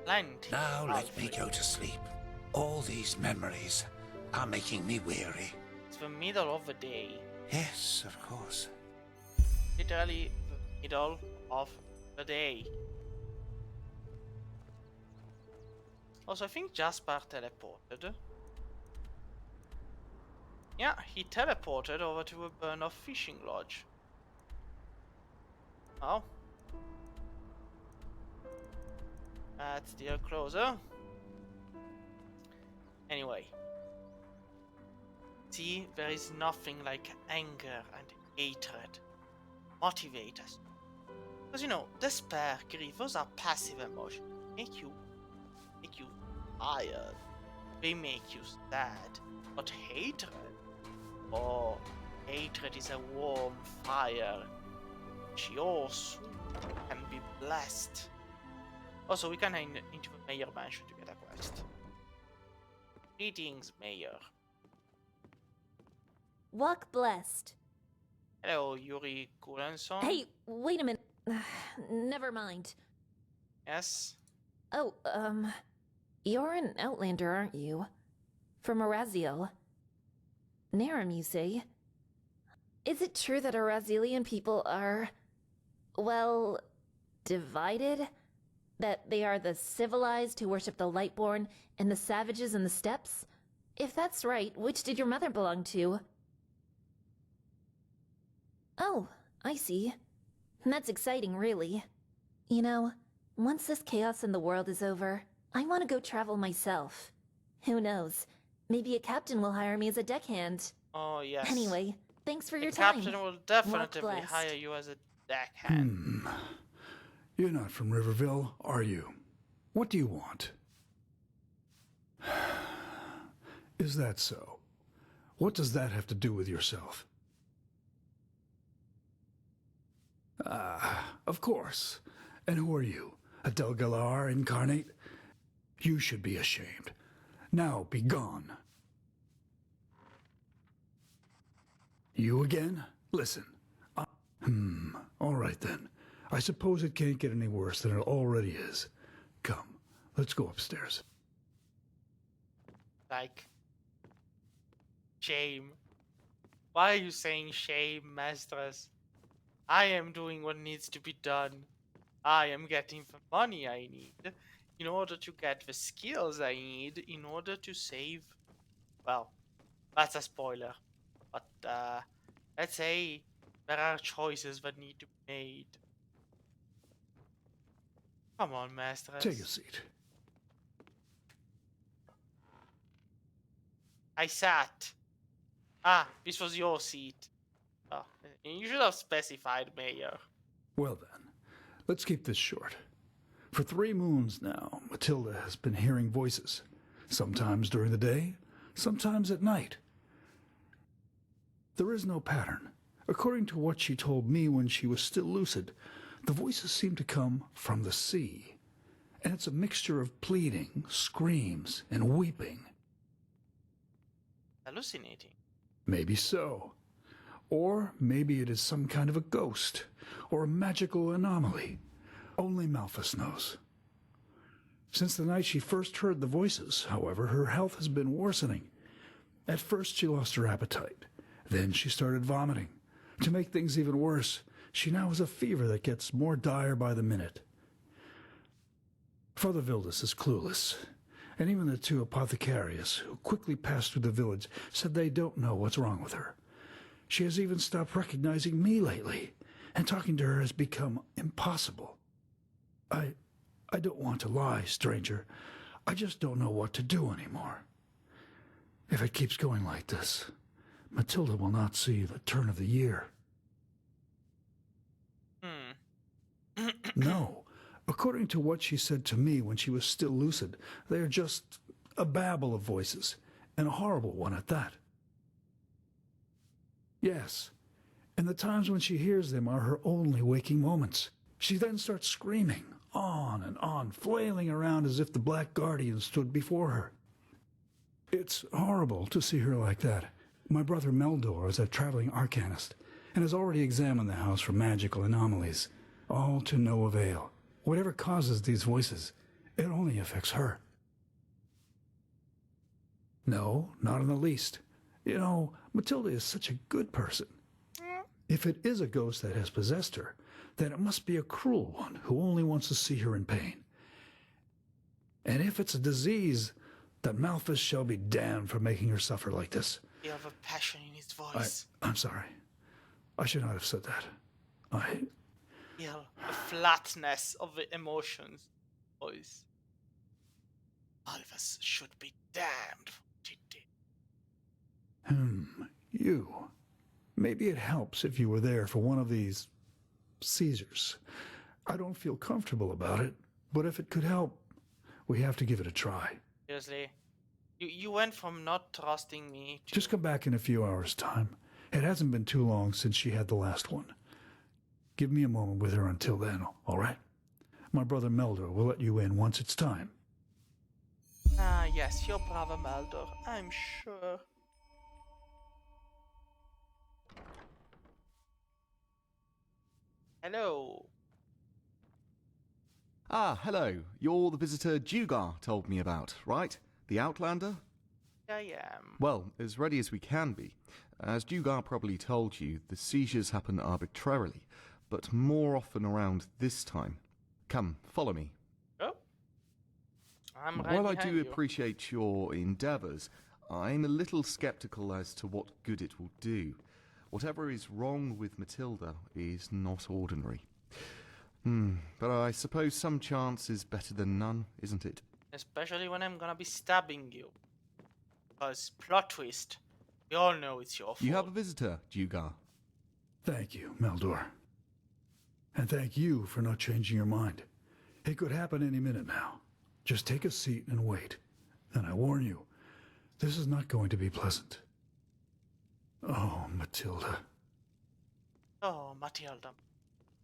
Plenty. Now let me go to sleep. All these memories are making me weary. It's the middle of the day. Yes, of course. Literally the middle of the day. Also, I think Jasper teleported. Yeah, he teleported over to a burn-off fishing lodge. Oh. That's still closer. Anyway. See, there is nothing like anger and hatred. Motivate us. Because you know, despair, grief, those are passive emotions. Make you tired. They make you sad. But hatred? Oh, hatred is a warm fire. Your soul can be blessed. Also, we can head into the Mayor Mansion to get a quest. Greetings, Mayor. Walk blessed. Hello, Yuri Kulenson. Hey, wait a minute. Never mind. Yes? Oh, you're an outlander, aren't you? From Araziel. Narum, you say? Is it true that Arazelian people are, well, divided? That they are the civilized who worship the Lightborn and the savages in the steppes? If that's right, which did your mother belong to? Oh, I see. That's exciting, really. You know, once this chaos in the world is over, I want to go travel myself. Who knows? Maybe a captain will hire me as a deckhand. Oh, yes. Anyway, thanks for your the time. captain will definitely Walk blessed. hire you as a deckhand. You're not from Riverville, are you? What do you want? Is that so? What does that have to do with yourself? Ah, of course. And who are you? A Delgalar incarnate? You should be ashamed. Now be gone. You again? Listen. All right then. I suppose it can't get any worse than it already is. Come, let's go upstairs. Like, shame. Why are you saying shame, Mistress? I am doing what needs to be done. I am getting the money I need in order to get the skills I need in order to save. Well, that's a spoiler. But, let's say there are choices that need to be made. Come on, Mistress. Take a seat. I sat. Ah, this was your seat. Oh, you should have specified, Mayor. Well then, let's keep this short. For 3 moons now, Matilda has been hearing voices. Sometimes during the day, sometimes at night. There is no pattern. According to what she told me when she was still lucid, the voices seem to come from the sea. And it's a mixture of pleading, screams, and weeping. Hallucinating. Maybe so. Or maybe it is some kind of a ghost, or a magical anomaly. Only Malphus knows. Since the night she first heard the voices, however, her health has been worsening. At first she lost her appetite. Then she started vomiting. To make things even worse, she now has a fever that gets more dire by the minute. Father Vildus is clueless, and even the 2 apothecarius who quickly passed through the village said they don't know what's wrong with her. She has even stopped recognizing me lately, and talking to her has become impossible. I don't want to lie, stranger. I just don't know what to do anymore. If it keeps going like this, Matilda will not see the turn of the year. No. According to what she said to me when she was still lucid, they are just a babble of voices, and a horrible one at that. Yes, and the times when she hears them are her only waking moments. She then starts screaming, on and on, flailing around as if the Black Guardian stood before her. It's horrible to see her like that. My brother Meldor is a traveling arcanist and has already examined the house for magical anomalies, all to no avail. Whatever causes these voices, it only affects her. No, not in the least. You know, Matilda is such a good person. If it is a ghost that has possessed her, then it must be a cruel one who only wants to see her in pain. And if it's a disease, that Malthus shall be damned for making her suffer like this. You have a passion in his voice. I'm sorry. I should not have said that. I feel the flatness of the emotions voice. Malthus should be damned for what he did. You. Maybe it helps if you were there for one of these seizures. I don't feel comfortable about it, but if it could help, we have to give it a try. Seriously, you went from not trusting me to... Just come back in a few hours' time. It hasn't been too long since she had the last one. Give me a moment with her until then, all right? My brother Meldor will let you in once it's time. Ah, yes, your brother Meldor, I'm sure. Hello. Ah, hello. You're the visitor Dugar told me about, right? The Outlander? I am. Well, as ready as we can be. As Dugar probably told you, the seizures happen arbitrarily, but more often around this time. Come, follow me. Oh. I'm right While I behind do you. appreciate your endeavours, I'm a little sceptical as to what good it will do. Whatever is wrong with Matilda is not ordinary. But I suppose some chance is better than none, isn't it? Especially when I'm gonna be stabbing you. Because, plot twist, we all know it's your fault. You have a visitor, Dugar. Thank you, Meldor. And thank you for not changing your mind. It could happen any minute now. Just take a seat and wait. And I warn you, this is not going to be pleasant. Oh, Matilda. Oh, Matilda.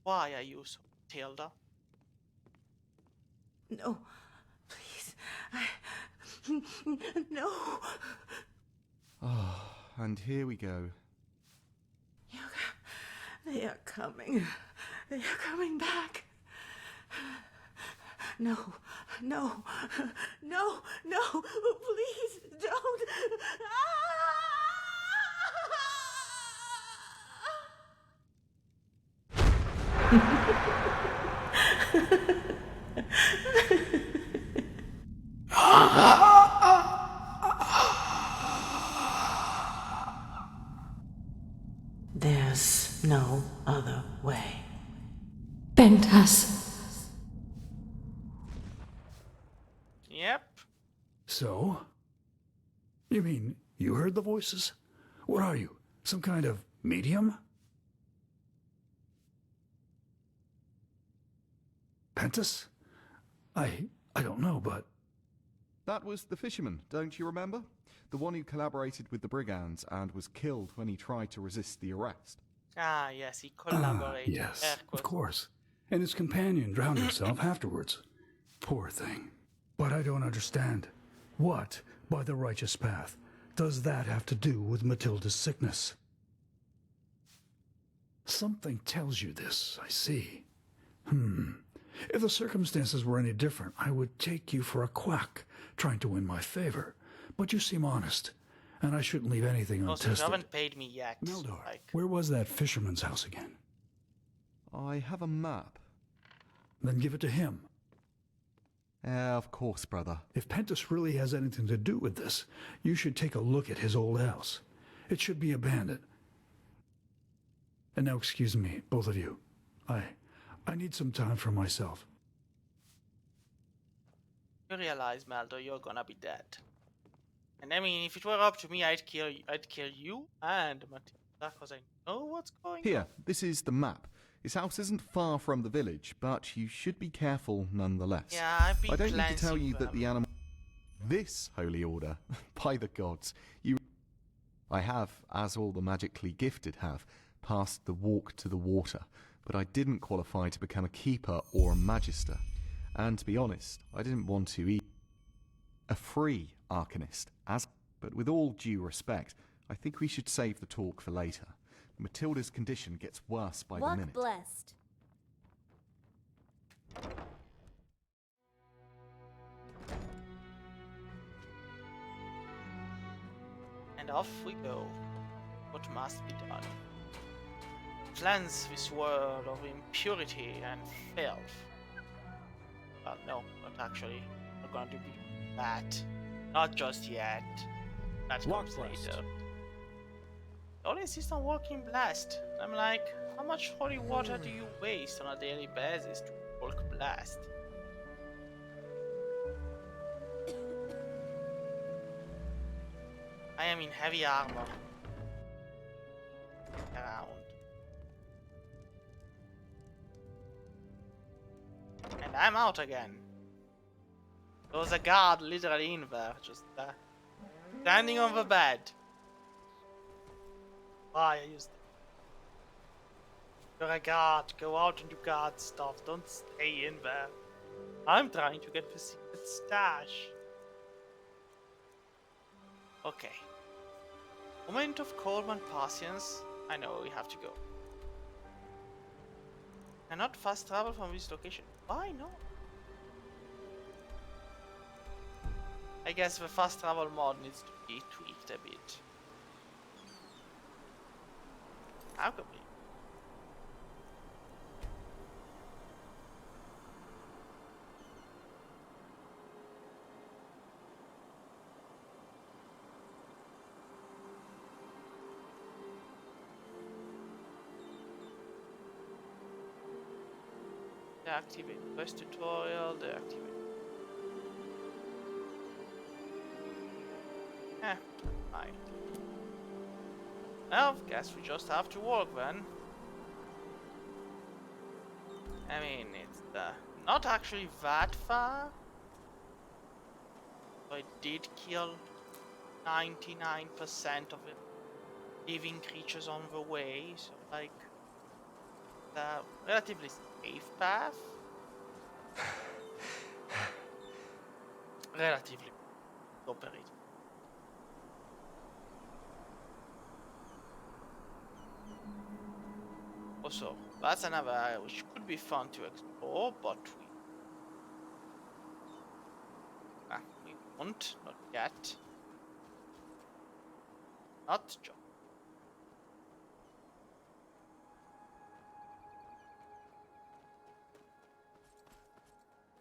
Why are you so Matilda? No, please. No. Ah, and here we go. They are coming. They are coming back. No, no, no, no, please don't. There's no other way. Bend us. Yep. So? You mean you heard the voices? What are you? Some kind of medium? Pentus? I don't know, but... That was the fisherman, don't you remember? The one who collaborated with the brigands and was killed when he tried to resist the arrest. Ah, yes, he collaborated. Yes, of course. And his companion drowned himself afterwards. Poor thing. But I don't understand. What, by the righteous path, does that have to do with Matilda's sickness? Something tells you this, I see. If the circumstances were any different, I would take you for a quack, trying to win my favor. But you seem honest, and I shouldn't leave anything Also, you untested. haven't paid me yet. Meldor, where was that fisherman's house again? I have a map. Then give it to him. Of course, brother. If Pentus really has anything to do with this, you should take a look at his old house. It should be abandoned. And now excuse me, both of you. I need some time for myself. You realize, Meldor, you're gonna be dead. And I mean, if it were up to me, I'd kill you and Matilda, because I know what's going on. Here, this is the map. His house isn't far from the village, but you should be careful nonetheless. Yeah, I've been I don't need to cleansing tell you that them. the animal... This holy order, by the gods, you... I have, as all the magically gifted have, passed the walk to the water, but I didn't qualify to become a keeper or a magister. And to be honest, I didn't want to either. A free arcanist, but with all due respect, I think we should save the talk for later. Matilda's condition gets worse by the minute. Blessed. And off we go. What must be done? Cleanse this world of impurity and filth. Well, no, not actually. We're going to do that. Not just yet. That comes later. They all insist on walking blessed. I'm like, how much holy water do you waste on a daily basis to walk blessed? I am in heavy armor. Around. And I'm out again. There was a guard literally in there, just standing on the bed. Why I used it. You're a guard, go out and do guard stuff, don't stay in there. I'm trying to get the secret stash. Okay. Moment of calm and patience. I know we have to go. Cannot fast travel from this location. Why not? I guess the fast travel mod needs to be tweaked a bit. How could we? Deactivate quest tutorial, deactivate. Fine. Well, guess we just have to walk then. I mean, it's not actually that far. I did kill 99% of it living creatures on the way, so like the relatively safe path. Relatively operating. Also, that's another area which could be fun to explore, but we won't, not yet. Not just.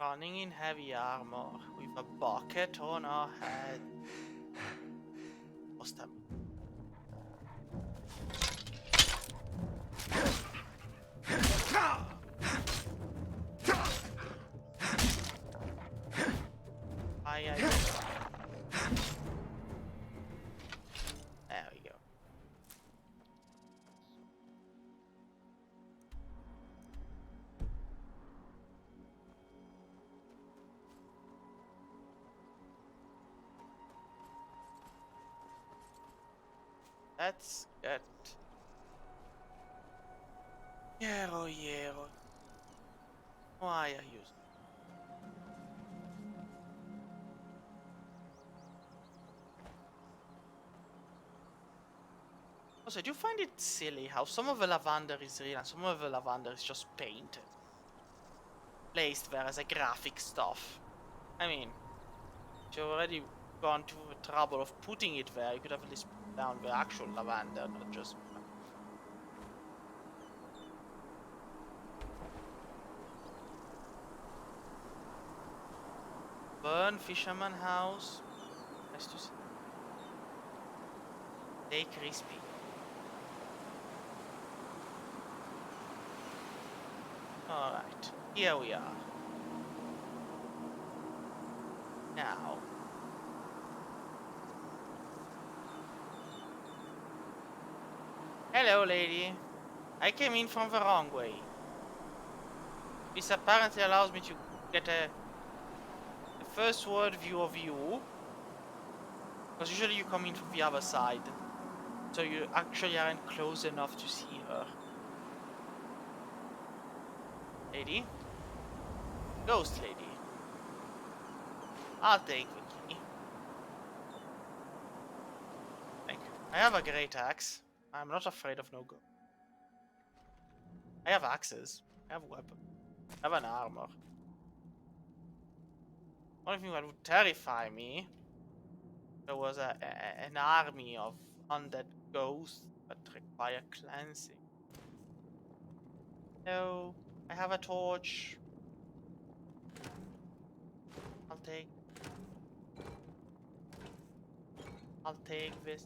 Running in heavy armor with a bucket on our head. What's that? There we go. Let's get Yero. Why are you? Also, do you find it silly how some of the lavender is real and some of the lavender is just painted? Placed there as a graphic stuff. I mean, if you've already gone to the trouble of putting it there, you could have at least put down the actual lavender, not just... Burn Fisherman House. Nice to see. Stay crispy. Alright, here we are. Now. Hello, lady. I came in from the wrong way. This apparently allows me to get a first word view of you. Because usually you come in from the other side. So you actually aren't close enough to see her. Lady? Ghost lady. I'll take the key. Thank you. I have a great axe. I'm not afraid of no ghost. I have axes. I have weapons. I have an armor. Only thing that would terrify me, there was an army of undead ghosts that require cleansing. No, I have a torch. I'll take this.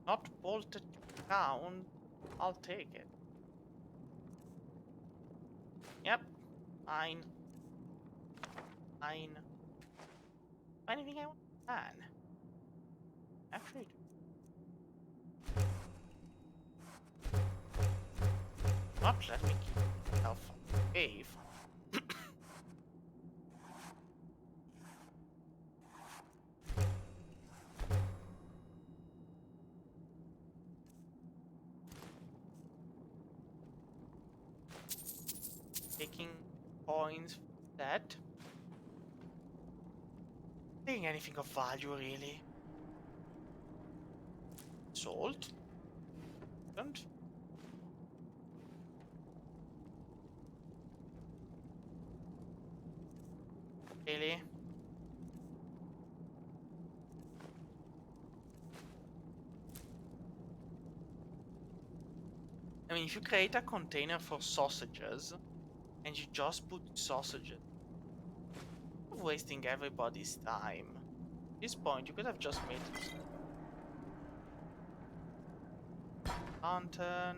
Not bolted down. I'll take it. Yep. Fine. Fine. Anything I want to plan. Actually, not let me keep myself safe. Taking coins for that. Taking anything of value really. Salt. And really. I mean, if you create a container for sausages and you just put sausages, you're wasting everybody's time. At this point, you could have just made lantern.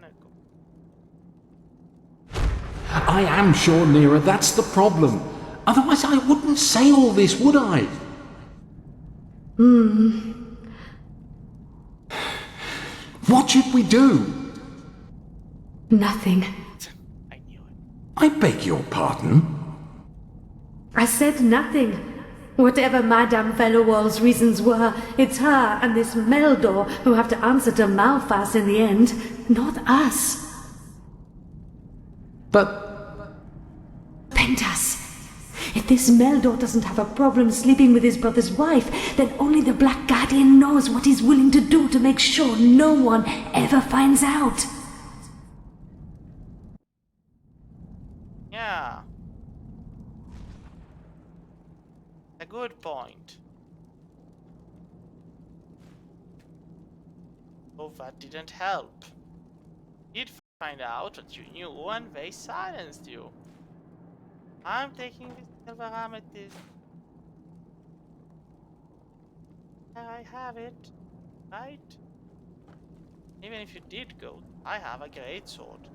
I am sure, Nera, that's the problem. Otherwise I wouldn't say all this, would I? What should we do? Nothing. I beg your pardon? I said nothing. Whatever Madame Fellowall's reasons were, it's her and this Meldor who have to answer to Malphas in the end, not us. But... Pentas, if this Meldor doesn't have a problem sleeping with his brother's wife, then only the Black Guardian knows what he's willing to do to make sure no one ever finds out. Yeah. A good point. Oh, that didn't help. You'd find out what you knew and they silenced you. I'm taking this silver amethyst. There I have it. Right? Even if you did go, I have a great sword.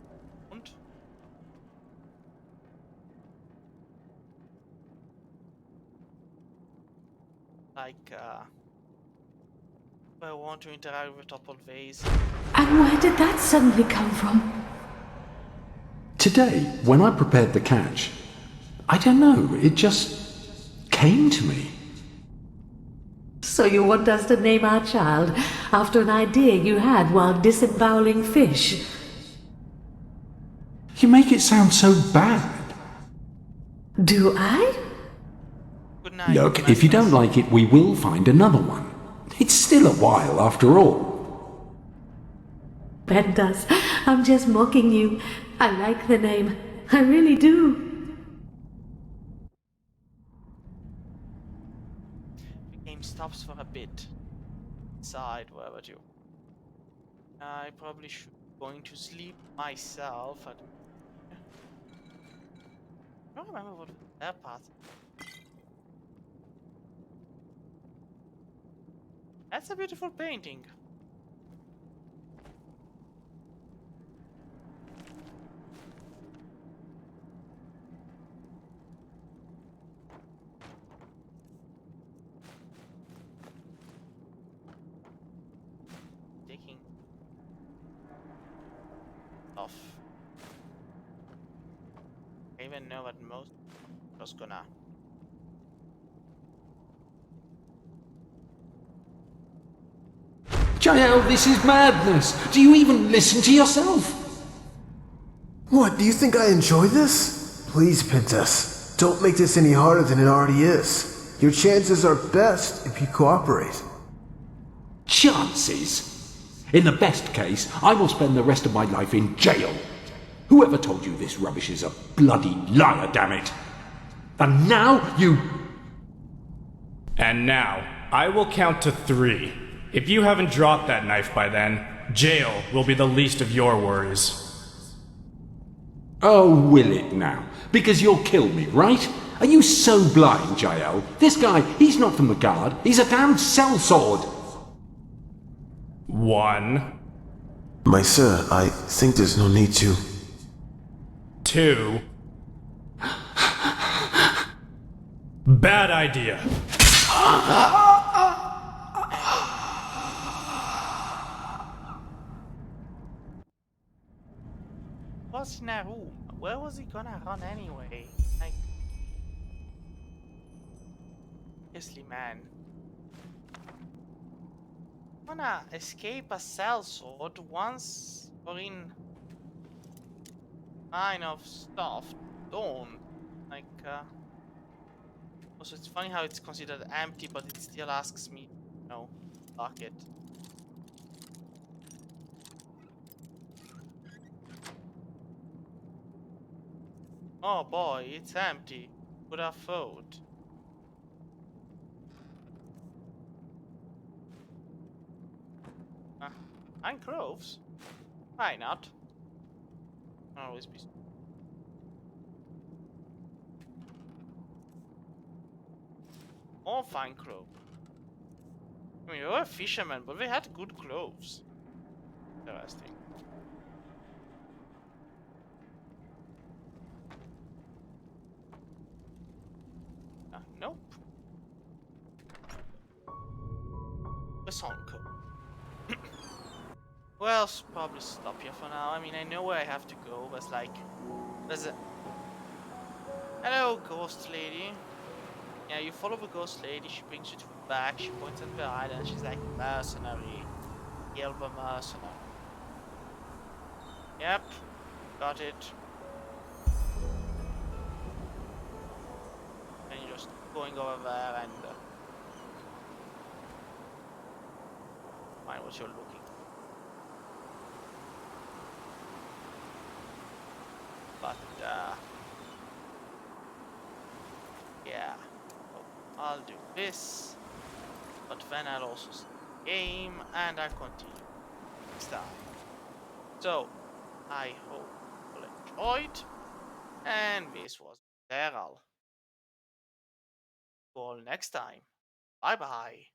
And I want to interact with toppled vase. And where did that suddenly come from? Today, when I prepared the catch, I don't know, it just came to me. So you want us to name our child after an idea you had while disemboweling fish? You make it sound so bad. Do I? Good night. Look, if you don't like it, we will find another one. It's still a while, after all. Pentas, I'm just mocking you. I like the name. I really do. The game stops for a bit. Inside, where would you? I probably should be going to sleep myself. I don't remember what their path. That's a beautiful painting. Taking off. I even know that most just gonna Jael, this is madness. Do you even listen to yourself? What, do you think I enjoy this? Please, Princess, don't make this any harder than it already is. Your chances are best if you cooperate. Chances? In the best case, I will spend the rest of my life in jail. Whoever told you this rubbish is a bloody liar, damn it. And now you... And now, I will count to 3. If you haven't dropped that knife by then, jail will be the least of your worries. Oh, will it now? Because you'll kill me, right? Are you so blind, Jael? This guy, he's not from the guard. He's a damned sellsword. 1. My sir, I think there's no need to. 2. Bad idea. Was in a room. Where was he gonna run anyway? Like, seriously, man. Wanna escape a sellsword once or in line of stuff? Don't. Like, also, it's funny how it's considered empty, but it still asks me, you know, lock it. Oh boy, it's empty. Would have thought. And crows. Why not? Always be. More fine clothes. I mean, we were fishermen, but we had good clothes. Interesting. Nope. The song code. Well, probably stop here for now. I mean, I know where I have to go, but it's like, there's a... Hello, ghost lady. Yeah, you follow the ghost lady, she brings you to the back, she points at the island, she's like, mercenary. Kill the mercenary. Yep, got it. And you're just going over there and find what you're looking for. But, yeah. I'll do this, but then I'll also start the game and I'll continue next time. So, I hope you enjoyed, and this was Enderal. See you all next time. Bye bye.